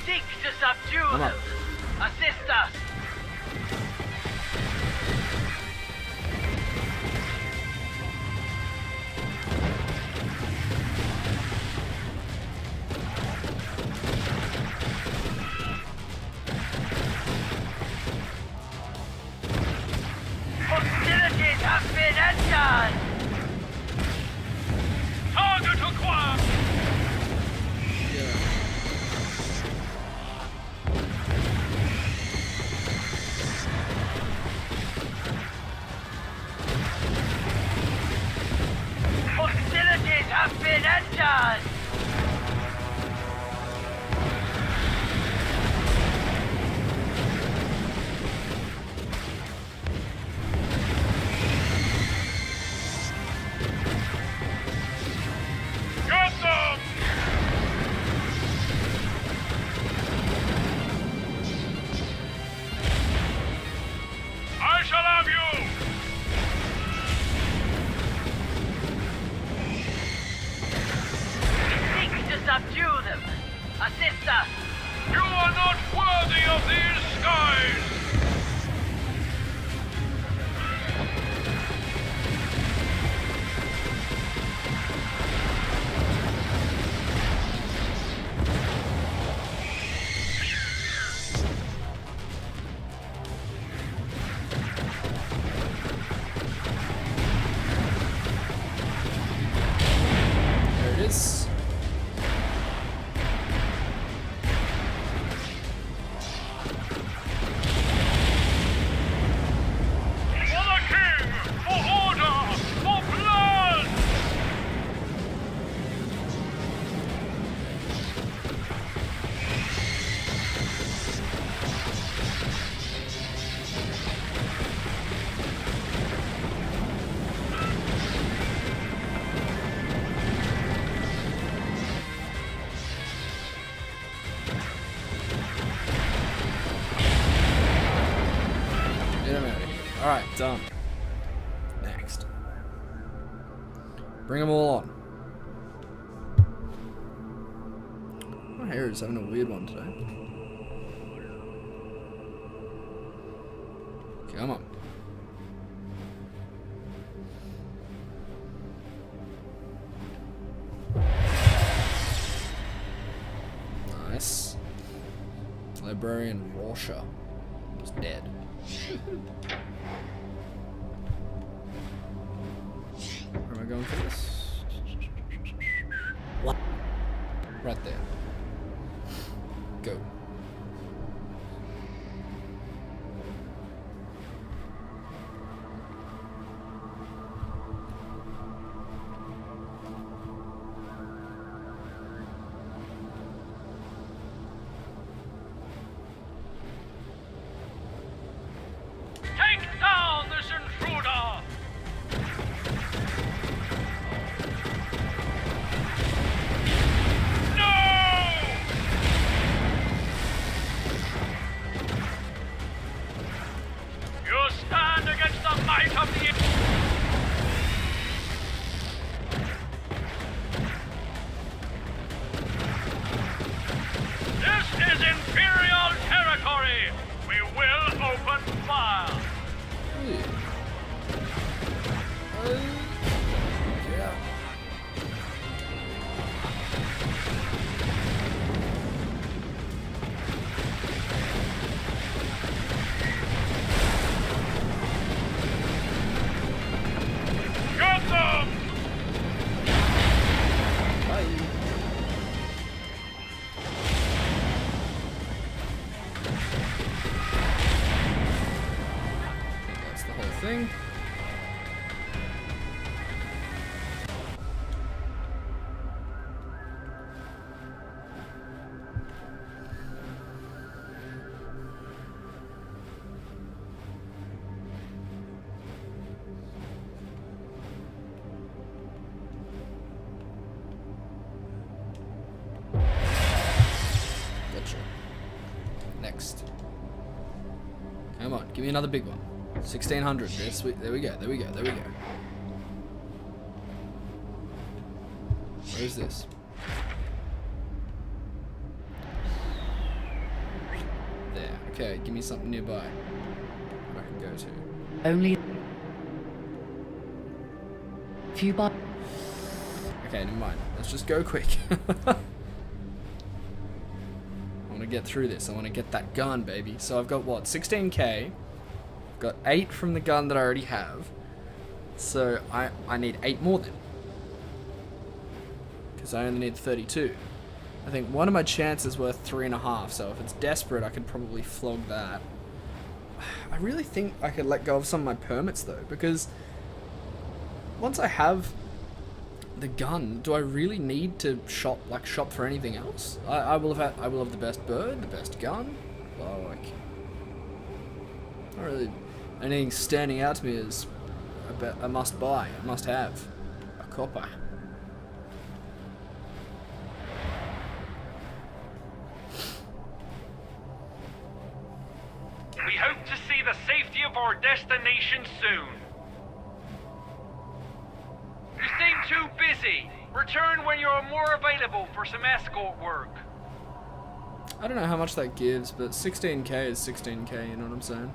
Seek to subdue them. Assist us. Hostilities have been entered. Target acquired. Hostilities have been entered! Get them! us! You are not worthy of these skies! There it is. For the king! For order! For blood! Get him out of here. Alright, done. Next. Bring them all on. My hair is having a weird one today. Come on. Nice. Librarian Rorschach was dead. Where am I going for this? What? Right there. Go. Take down this intruder! You stand against the might of the... This is Imperial territory! We will open fire! Yeah. Get them! Bye. That's the whole thing. Gotcha. Next. Come on, give me another big one. 1600. There we go. There we go. There we go. Where is this? There. Okay, give me something nearby I can go to. Only few bar. Okay, never mind. Let's just go quick. I want to get through this. I want to get that gun, baby. So I've got what? 16k. I've got 8 from the gun that I already have. So I need 8 more then. Because I only need 32. I think one of my chances worth 3.5. So if it's desperate, I could probably flog that. I really think I could let go of some of my permits though, because once I have the gun, do I really need to shop for anything else? I will have the best bird, the best gun. Like, not really anything standing out to me as a must buy, a must have, a copper. We hope to see the safety of our destination soon. You seem too busy. Return when you are more available for some escort work. I don't know how much that gives, but 16k is 16k, you know what I'm saying?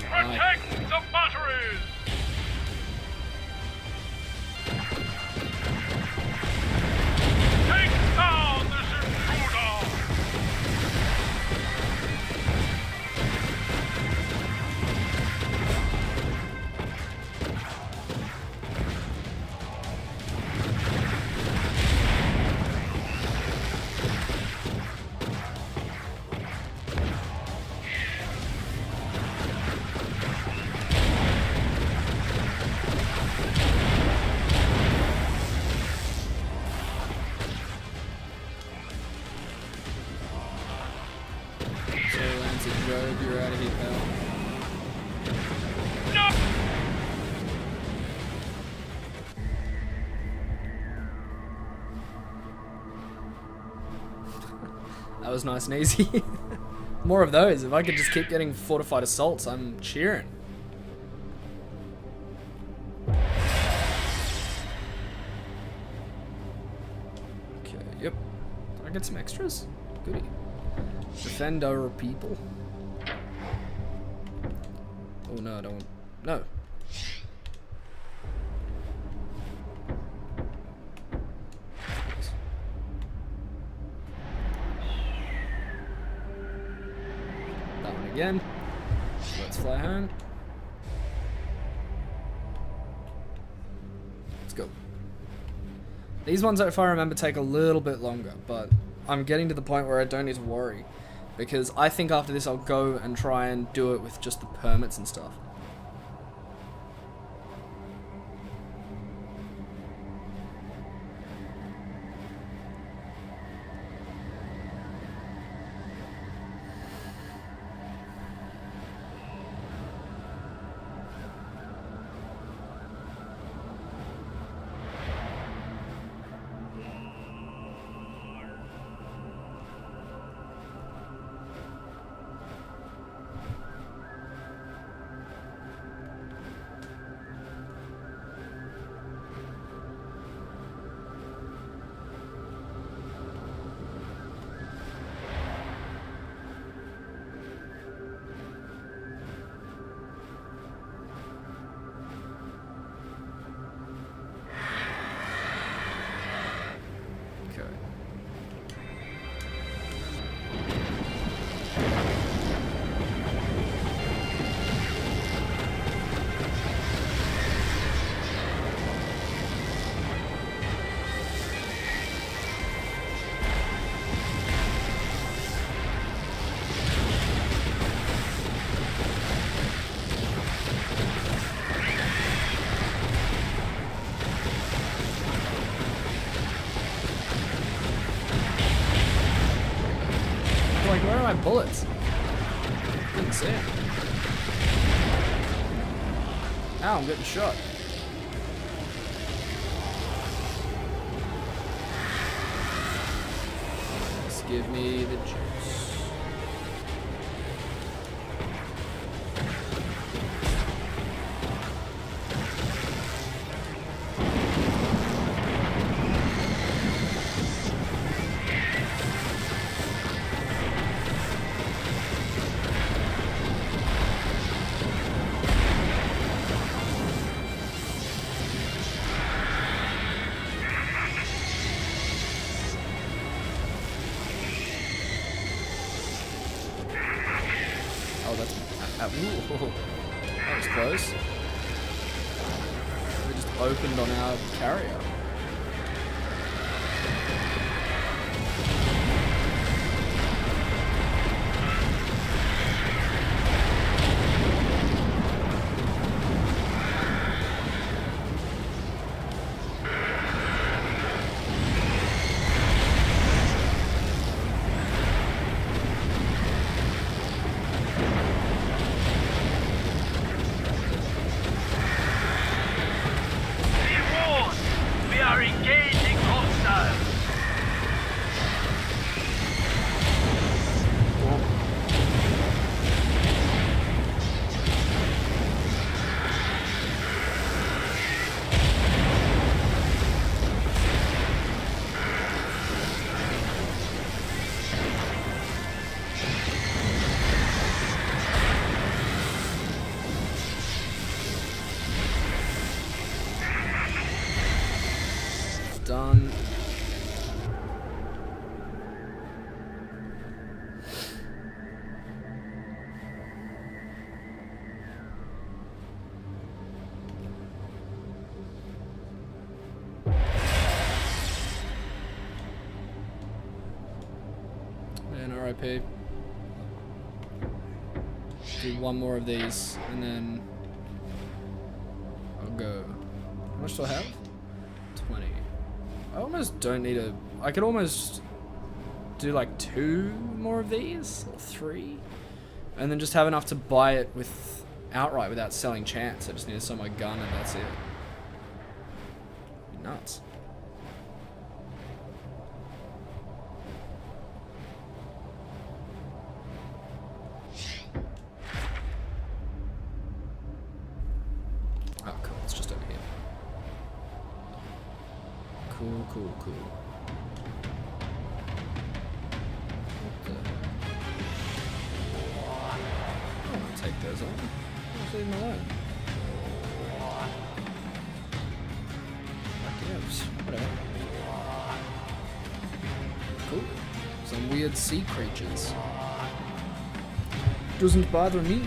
Protect the batteries! Take down this intruder! You're out of here, pal. That was nice and easy. More of those. If I could just keep getting fortified assaults, I'm cheering. Okay, yep. Did I get some extras? Goody. Defend our people. Oh no, I don't want... No. That one again. Let's fly home. Let's go. These ones, if I remember, take a little bit longer, but I'm getting to the point where I don't need to worry. Because I think after this I'll go and try and do it with just the permits and stuff. Like, where are my bullets? Didn't see it. Ow, I'm getting shot. Just give me the juice. Ooh, that was close. We just opened on our carrier. done. And RIP. Do one more of these, and then I'll go. How much do I have? 20. I almost don't need a... I could almost do like 2 more of these, or 3, and then just have enough to buy it with outright without selling chance. I just need to sell my gun and that's it. Nuts. Oh, cool. It's just over here. Cool, cool, cool. What the? I'm gonna take those on. Just leave them alone. Like, yeah, whatever. Cool. Some weird sea creatures. Doesn't bother me.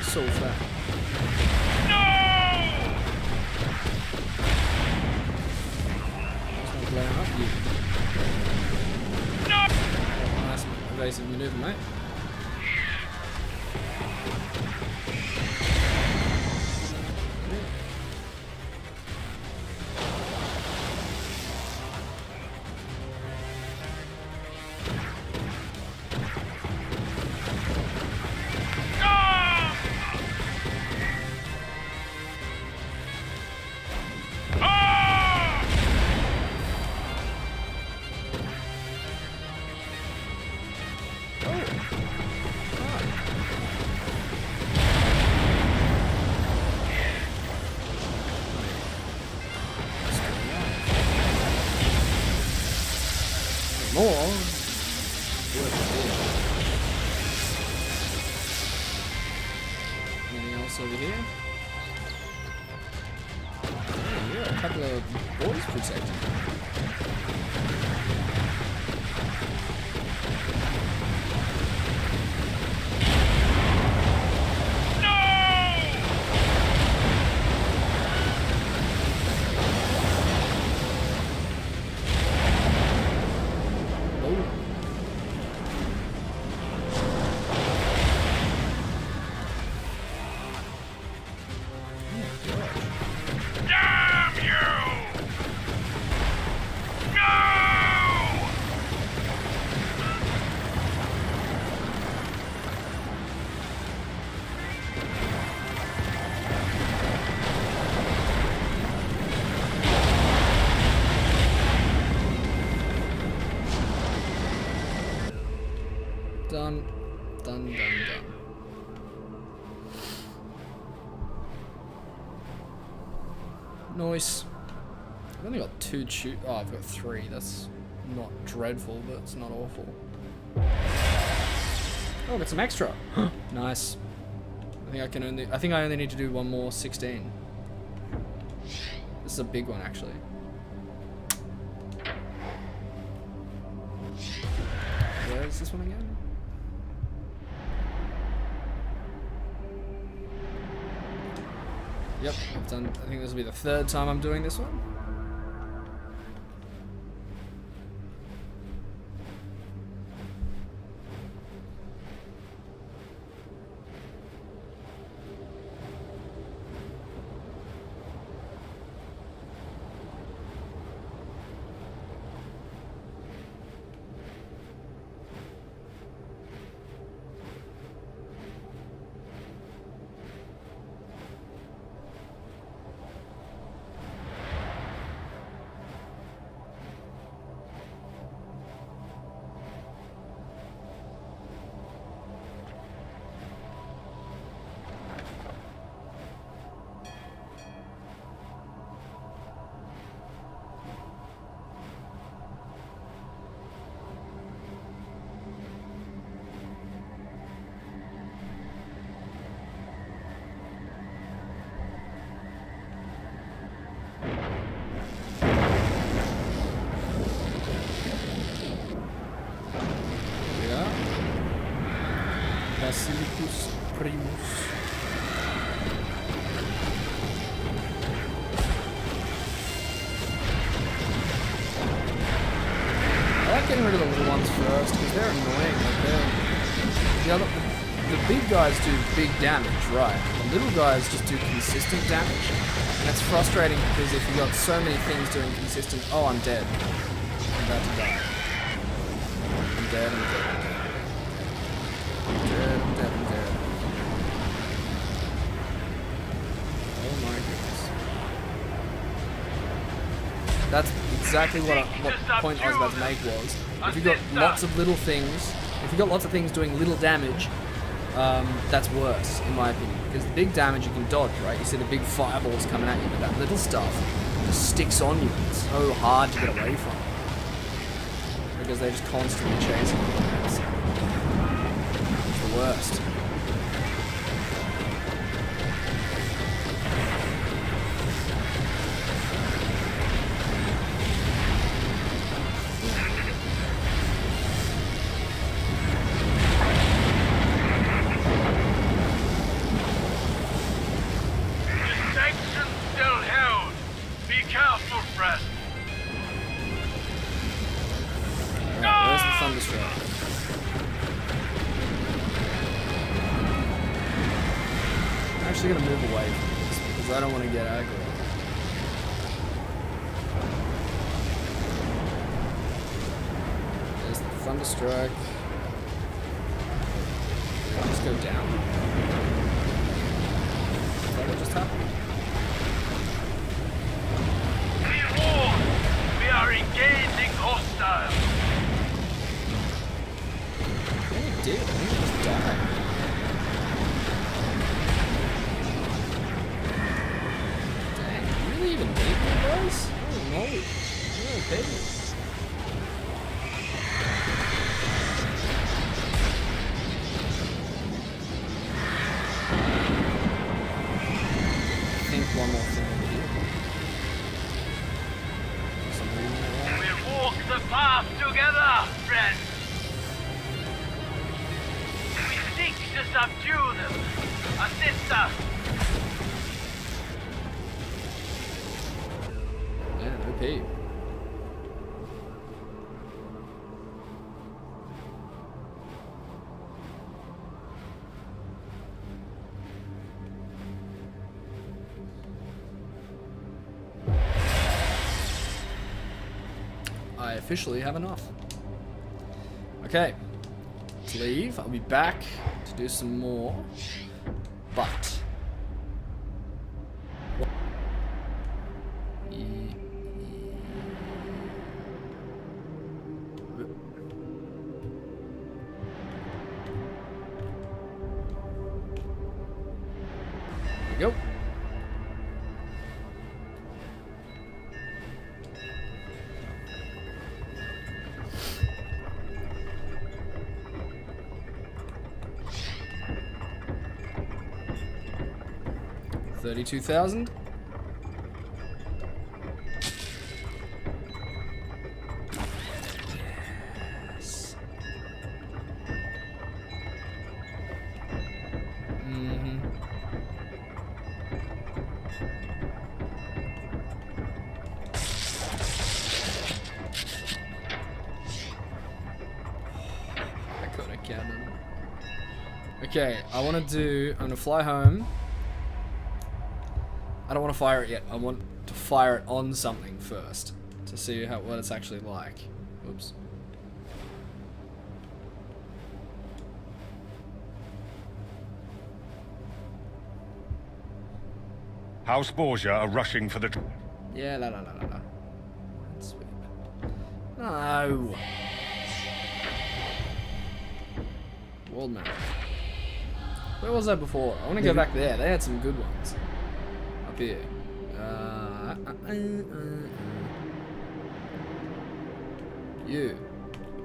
So far. Nice evasive maneuver, mate. Anything else over here? Oh, yeah, a couple of boys protecting. Done. Done, done, done. Nice. I've only got 2 shoot. Oh, I've got 3. That's not dreadful, but it's not awful. Oh, I got some extra. Nice. I think I only need to do one more 16. This is a big one, actually. Where is this one again? Yep, I've done. I think this will be the 3rd time I'm doing this one. Basilicus primus. I like getting rid of the little ones first because they're annoying. The big guys do big damage, right? The little guys just do consistent damage. And it's frustrating because if you've got so many things doing consistent... Oh, I'm dead. I'm about to die. I'm dead. Oh my goodness. That's exactly what point I was about to make was, if you've got lots of little things, doing little damage, that's worse, in my opinion. Because the big damage you can dodge, right? You see the big fireballs coming at you, but that little stuff just sticks on you. It's so hard to get away from. Because they're just constantly chasing you. It's the worst. I'm actually going to move away from this because I don't want to get aggro. There's the Thunderstrike. Did I just go down? Is that what just happened? Be warned! We are engaging hostile! Yeah, you did. I think you just died. Even need me, boys? Oh no. Okay. I think one more thing over here. We'll walk the path together, friends! We seek to subdue them! Assist us! Okay. I officially have enough. Okay. Let's leave. I'll be back to do some more. But... Go. $32,000. Yes. Okay, I'm gonna fly home. I don't want to fire it yet. I want to fire it on something first to see what it's actually like. Oops. House Borgia are rushing for the... Yeah, no. Sweep. No. World map. Where was I before? I want to go back there. They had some good ones. Up here. You.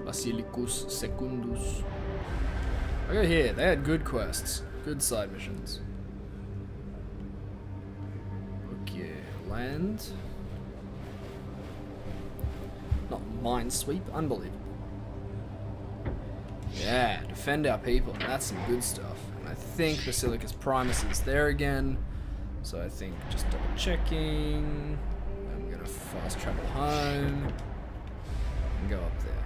Basilicus Secundus. I go here. They had good quests. Good side missions. Okay. Land. Not Minesweep. Unbelievable. Yeah, defend our people. That's some good stuff. And I think Basilicus Primus is there again. So I think just double checking. I'm gonna fast travel home and go up there.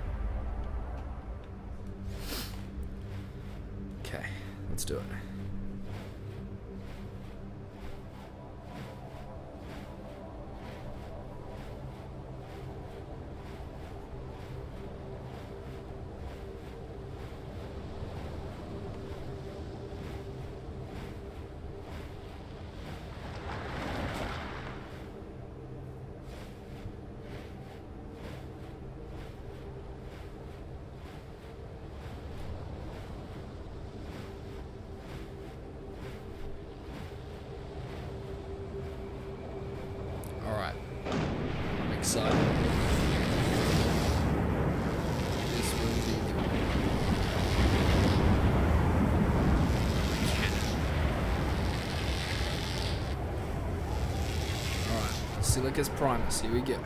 Okay, let's do it. Alright. I'm excited. This will be good. Alright. Basilicus Primus, here we go.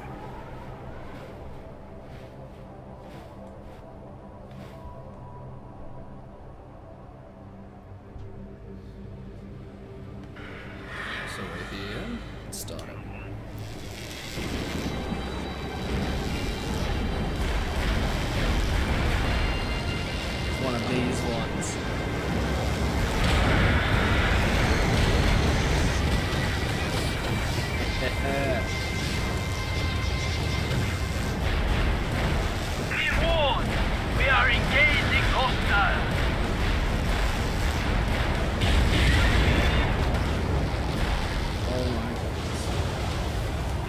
So we're here. Let's start it. One of these ones. Be warned! We are engaging hostile! Oh my goodness.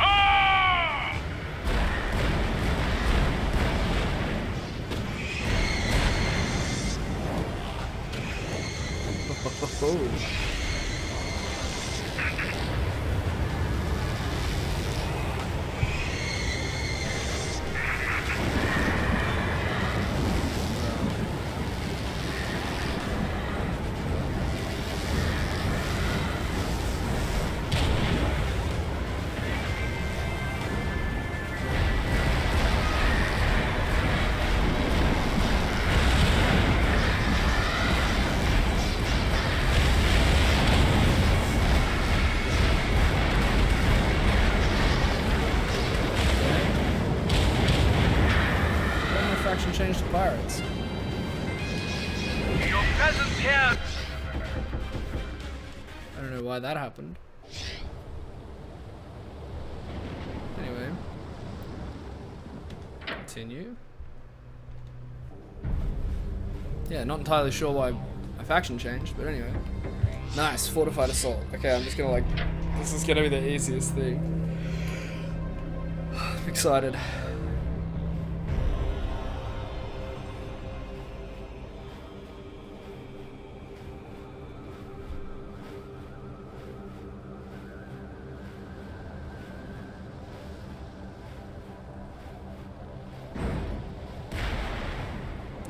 Ah! When the faction changed to pirates? Your presence here... I don't know why that happened. Anyway. Continue. Yeah, not entirely sure why my faction changed, but anyway. Nice, fortified assault. Okay, I'm just gonna like... This is gonna be the easiest thing. I'm excited.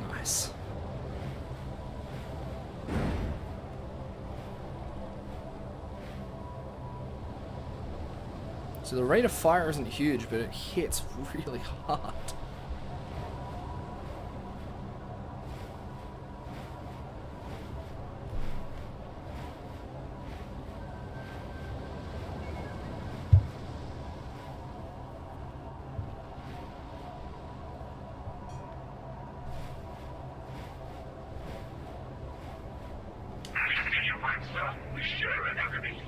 Nice. So the rate of fire isn't huge, but it hits really hard. We share an enemy.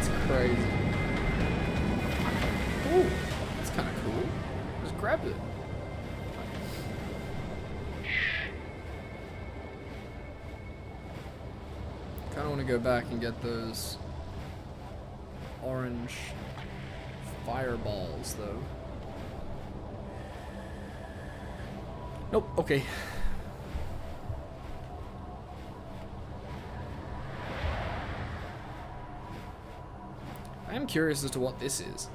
That's crazy. Ooh, that's kind of cool. Just grab it. Kind of want to go back and get those orange fireballs, though. Nope, okay. I am curious as to what this is.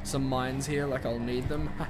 Some mines here, like I'll need them. No.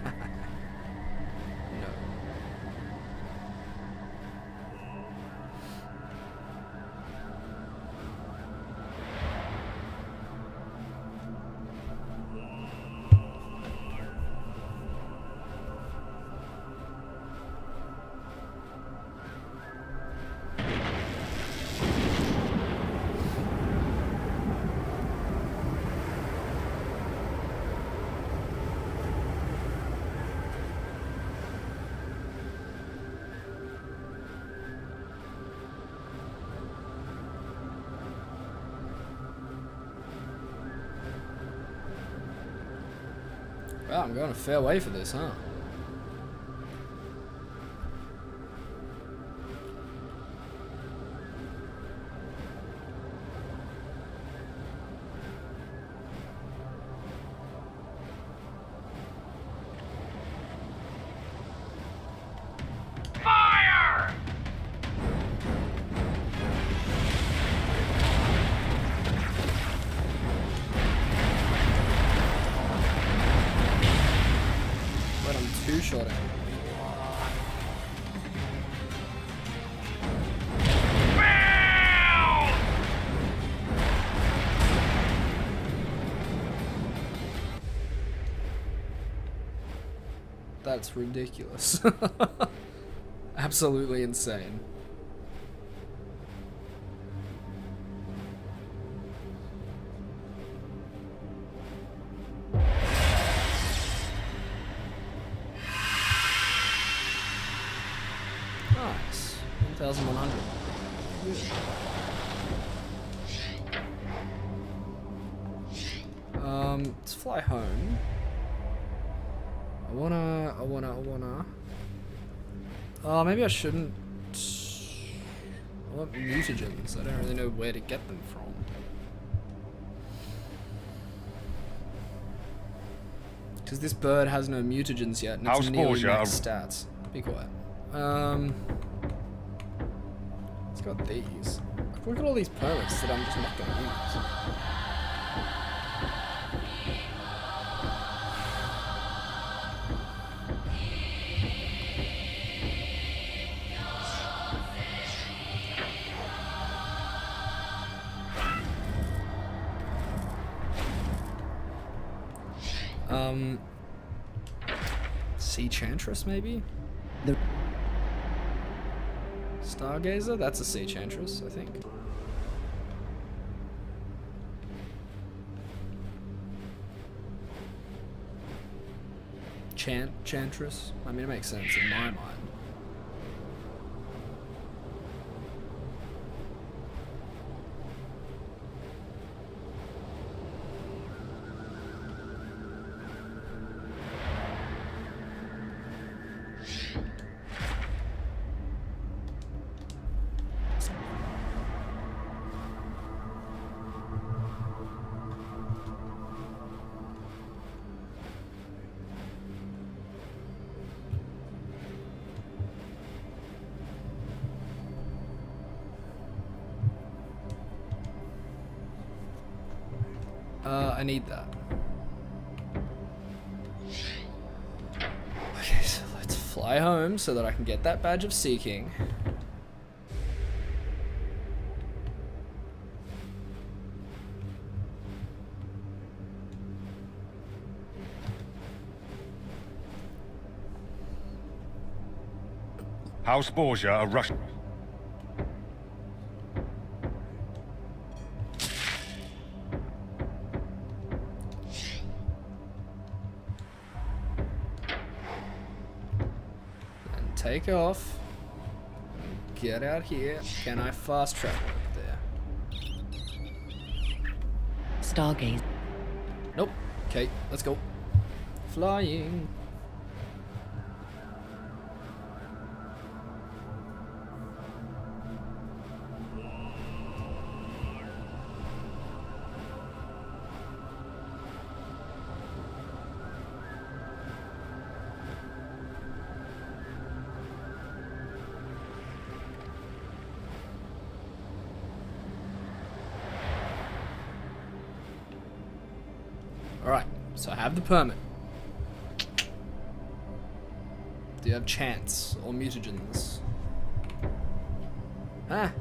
Wow, I'm going a fair way for this, huh? Fire! But I'm two-shotting. That's ridiculous. Absolutely insane. Nice. 1,100. Let's fly home. I wanna... Oh, maybe I shouldn't... I want mutagens. I don't really know where to get them from. Because this bird has no mutagens yet, and it's nearly max stats. Be quiet. It's got these. Look at all these permits that I'm just not going to use. Sea Chantress, maybe? The Stargazer? That's a Sea Chantress, I think. Chantress? I mean, it makes sense in my mind. I need that. Okay, so let's fly home so that I can get that badge of seeking. House Borgia are Russian. Take off. get out here. Can I fast travel there? Stargaze. Nope. Okay, let's go. Flying. Alright, so I have the permit. Do you have chance or mutagens? Ah.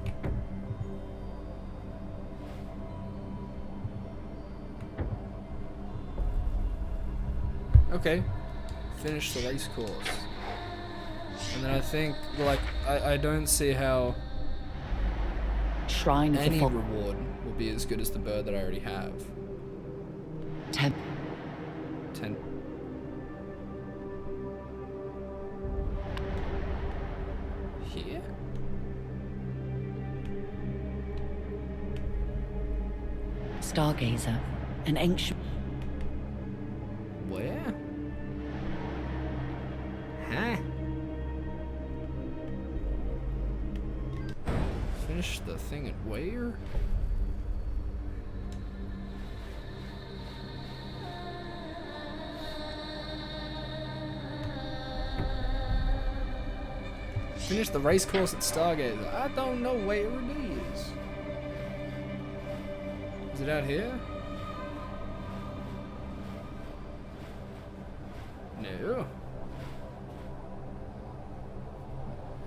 Okay. Finish the race course. And then I think, like, I don't see how Shrine of any the reward will be as good as the bird that I already have. 10. Here? Stargazer, an ancient. Where? Huh? Finish the thing at where? Finish the race course at Stargazer. I don't know where it is. Is it out here? No.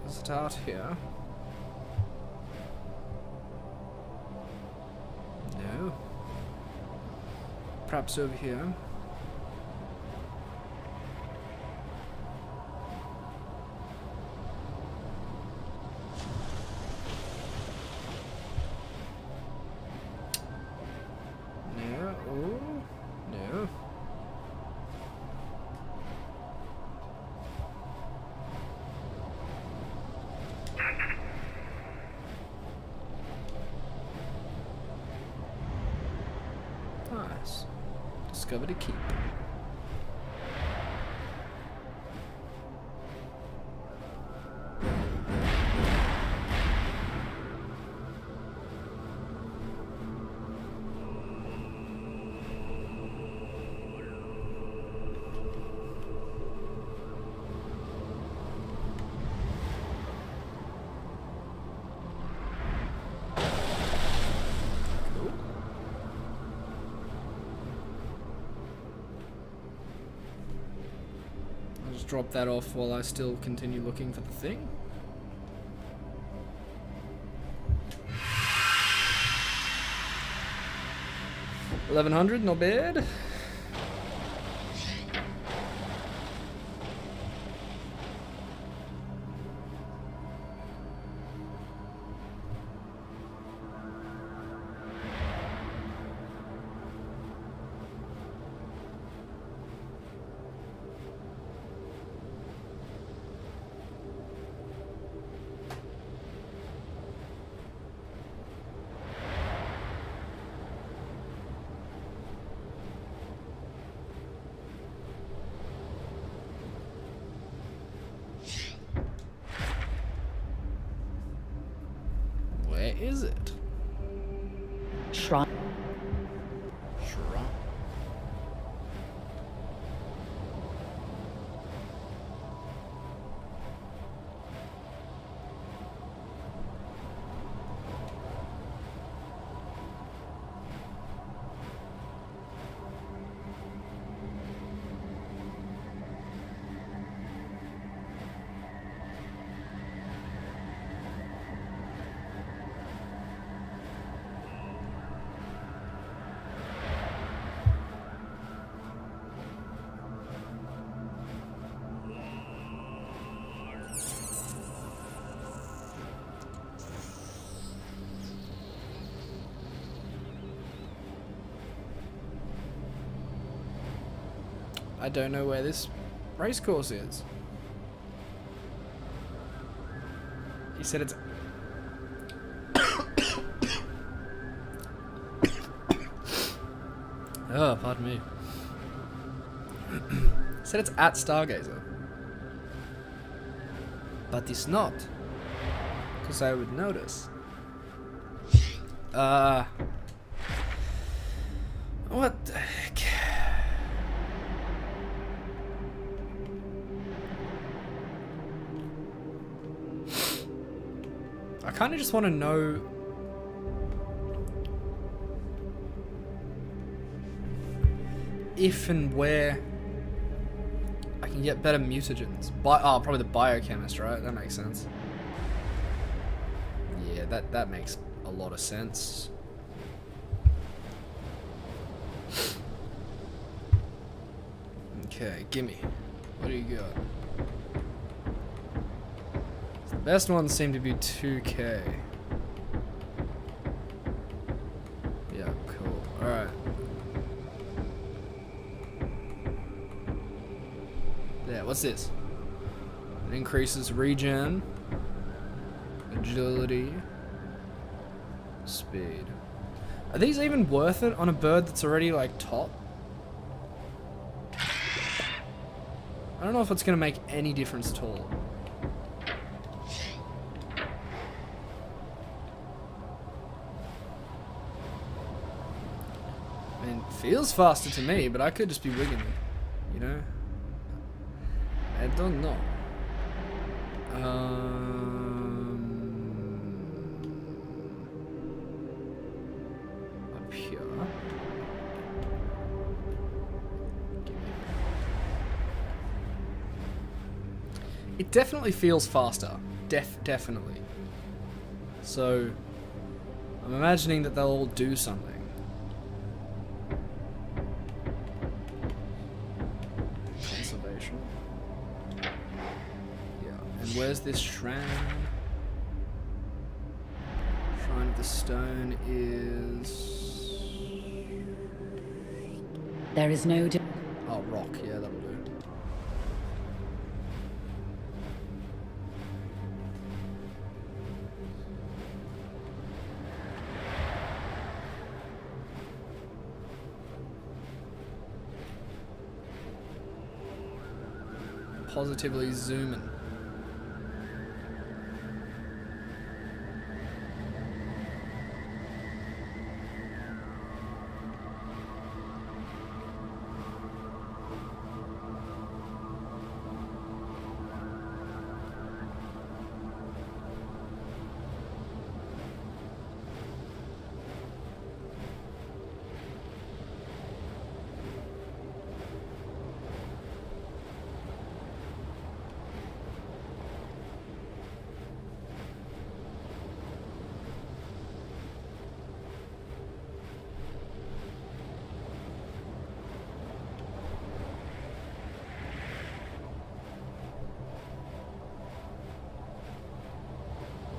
Is it out here? No. Perhaps over here. No. Oh, no. Nice. Discovered a keep. Drop that off while I still continue looking for the thing. $1,100, not bad. Where is it? Shrine. Shrine. I don't know where this race course is. He said it's... Oh, pardon me. He said it's at Stargazer. But it's not. Because I would notice. What the heck? I kind of just want to know if and where I can get better mutagens. Probably the biochemist, right? That makes sense. Yeah, that makes a lot of sense. Okay, gimme. What do you got? The best ones seem to be 2K. Yeah, cool. Alright. Yeah, what's this? It increases regen, agility, speed. Are these even worth it on a bird that's already like top? I don't know if it's going to make any difference at all. I mean, it feels faster to me, but I could just be wigging it, you know? I don't know. Up here. It definitely feels faster. Definitely. So, I'm imagining that they'll all do something. Conservation. Yeah, and where's this shrine? Shrine of the Stone is... There is no... Oh, rock. Yeah, that'll do. Positively zooming.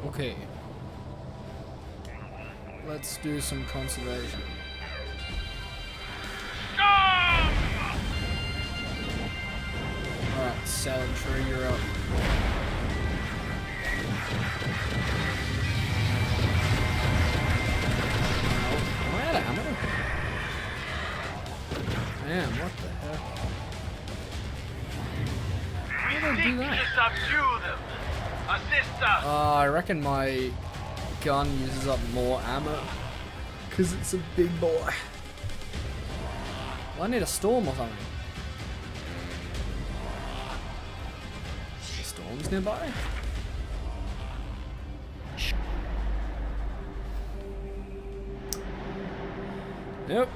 Okay. Let's do some conservation. Alright, Salad Tree, you're up. Oh, am I out of ammo? Man, what the heck? How did I do that? Subdue them. Assist us. I reckon my gun uses up more ammo because it's a big boy. Well, I need a storm or something. The storm's nearby. Yep.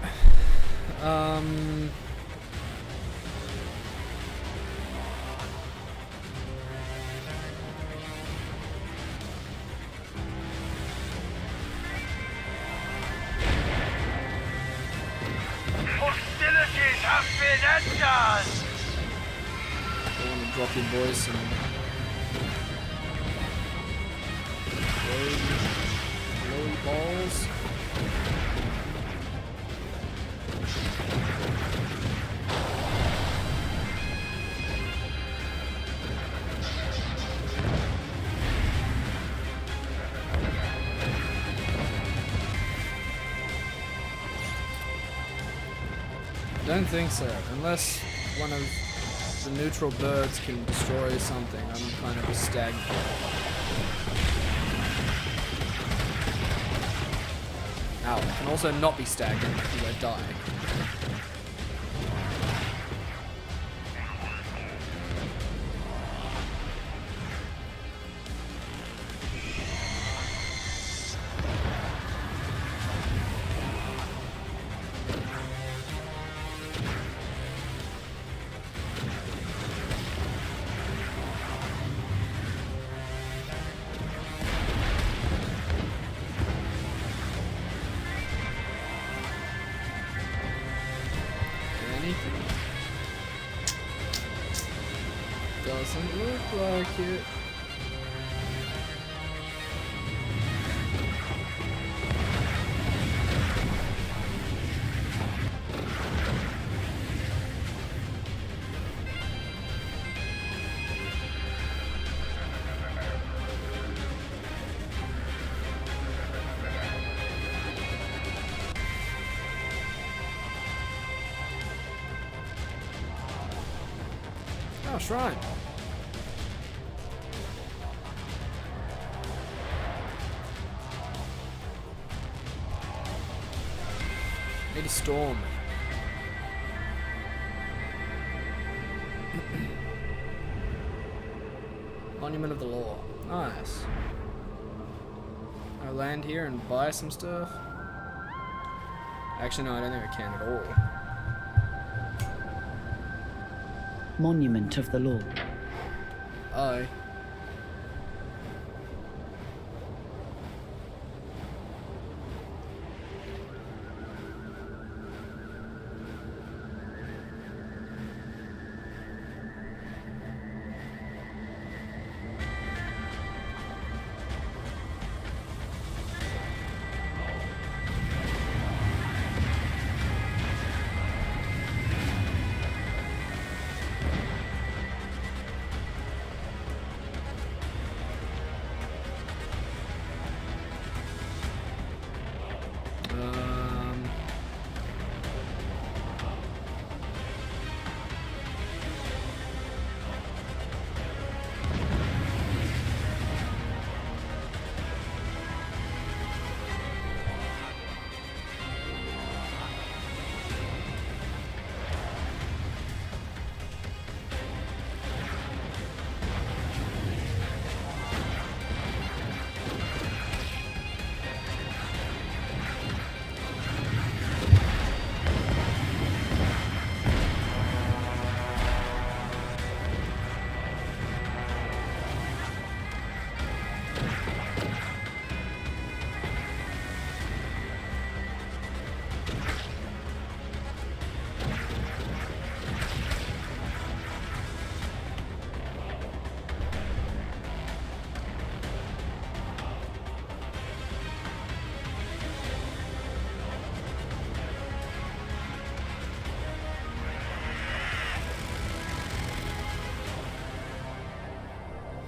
Hostilities have been entered. I want to drop your boys some glowy balls. don't think so. Unless one of the neutral birds can destroy something, I'm kind of just stagnant. Ow, I can also not be stagnant because I die. Doesn't look like it. Oh, shrine. Need a storm. Monument of the Law. Nice. I land here and buy some stuff. Actually, no, I don't think I can at all. Monument of the Law. Aye.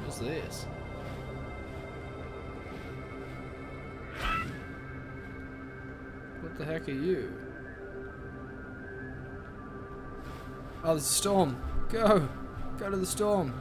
What's this? What the heck are you? Oh, there's a storm. Go! Go to the storm.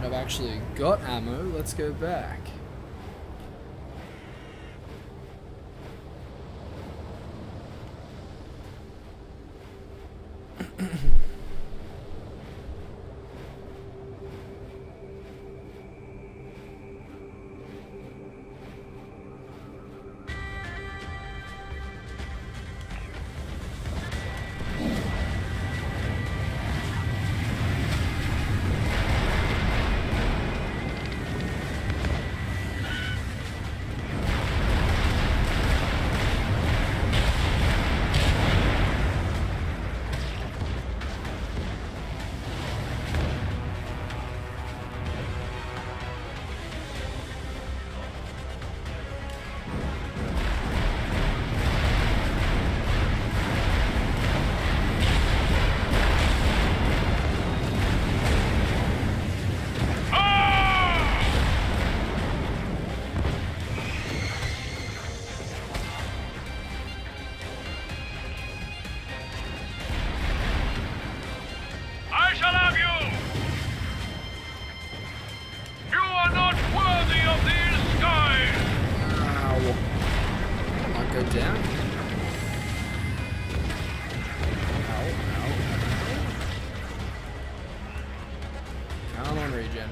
I've actually got ammo, let's go back. go down. Come on, regen.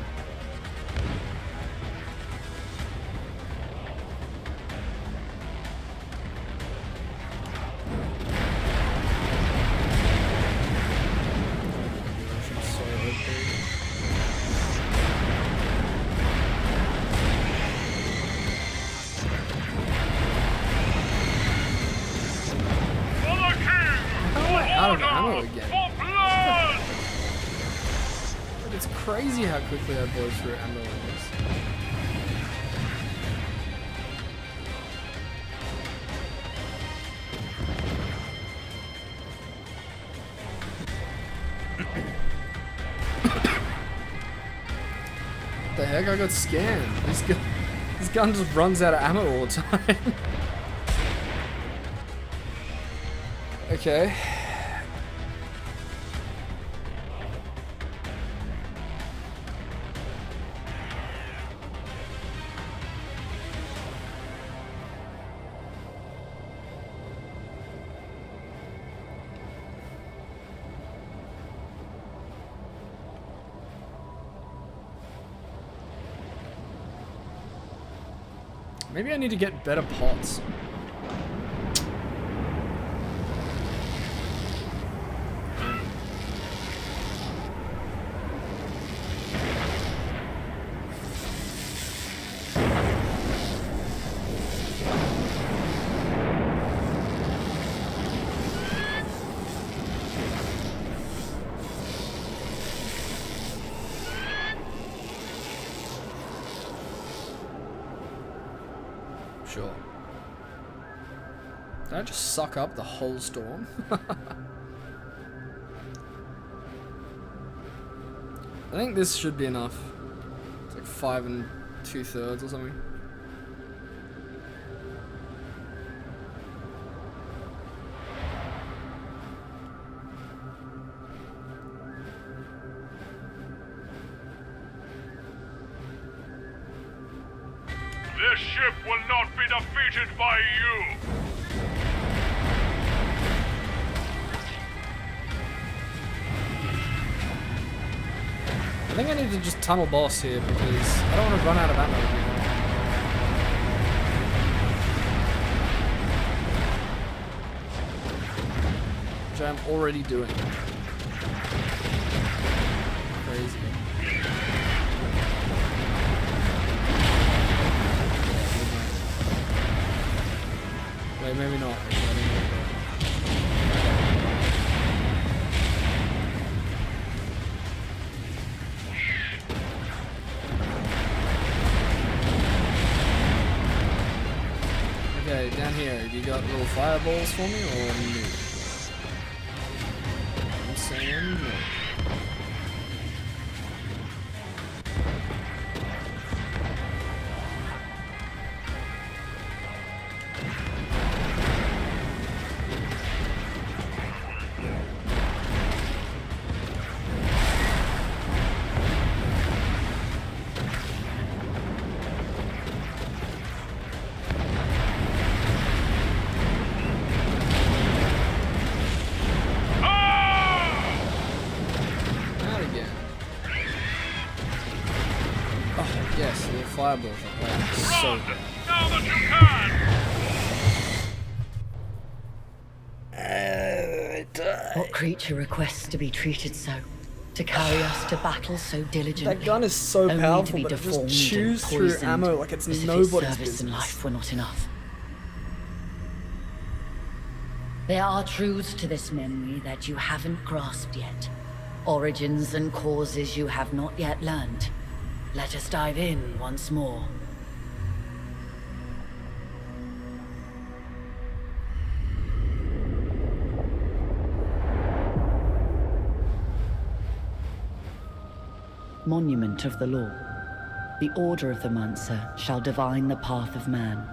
Out of ammo again. But it's crazy how quickly I blow through ammo in this. What the heck? I got scanned. This gun just runs out of ammo all the time. Okay. Maybe I need to get better pots. Sure. Did I just suck up the whole storm? I think this should be enough. It's like 5 2/3 or something. This ship will not be defeated by you! I think I need to just tunnel boss here because I don't want to run out of ammo again. Which I'm already doing. Crazy. Wait, maybe not. Okay, down here, you got little fireballs for me or no? I'm saying no. Yes, the fireballs are so good. Now that you can! What creature requests to be treated so? To carry us to battle so diligently? That gun is so only powerful, to be but it just deformed chews and through poisoned, ammo like it's as if nobody's its service business. and life were not enough. There are truths to this memory that you haven't grasped yet. Origins and causes you have not yet learned. Let us dive in once more. Monument of the Law. The Order of the Mansa shall divine the path of man,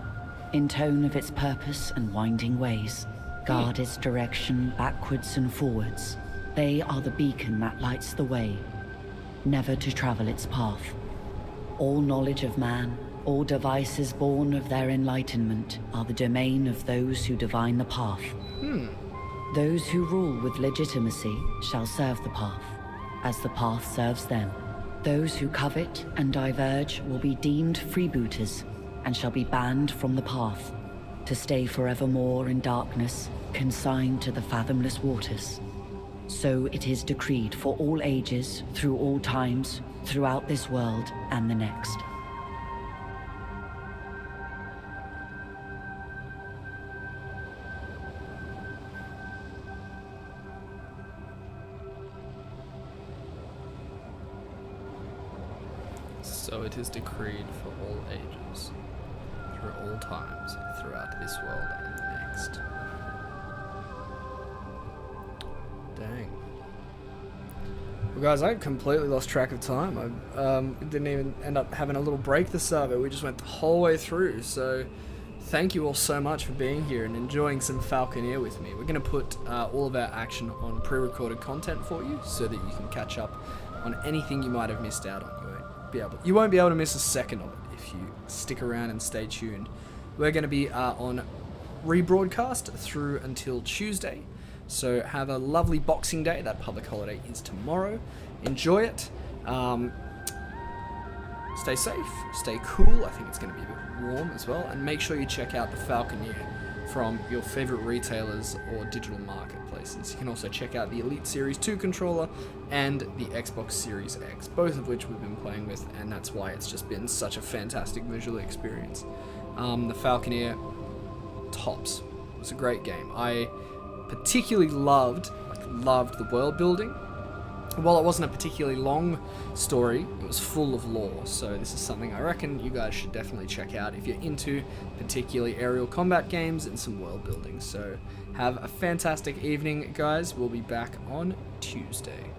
in tone of its purpose and winding ways. Guard its direction backwards and forwards. They are the beacon that lights the way, never to travel its path. All knowledge of man All devices born of their enlightenment are the domain of those who divine the path. Those who rule with legitimacy shall serve the path, as the path serves them. Those who covet and diverge will be deemed freebooters and shall be banned from the path, to stay forevermore in darkness, consigned to the fathomless waters. So it is decreed for all ages, through all times, throughout this world and the next. So it is decreed for all ages, through all times, throughout this world and the next. Dang. Well, guys, I completely lost track of time. I didn't even end up having a little break the server. We just went the whole way through. So thank you all so much for being here and enjoying some Falconeer with me. We're going to put all of our action on pre-recorded content for you so that you can catch up on anything you might have missed out on. You won't be able to miss a second of it if you stick around and stay tuned. We're going to be on rebroadcast through until Tuesday. So have a lovely Boxing Day. That public holiday is tomorrow. Enjoy it. Stay safe. Stay cool. I think it's going to be a bit warm as well. And make sure you check out the Falconeer from your favorite retailers or digital marketplaces. You can also check out the Elite Series 2 controller and the Xbox Series X, both of which we've been playing with, and that's why it's just been such a fantastic visual experience. The Falconeer tops. It was a great game. I particularly loved the world building. While it wasn't a particularly long story, it was full of lore, so this is something I reckon you guys should definitely check out if you're into particularly aerial combat games and some world building. So have a fantastic evening, guys. We'll be back on Tuesday.